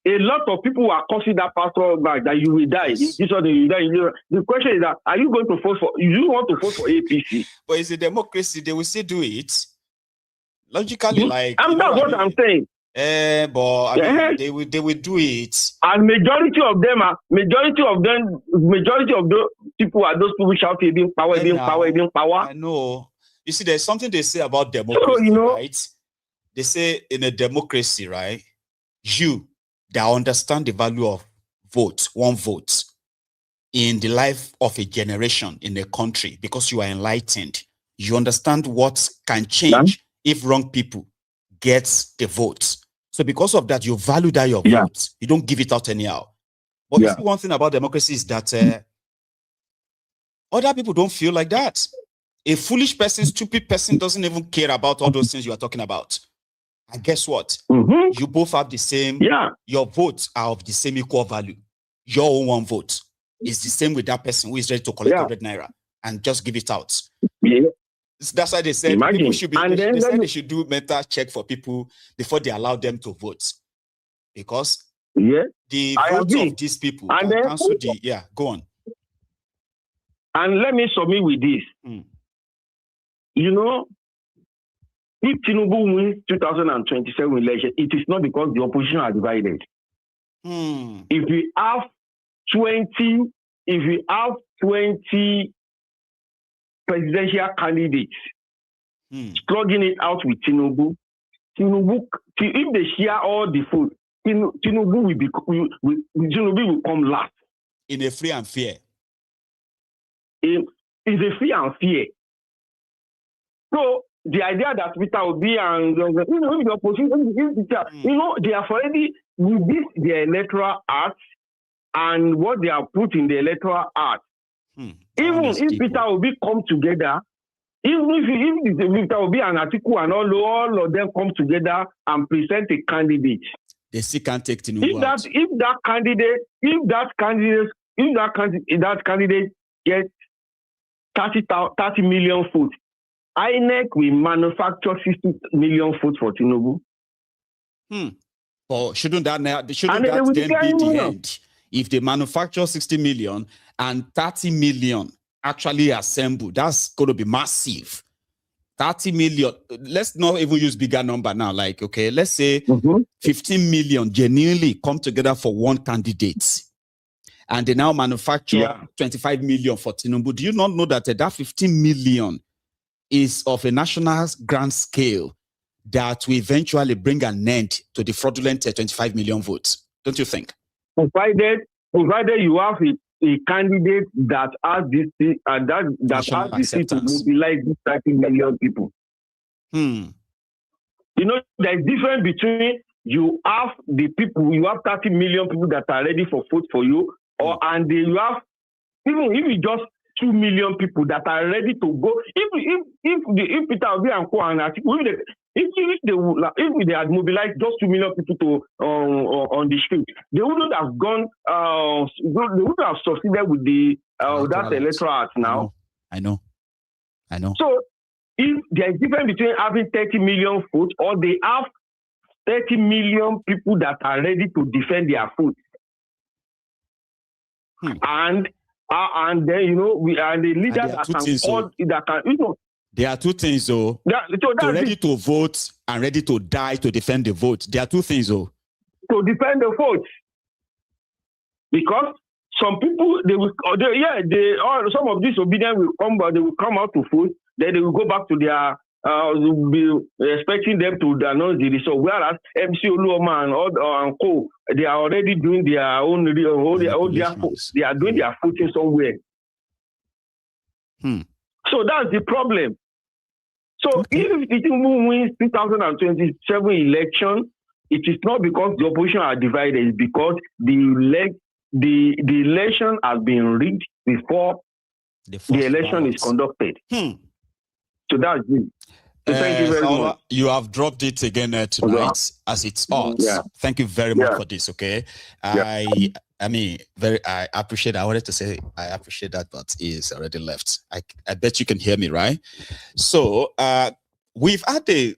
a lot of people are causing that pastor back that you will die. This one you die. The question is that are you going to vote for? You want to vote for APC? But it's a democracy. They will still do it. Logically, that's what I'm saying. But they will do it. And majority of the people are those people shouting power. I know. You see, there's something they say about democracy, right? They say in a democracy, right? You that understand the value of one vote in the life of a generation in a country, because you are enlightened, you understand what can change if wrong people get the votes. So because of that, you value that your vote. You don't give it out anyhow. But you see, one thing about democracy is that other people don't feel like that. A foolish person, stupid person doesn't even care about all those things you are talking about. And guess what? You both have the same, your votes are of the same equal value. Your own one vote is the same with that person who is ready to collect 100 naira and just give it out. That's why they said people should be, they should do mental check for people before they allow them to vote. Because the votes of these people can cancel the, go on. And let me submit with this. If Tinubu wins 2027 election, it is not because the opposition are divided. If we have 20 presidential candidates slugging it out with Tinubu, if they share all the food, Tinubu will come last. In a free and fair. It's a free and fair. So the idea that Peter Obi and the opposition, they have already with this their electoral act and what they have put in the electoral act. Even if Peter Obi come together, even if Peter Obi and Atiku and all of them come together and present a candidate, they still can't take Tinubu out. If that candidate gets 30 million votes, INEC will manufacture 60 million votes for Tinubu. But shouldn't that then be the end? If they manufacture 60 million and 30 million actually assemble, that's going to be massive. 30 million, let's not even use bigger number now. Like, okay, let's say 15 million genuinely come together for one candidate. And they now manufacture 25 million for Tinubu. Do you not know that that 15 million is of a national grand scale that will eventually bring an end to the fraudulent 25 million votes? Don't you think? Provided you have a candidate that has this thing, that has this thing to mobilize these 30 million people. There's difference between you have the people, you have 30 million people that are ready for vote for you, and you have, even if you just 2 million people that are ready to go. If Peter Obi and Co and if they had mobilized just 2 million people to on the street, they wouldn't have gone. They wouldn't have succeeded with the that electoral act now. I know. So if there is difference between having 30 million votes or they have 30 million people that are ready to defend their food. And then, you know, we are the leaders that can, you know. There are two things, though. So ready to vote and ready to die to defend the vote. There are two things, though. To defend the vote. Because some people, some of disobedient will come, but they will come out to vote, then they will go back to their, will be expecting them to announce the result. Whereas MC Oluoma and Co, they are already doing their own, they are doing their voting somewhere. So that's the problem. So if Tinubu wins 2027 election, it is not because the opposition are divided, it's because the election has been rigged before the election is conducted. So that's it. So thank you very much. You have dropped it again tonight as it's ought. Thank you very much for this, okay? I mean, I appreciate, I wanted to say I appreciate that, but he's already left. I bet you can hear me, right? So we've had a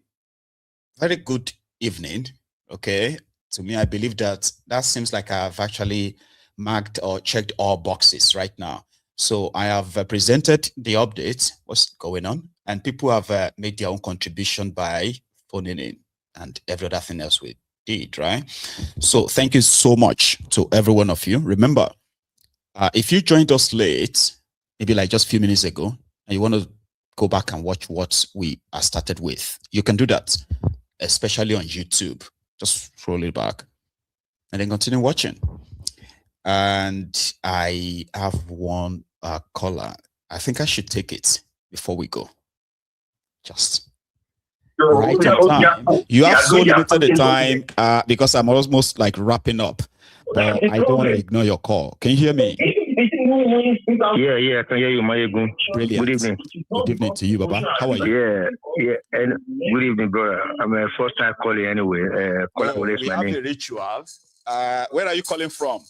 very good evening, okay? To me, I believe that seems like I've actually marked or checked all boxes right now. So I have presented the updates, what's going on, and people have made their own contribution by phoning in and every other thing else we did, right? So thank you so much to every one of you. Remember, if you joined us late, maybe like just a few minutes ago, and you want to go back and watch what we started with, you can do that, especially on YouTube. Just scroll it back and then continue watching. And I have one caller. I think I should take it before we go. Just right on time. You have so limited the time because I'm almost like wrapping up. But I don't want to ignore your call. Can you hear me? Yeah, I can hear you, Mayegun. Brilliant. Good evening. Good evening to you, Baba. How are you? Yeah, and good evening, brother. I'm a first time calling anyway. We have a ritual. Where are you calling from?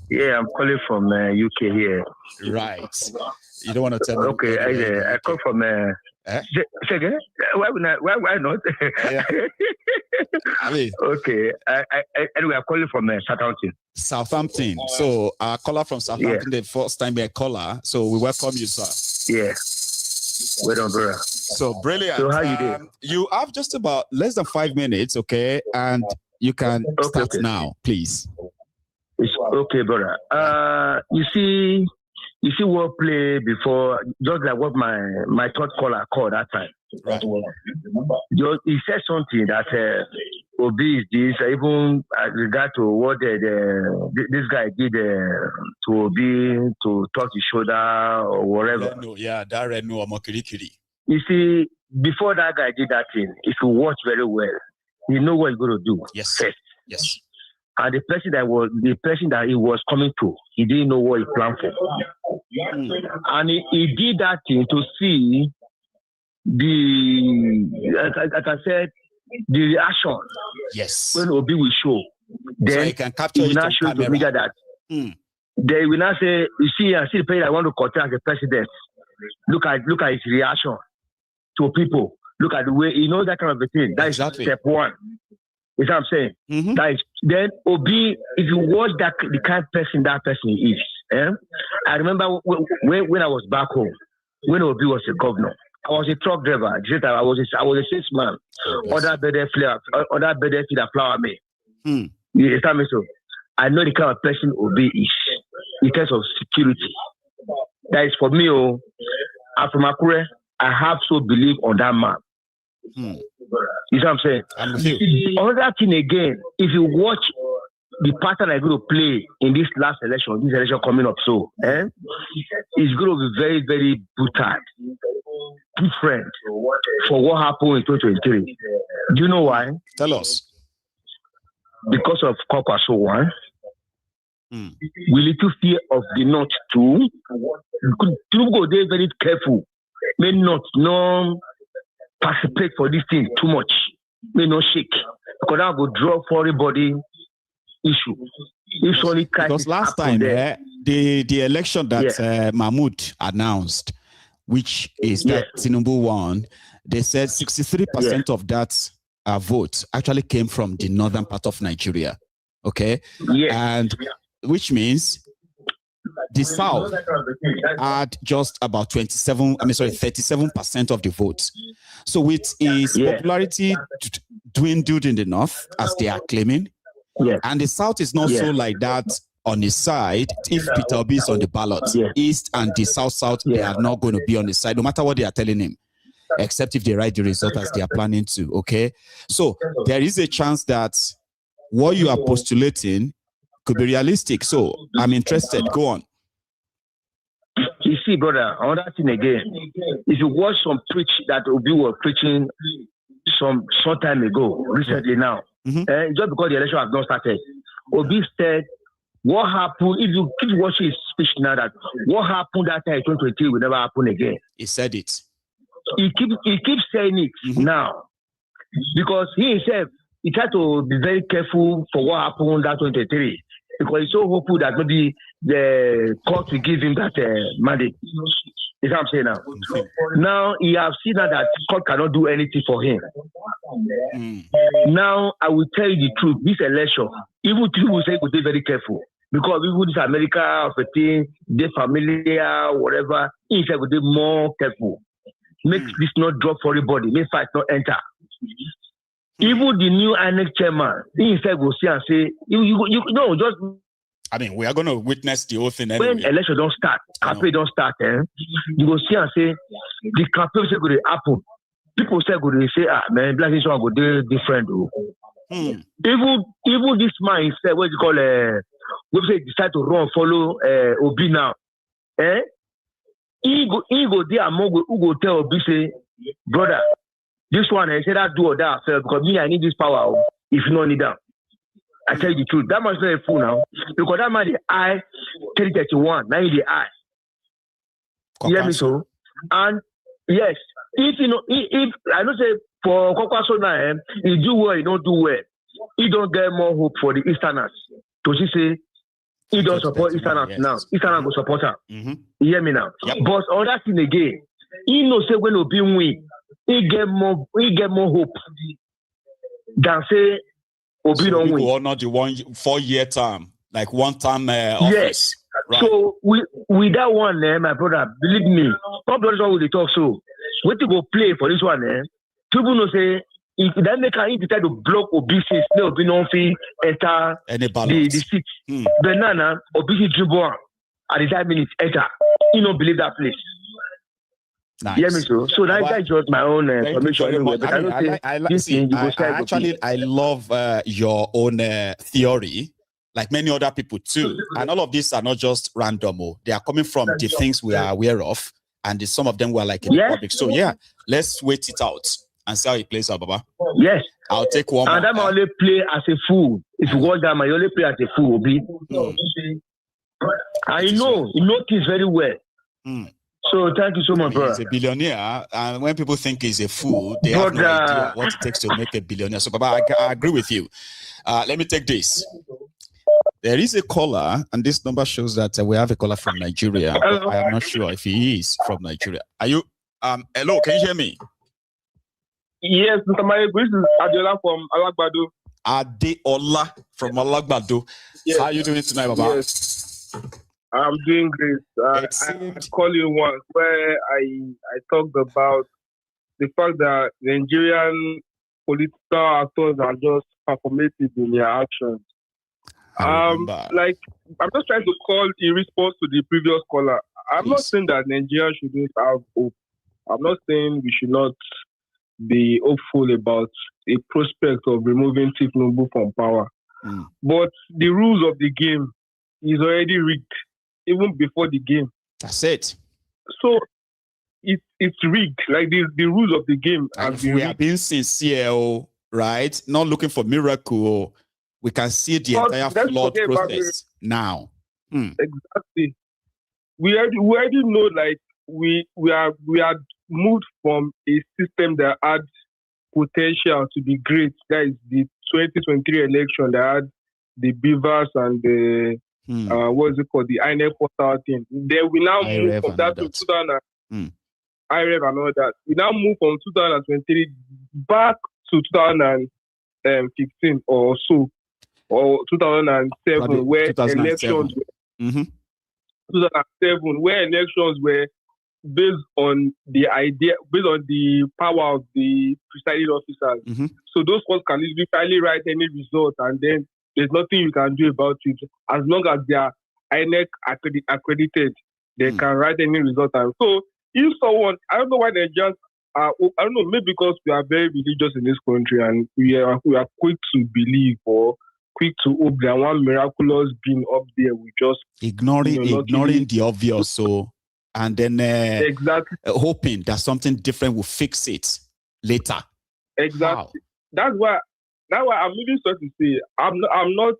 Yeah, I'm calling from UK here. Right. You don't want to tell me? Okay, I come from. Say again? Why not? I mean, okay. Anyway, I'm calling from Southampton. Southampton. So, our caller from Southampton, the first time a caller. So, we welcome you, sir. Yeah. Well done, brother. So, brilliant. So, how you doing? You have just about less than 5 minutes, okay? And you can start now, please. Okay, brother. You see what play before, just like what my third caller called that time. Right. He said something that Obi is this, even regard to what this guy did to Obi to touch his shoulder or whatever. Daura no Mokirikiri. You see, before that guy did that thing, if you watch very well, you know what he's going to do. Yes. First. Yes. And the person that he was coming to, he didn't know what he planned for. And he did that thing to see like I said, the reaction. Yes. When Obi will show. Then so he can capture it on show camera. To media that. They will not say, you see, I see the person I want to contest as the president. Look at his reaction to people. Look at the way he knows that kind of a thing. That is step one. You know what I'm saying? That is, then Obi, if you watch the kind of person that person is, I remember when I was back home, when Obi was a governor, I was a truck driver. I was a salesman. Other better feed a flower me. You understand me? So I know the kind of person Obi is in terms of security. That is for me. I'm from Akure. I have so believe on that man. You know what I'm saying? Another thing again, if you watch the pattern I'm going to play in this election coming up, so it's going to be very, very brutal, different for what happened in 2023. Do you know why? Tell us. Because of Kwakwaso 1. We little fear of the North 2. Tinubu they very careful. May not participate for this thing too much. May not shake. Because that will draw for everybody issue. Because last time the election that Mahmoud announced, which is that Tinubu won, they said 63% of that vote actually came from the northern part of Nigeria. Okay? Yes. And which means the South had just about 37% of the votes. So with his popularity dwindled in the North, as they are claiming, and the South is not so like that on his side. If Peter Obi is on the ballot, East and the South, they are not going to be on the side, no matter what they are telling him, except if they write the result as they are planning to, okay? So there is a chance that what you are postulating could be realistic. So I'm interested. Go on. You see, brother, another thing again, if you watch some preach that Obi was preaching some short time ago, recently now, just because the election has not started, Obi said, what happened, if you keep watching his speech now, that what happened that time in 2023 will never happen again. He said it. He keeps saying it now. Because he himself, he tried to be very careful for what happened that 2023. Because he's so hopeful that maybe the court will give him that mandate. Is what I'm saying now. Now he has seen that court cannot do anything for him. Now I will tell you the truth. This election, even people will say, be very careful. Because people this America of a thing, they familiar, whatever, he said will be more careful. Make this not drop for everybody, make fight not enter. Even the new INEC chairman, he said will see and say, just. I mean, we are going to witness the whole thing anyway. When election don't start, campaign don't start, you go see and say, the campaign say go to happen. People say go to say, man, black nation go do different. Even this man, he said, what you call, we say decide to run, follow Obi now. He go there among who go tell Obi say, brother, this one, I said that do or that affair because me, I need this power if you don't need that. I tell you the truth. That man's not a fool now. Because that man, the eye, 3031, now the eye. You hear me so? And yes, if you know, if I don't say for Kwakwaso now, he do well, he don't do well. He don't get more hope for the Easterners. So she say, he don't support Easterners now. Easterners go support her. You hear me now? But on that thing again, he knows say when Obi win, he get more hope than say Obi don't win. Or not the 4-year term, like one-time office. Yes. Right. So with that one, my brother, believe me, my brother will they talk so. When you go play for this one, people know say if then they can decide to block Obi no Obi no fee enter the seat. Banana Obi dribble at the 5 minutes enter. You don't believe that place. Nice. Yeah, me so. So that's just my own information. Anyway, but I love your own theory, like many other people too. And all of these are not just random. They are coming from the things we are aware of, and some of them were like in the public. So yeah, let's wait it out and see how it plays out, Baba. Yes. I'll take one. And I'm only play as a fool. If you watch that, I only play as a fool, Obi. I know, he knows this very well. So thank you so much, bro. He's a billionaire, and when people think he's a fool, they have no idea what it takes to make a billionaire. So, Baba, I agree with you. Let me take this. There is a caller, and this number shows that we have a caller from Nigeria. But I am not sure if he is from Nigeria. Are you? Hello, can you hear me? Yes, Mr. Maye, this is Adeola from Alagbado. Adeola from Alagbado. Yes. How are you doing tonight, Baba? Yes. I'm doing great. I called you once where I talked about the fact that the Nigerian political actors are just performative in their actions. I'm just trying to call in response to the previous caller. I'm not saying that Nigeria shouldn't have hope. I'm not saying we should not be hopeful about a prospect of removing Tinubu from power. But the rules of the game is already rigged. Even before the game. That's it. So it's rigged. Like the rules of the game. And if we are being sincere, right? Not looking for miracle. We can see the entire flawed process now. Exactly. We already know, like we are moved from a system that had potential to be great. That is the 2023 election that had the beavers and the what is it called? The INEC portal thing. Then we now move from that to 2000 IREV and all that. We now move from 2023 back to 2015 or so, or 2007, Probably where 2007. elections were 2007, where elections were based on the power of the presiding officers. So those ones can literally write any result, and then there's nothing you can do about it. As long as they are INEC accredited, they can write any result. And so if someone, I don't know why they just I don't know, maybe because we are very religious in this country and we are quick to believe or quick to hope that one miraculous being up there we just ignoring the obvious. So and then hoping that something different will fix it later. Exactly. Wow. That's why I'm really sorry to say I'm not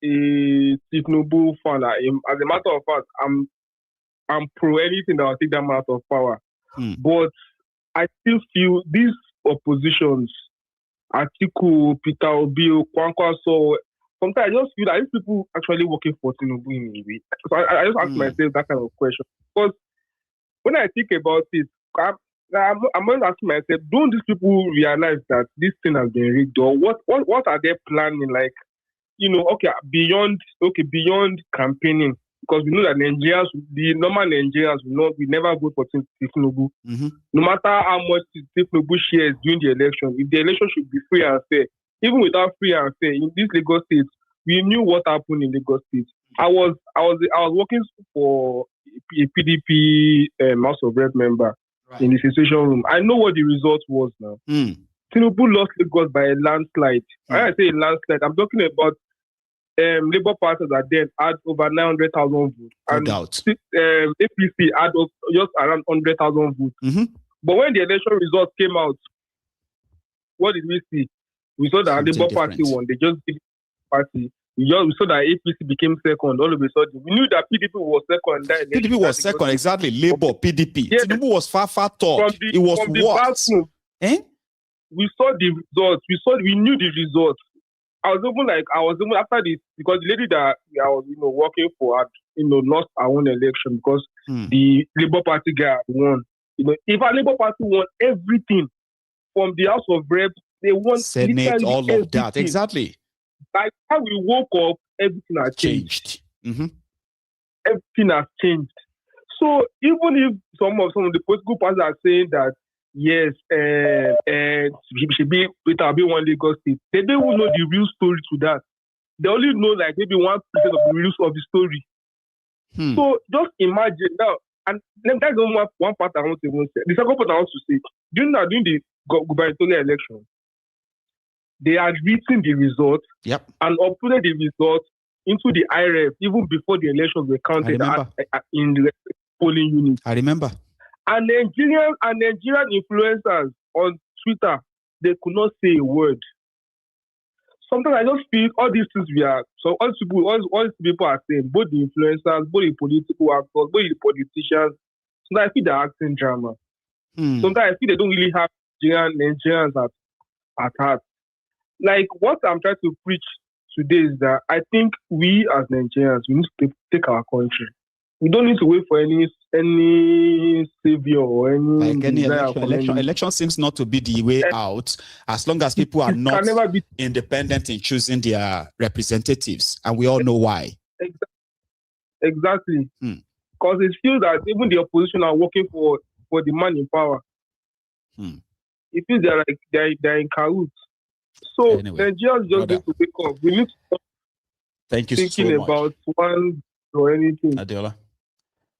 a Tinubu fan. As a matter of fact, I'm pro anything that will take that man out of power. But I still feel these oppositions, Atiku, Peter Obi, Kwankwaso, sometimes I just feel that these people actually working for Tinubu in a way. So I just ask myself that kind of question. Because when I think about it, I'm always asking myself, don't these people realize that this thing has been rigged? Or what are they planning? Like, beyond campaigning. Because we know that Nigerians, the normal Nigerians, we never vote for Tinubu. No matter how much Tinubu shares during the election, if the election should be free and fair, even without free and fair, in this Lagos State, we knew what happened in Lagos State. I was working for a PDP House of Rep member in the situation room. I know what the result was now. Tinubu lost Lagos by a landslide. When I say a landslide, I'm talking about Labour Party that then had over 900,000 votes. No and doubt. APC had just around 100,000 votes. But when the election results came out, what did we see? We saw that Labour Party won. They just did party. We saw that APC became second. All of a sudden, we knew that PDP was second. PDP was second, exactly. Labour, PDP. Yes. Tinubu was far top. It was what? We saw the results. We knew the results. I was even after this, because the lady that I was working for had lost our own election because the Labour Party guy won. If our Labour Party won everything from the House of Reps, they won Senate, all of that. Exactly. By the time we woke up, everything has changed. Everything has changed. So even if some of the political parties are saying that yes, should be one Lagos State, they don't even know the real story to that. They only know like maybe 1% of the real of the story. So just imagine now, and that's one part I want to even say. The second part I want to say, during the gubernatorial election, they had written the results and uploaded the results into the IRF even before the elections were counted in the polling unit. I remember. And Nigerian influencers on Twitter, they could not say a word. Sometimes I just feel all these things all these people are saying, both the influencers, both the political actors, both the politicians. Sometimes I feel they're acting drama. Sometimes I feel they don't really have Nigerians at heart. Like what I'm trying to preach today is that I think we as Nigerians, we need to take our country. We don't need to wait for any savior or any election seems not to be the way out as long as people are not independent in choosing their representatives, and we all know why. Exactly. Because it feels that even the opposition are working for the man in power. It feels they're in cahoots. So Nigerians just need to wake up. We need to stop thinking about one or anything. Adiola,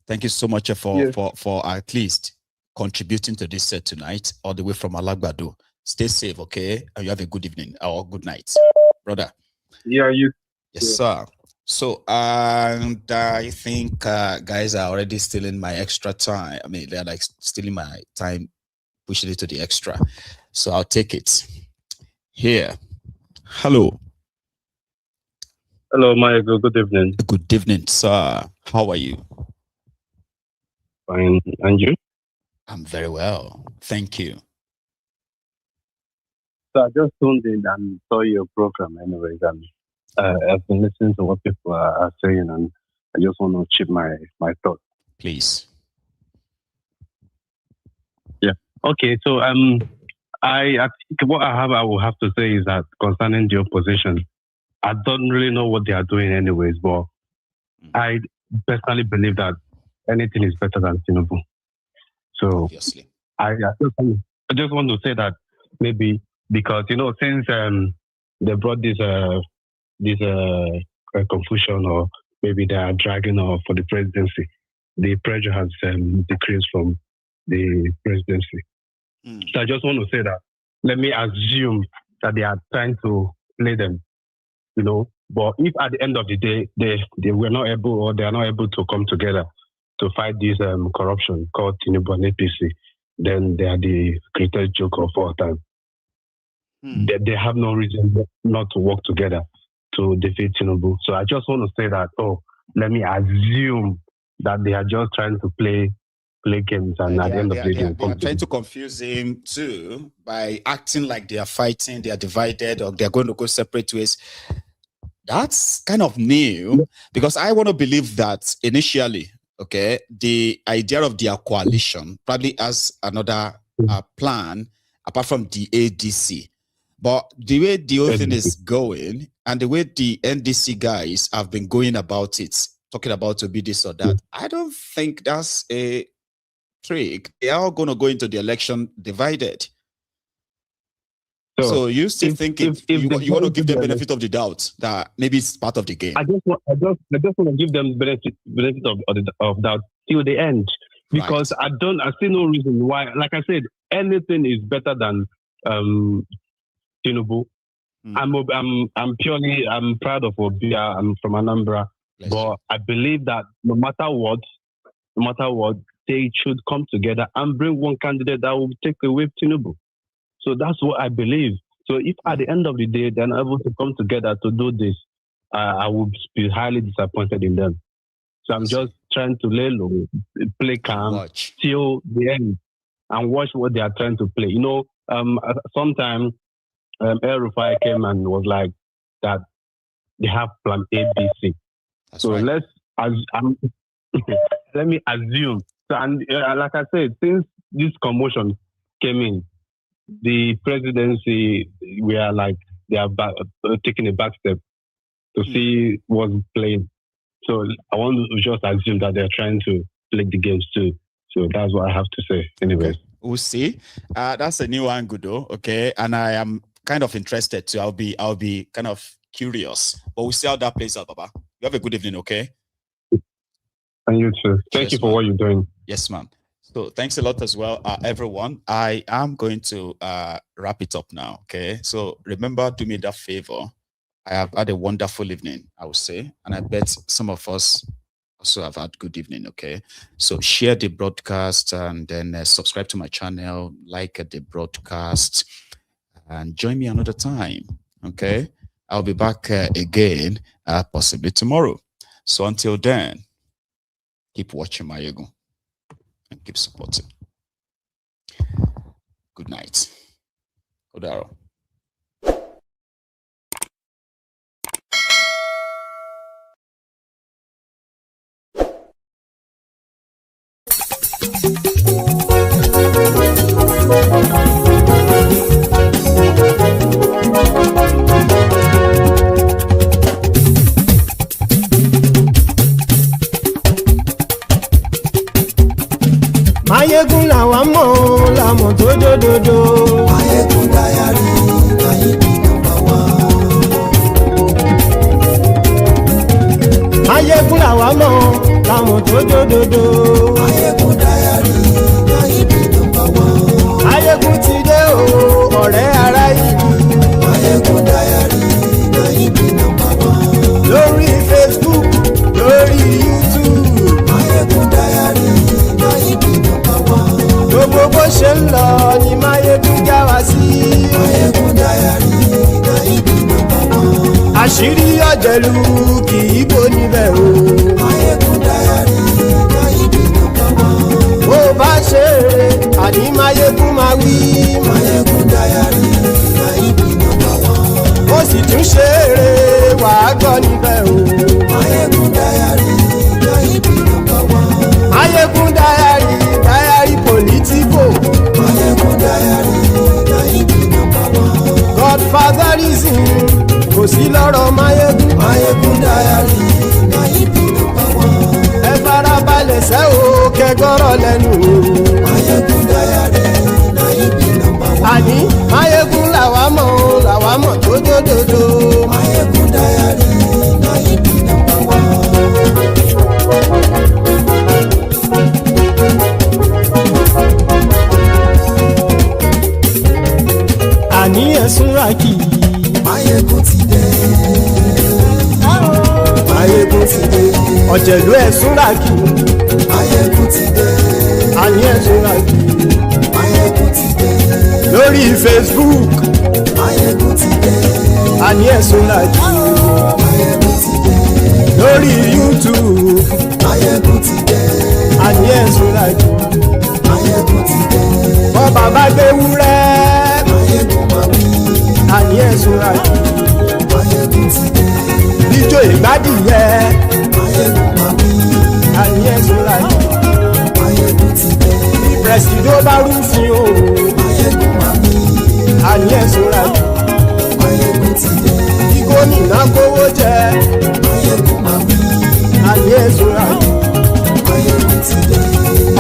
thank you so much for at least contributing to this set tonight, all the way from Alagbado. Stay safe, okay? And you have a good evening or good night, brother. Yeah, you. Yes, sir. So, and I think guys are already stealing my extra time. I mean, they're like stealing my time, pushing it to the extra. So I'll take it. Here. Hello. Hello, Michael. Good evening. Good evening, sir. How are you? Fine. And you? I'm very well. Thank you. So I just tuned in and saw your program anyways. And I've been listening to what people are saying, and I just want to chip my thoughts. Please. Yeah. Okay. So I think what I will have to say is that concerning the opposition, I don't really know what they are doing anyways, but I personally believe that anything is better than Tinubu. So obviously, I just want to say that maybe because since they brought this confusion, or maybe they are dragging off for the presidency, the pressure has decreased from the presidency. So I just want to say that let me assume that they are trying to play them, But if at the end of the day they were not able, or they are not able to come together to fight this corruption called Tinubu and APC, then they are the greatest joke of all time. They have no reason not to work together to defeat Tinubu. So I just want to say that, let me assume that they are just trying to play games, and at the end of the day, they are trying to confuse him too by acting like they are fighting, they are divided, or they are going to go separate ways. That's kind of new, because I want to believe that initially, the idea of their coalition probably has another plan apart from the ADC. But the way the whole thing is going, and the way the NDC guys have been going about it, talking about to be this or that, I don't think that's a trick. They are going to go into the election divided. So you still think you want to give them benefit of the doubt that maybe it's part of the game? I just want to give them benefit of doubt till the end, because I see no reason why. Like I said, anything is better than Tinubu. I'm proud of Obia. I'm from Anambra, but I believe that no matter what, they should come together and bring one candidate that will take away Tinubu. So that's what I believe. So if at the end of the day they're not able to come together to do this, I would be highly disappointed in them. So I'm just trying to lay low, play calm till the end, and watch what they are trying to play. Sometimes El-Rufai came and was like that they have plan A, B, C. So let me assume. So, and like I said, since this commotion came in, the presidency, we are like, they are taking a back step to see what's playing. So I want to just assume that they're trying to play the games too. So that's what I have to say. Anyway, we'll see. That's a new angle, though. And I am kind of interested too. I'll be kind of curious, but we'll see how that plays out, Baba. You have a good evening, okay? And you too. Thank you for what you're doing. Yes, ma'am. So thanks a lot as well, everyone. I am going to wrap it up now, okay? So remember, do me that favor. I have had a wonderful evening, I would say, and I bet some of us also have had good evening, okay? So share the broadcast, and then subscribe to my channel, like the broadcast, and join me another time, okay? I'll be back again, possibly tomorrow. So until then, keep watching my ego and keep supporting. Good night. Daura. Mayegun làwa mọ̀ làmọ̀ tó dòdòdò. Mayegun dayari Mayegun number one. Mayegun làwa mọ̀ làmọ̀ tó dòdòdò. Mayegun dayari Mayegun number one. Mayegun ti dé o ọ̀rẹ́ ara yìí. Mayegun dayari Mayegun number one. Lórí Facebook, lórí YouTube. Mayegun dayari Mayegun number one. Gbogbo bó ṣe ń lọ ni Mayegun já wa sí. Mayegun dayari Mayegun number one. Àṣírí ọ̀jẹ̀lú kì í bò níbẹ̀ o. Mayegun dayari Mayegun number one. Bó bá ṣe eré àní Mayegun máa wí. Mayegun dayari Mayegun number one. Ó sì tún ṣe eré wàá gbọ́ níbẹ̀ o. Mayegun dayari Mayegun number one. Mayegun dayari political. Mayegun dayari sí lọ́rọ̀ máyégún. máyégún dayari náà ibi nọ́mbà wọn. ẹ farabalẹ̀ sẹ́ o kẹgbọ́rọ̀ lẹ́nu. máyégún dayari náà ibi nọ́mbà wọn. àní máyégún làwa mọ̀ tó dódòdó. máyégún dayari náà ibi nọ́mbà wọn. àní ẹ̀sùn ràkì. máyégún ti dé. máyégún ti dé. ọ̀jẹ̀lú ẹ̀sùn ràkì. máyégún ti dé. àní ẹ̀sùn ràkì. máyégún ti dé. lórí Facebook. máyégún ti dé. àní ẹ̀sùn ràkì. máyégún ti dé. lórí YouTube. máyégún ti dé. àní ẹ̀sùn ràkì. máyégún ti dé. wọ́n bàbá gbé wúrẹ́. àní ẹ̀sùn ràjì. ijó ìgbádìyẹ. àní ẹ̀sùn ràjì. bí pẹ̀sìdó bá rúfin o. àní ẹ̀sùn ràjì. bí gómìnà kówó jẹ. àní ẹ̀sùn ràjì.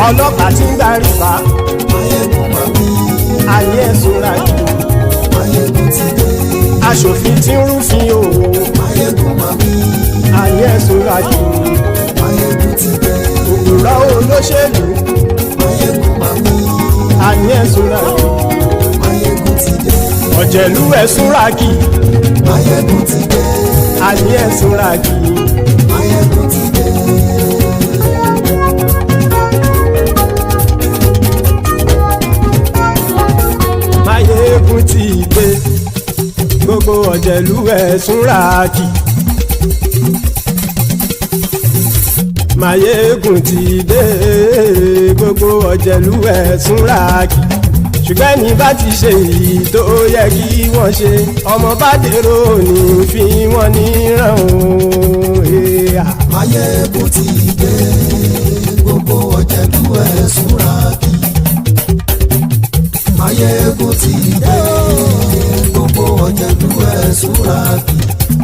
ọlọ́pàá tí ń darí bá. àní ẹ̀sùn ràjì. aṣòfin tí ń rúfin o. àní ẹ̀sùn ràjì. òpùrọ́ olóṣèlú. àní ẹ̀sùn ràjì. ọ̀jẹ̀lú ẹ̀sùn ràjì. àní ẹ̀sùn ràjì. máyégún ti dé. gbogbo ọ̀jẹ̀lú ẹ̀sùn ràkì. máyégún ti dé. gbogbo ọ̀jẹ̀lú ẹ̀sùn ràkì. ṣùgbọ́n ní bá ti ṣe èyí tó yẹ kí wọ́n ṣe ọmọ bá dèrò ní fi wọ́n níran o. máyégún ti dé. gbogbo ọ̀jẹ̀lú ẹ̀sùn ràkì. máyégún ti dé. gbogbo ọ̀jẹ̀lú ẹ̀sùn ràkì.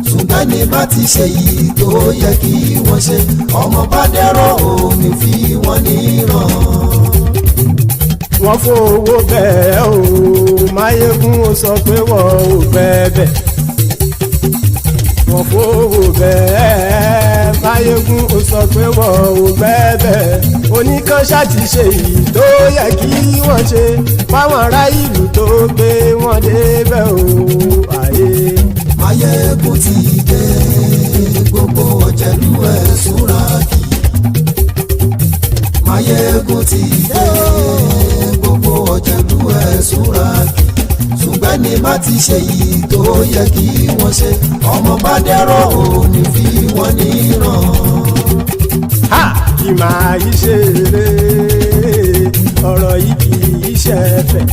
ṣùgbọ́n ní bá ti ṣe yìí tó yẹ kí wọ́n ṣe ọmọ bá dẹ́rọ̀ òní fi wọ́n níran. wọ́n fowó bẹ́ẹ̀ o máyégún ó sọ pé wọ́n ò bẹ́ẹ̀. wọ́n fowó bẹ́ẹ̀ máyégún ó sọ pé wọ́n ò bẹ́ẹ̀. oníkan ṣáàtì ṣe yìí tó yẹ kí wọ́n ṣe fáwọn ará ìlú tó gbé wọn débẹ̀ o. àyè máyégún ti dé. gbogbo ọ̀jẹ̀lú ẹ̀sùn ràkì. máyégún ti dé. gbogbo ọ̀jẹ̀lú ẹ̀sùn ràkì. ṣùgbọ́n ní bá ti ṣe yìí tó yẹ kí wọ́n ṣe ọmọ bá dẹ́rọ̀ òní fi wọ́n níran. kì máa yí ṣe eré ọ̀rọ̀ yìí kì í ṣe ẹ̀fẹ̀.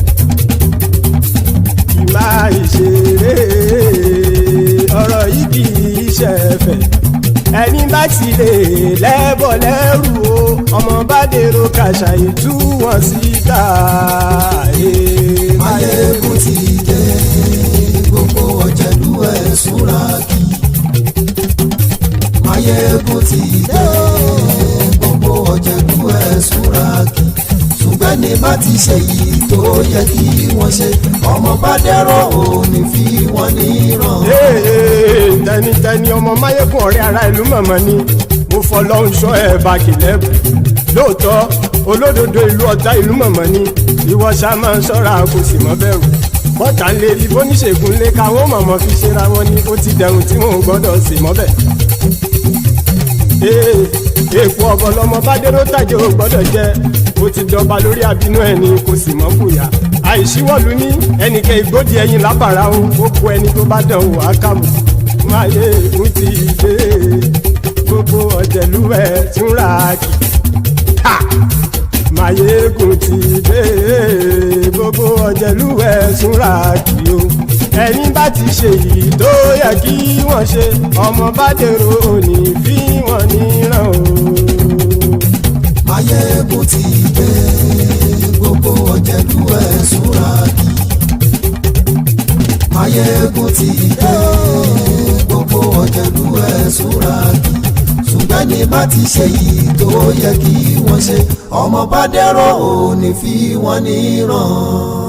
kì máa yí ṣe eré ọ̀rọ̀ yìí kì í ṣe ẹ̀fẹ̀. ẹni bá ti lè lẹ́bọ̀ lẹ́rù o ọmọ bá dèrò kàṣàyè tú wọn síta. máyégún ti dé. gbogbo ọ̀jẹ̀lú ẹ̀sùn ràkì. máyégún ti dé. gbogbo ọ̀jẹ̀lú ẹ̀sùn ràkì. ṣùgbọ́n ní bá ti ṣe yìí tó yẹ kí wọ́n ṣe ọmọ bá dẹ́rọ̀ òní fi wọ́n níran. tẹnitẹni ọmọ máyégún ọ̀rẹ́ ara ìlú mọ̀mọ́ ni mo fọlọ́run ṣọ́ ẹ̀ bá kìlẹ́bù. lóòótọ́ olódodo ìlú ọ̀tá ìlú mọ̀mọ́ ni ìwọ ṣá máa ń ṣọ́ra kò sì mọ́ bẹ̀rù. bọ́tà ń lè rí bóníṣègùn lé káwọn mọ̀mọ́ fi ṣera wọn ni ó ti dẹrùn tí wọn ò gbọ́dọ̀ sì mọ́bẹ̀. èèpo ọ̀bọ lọmọ bá dérò tàjẹ́ ò gbọ́dọ̀ jẹ́ ó ti jọba lórí àbínú ẹni kò sì mọ́ fòyà. àìsíwọ́lu ní ẹnìkẹ́ ìgbódì ẹyin lábàrá o ó kó ẹni tó bá dán wò á kàmù. máyégún ti dé. gbogbo ọ̀jẹ̀lú ẹ̀sùn ràkì. máyégún ti dé. gbogbo ọ̀jẹ̀lú ẹ̀sùn ràkì o. ẹni bá ti ṣe yìí tó yẹ kí wọ́n ṣe ọmọ bá dèrò òní fi wọ́n níran o. máyégún ti dé. gbogbo ọ̀jẹ̀lú ẹ̀sùn ràkì. máyégún ti dé. pẹ̀lú ẹ̀sùnra ṣùgbọ́n ní bá ti ṣe yìí tó yẹ kí wọ́n ṣe ọmọ bá dẹ́rọ̀ ò ní fi wọ́n níran.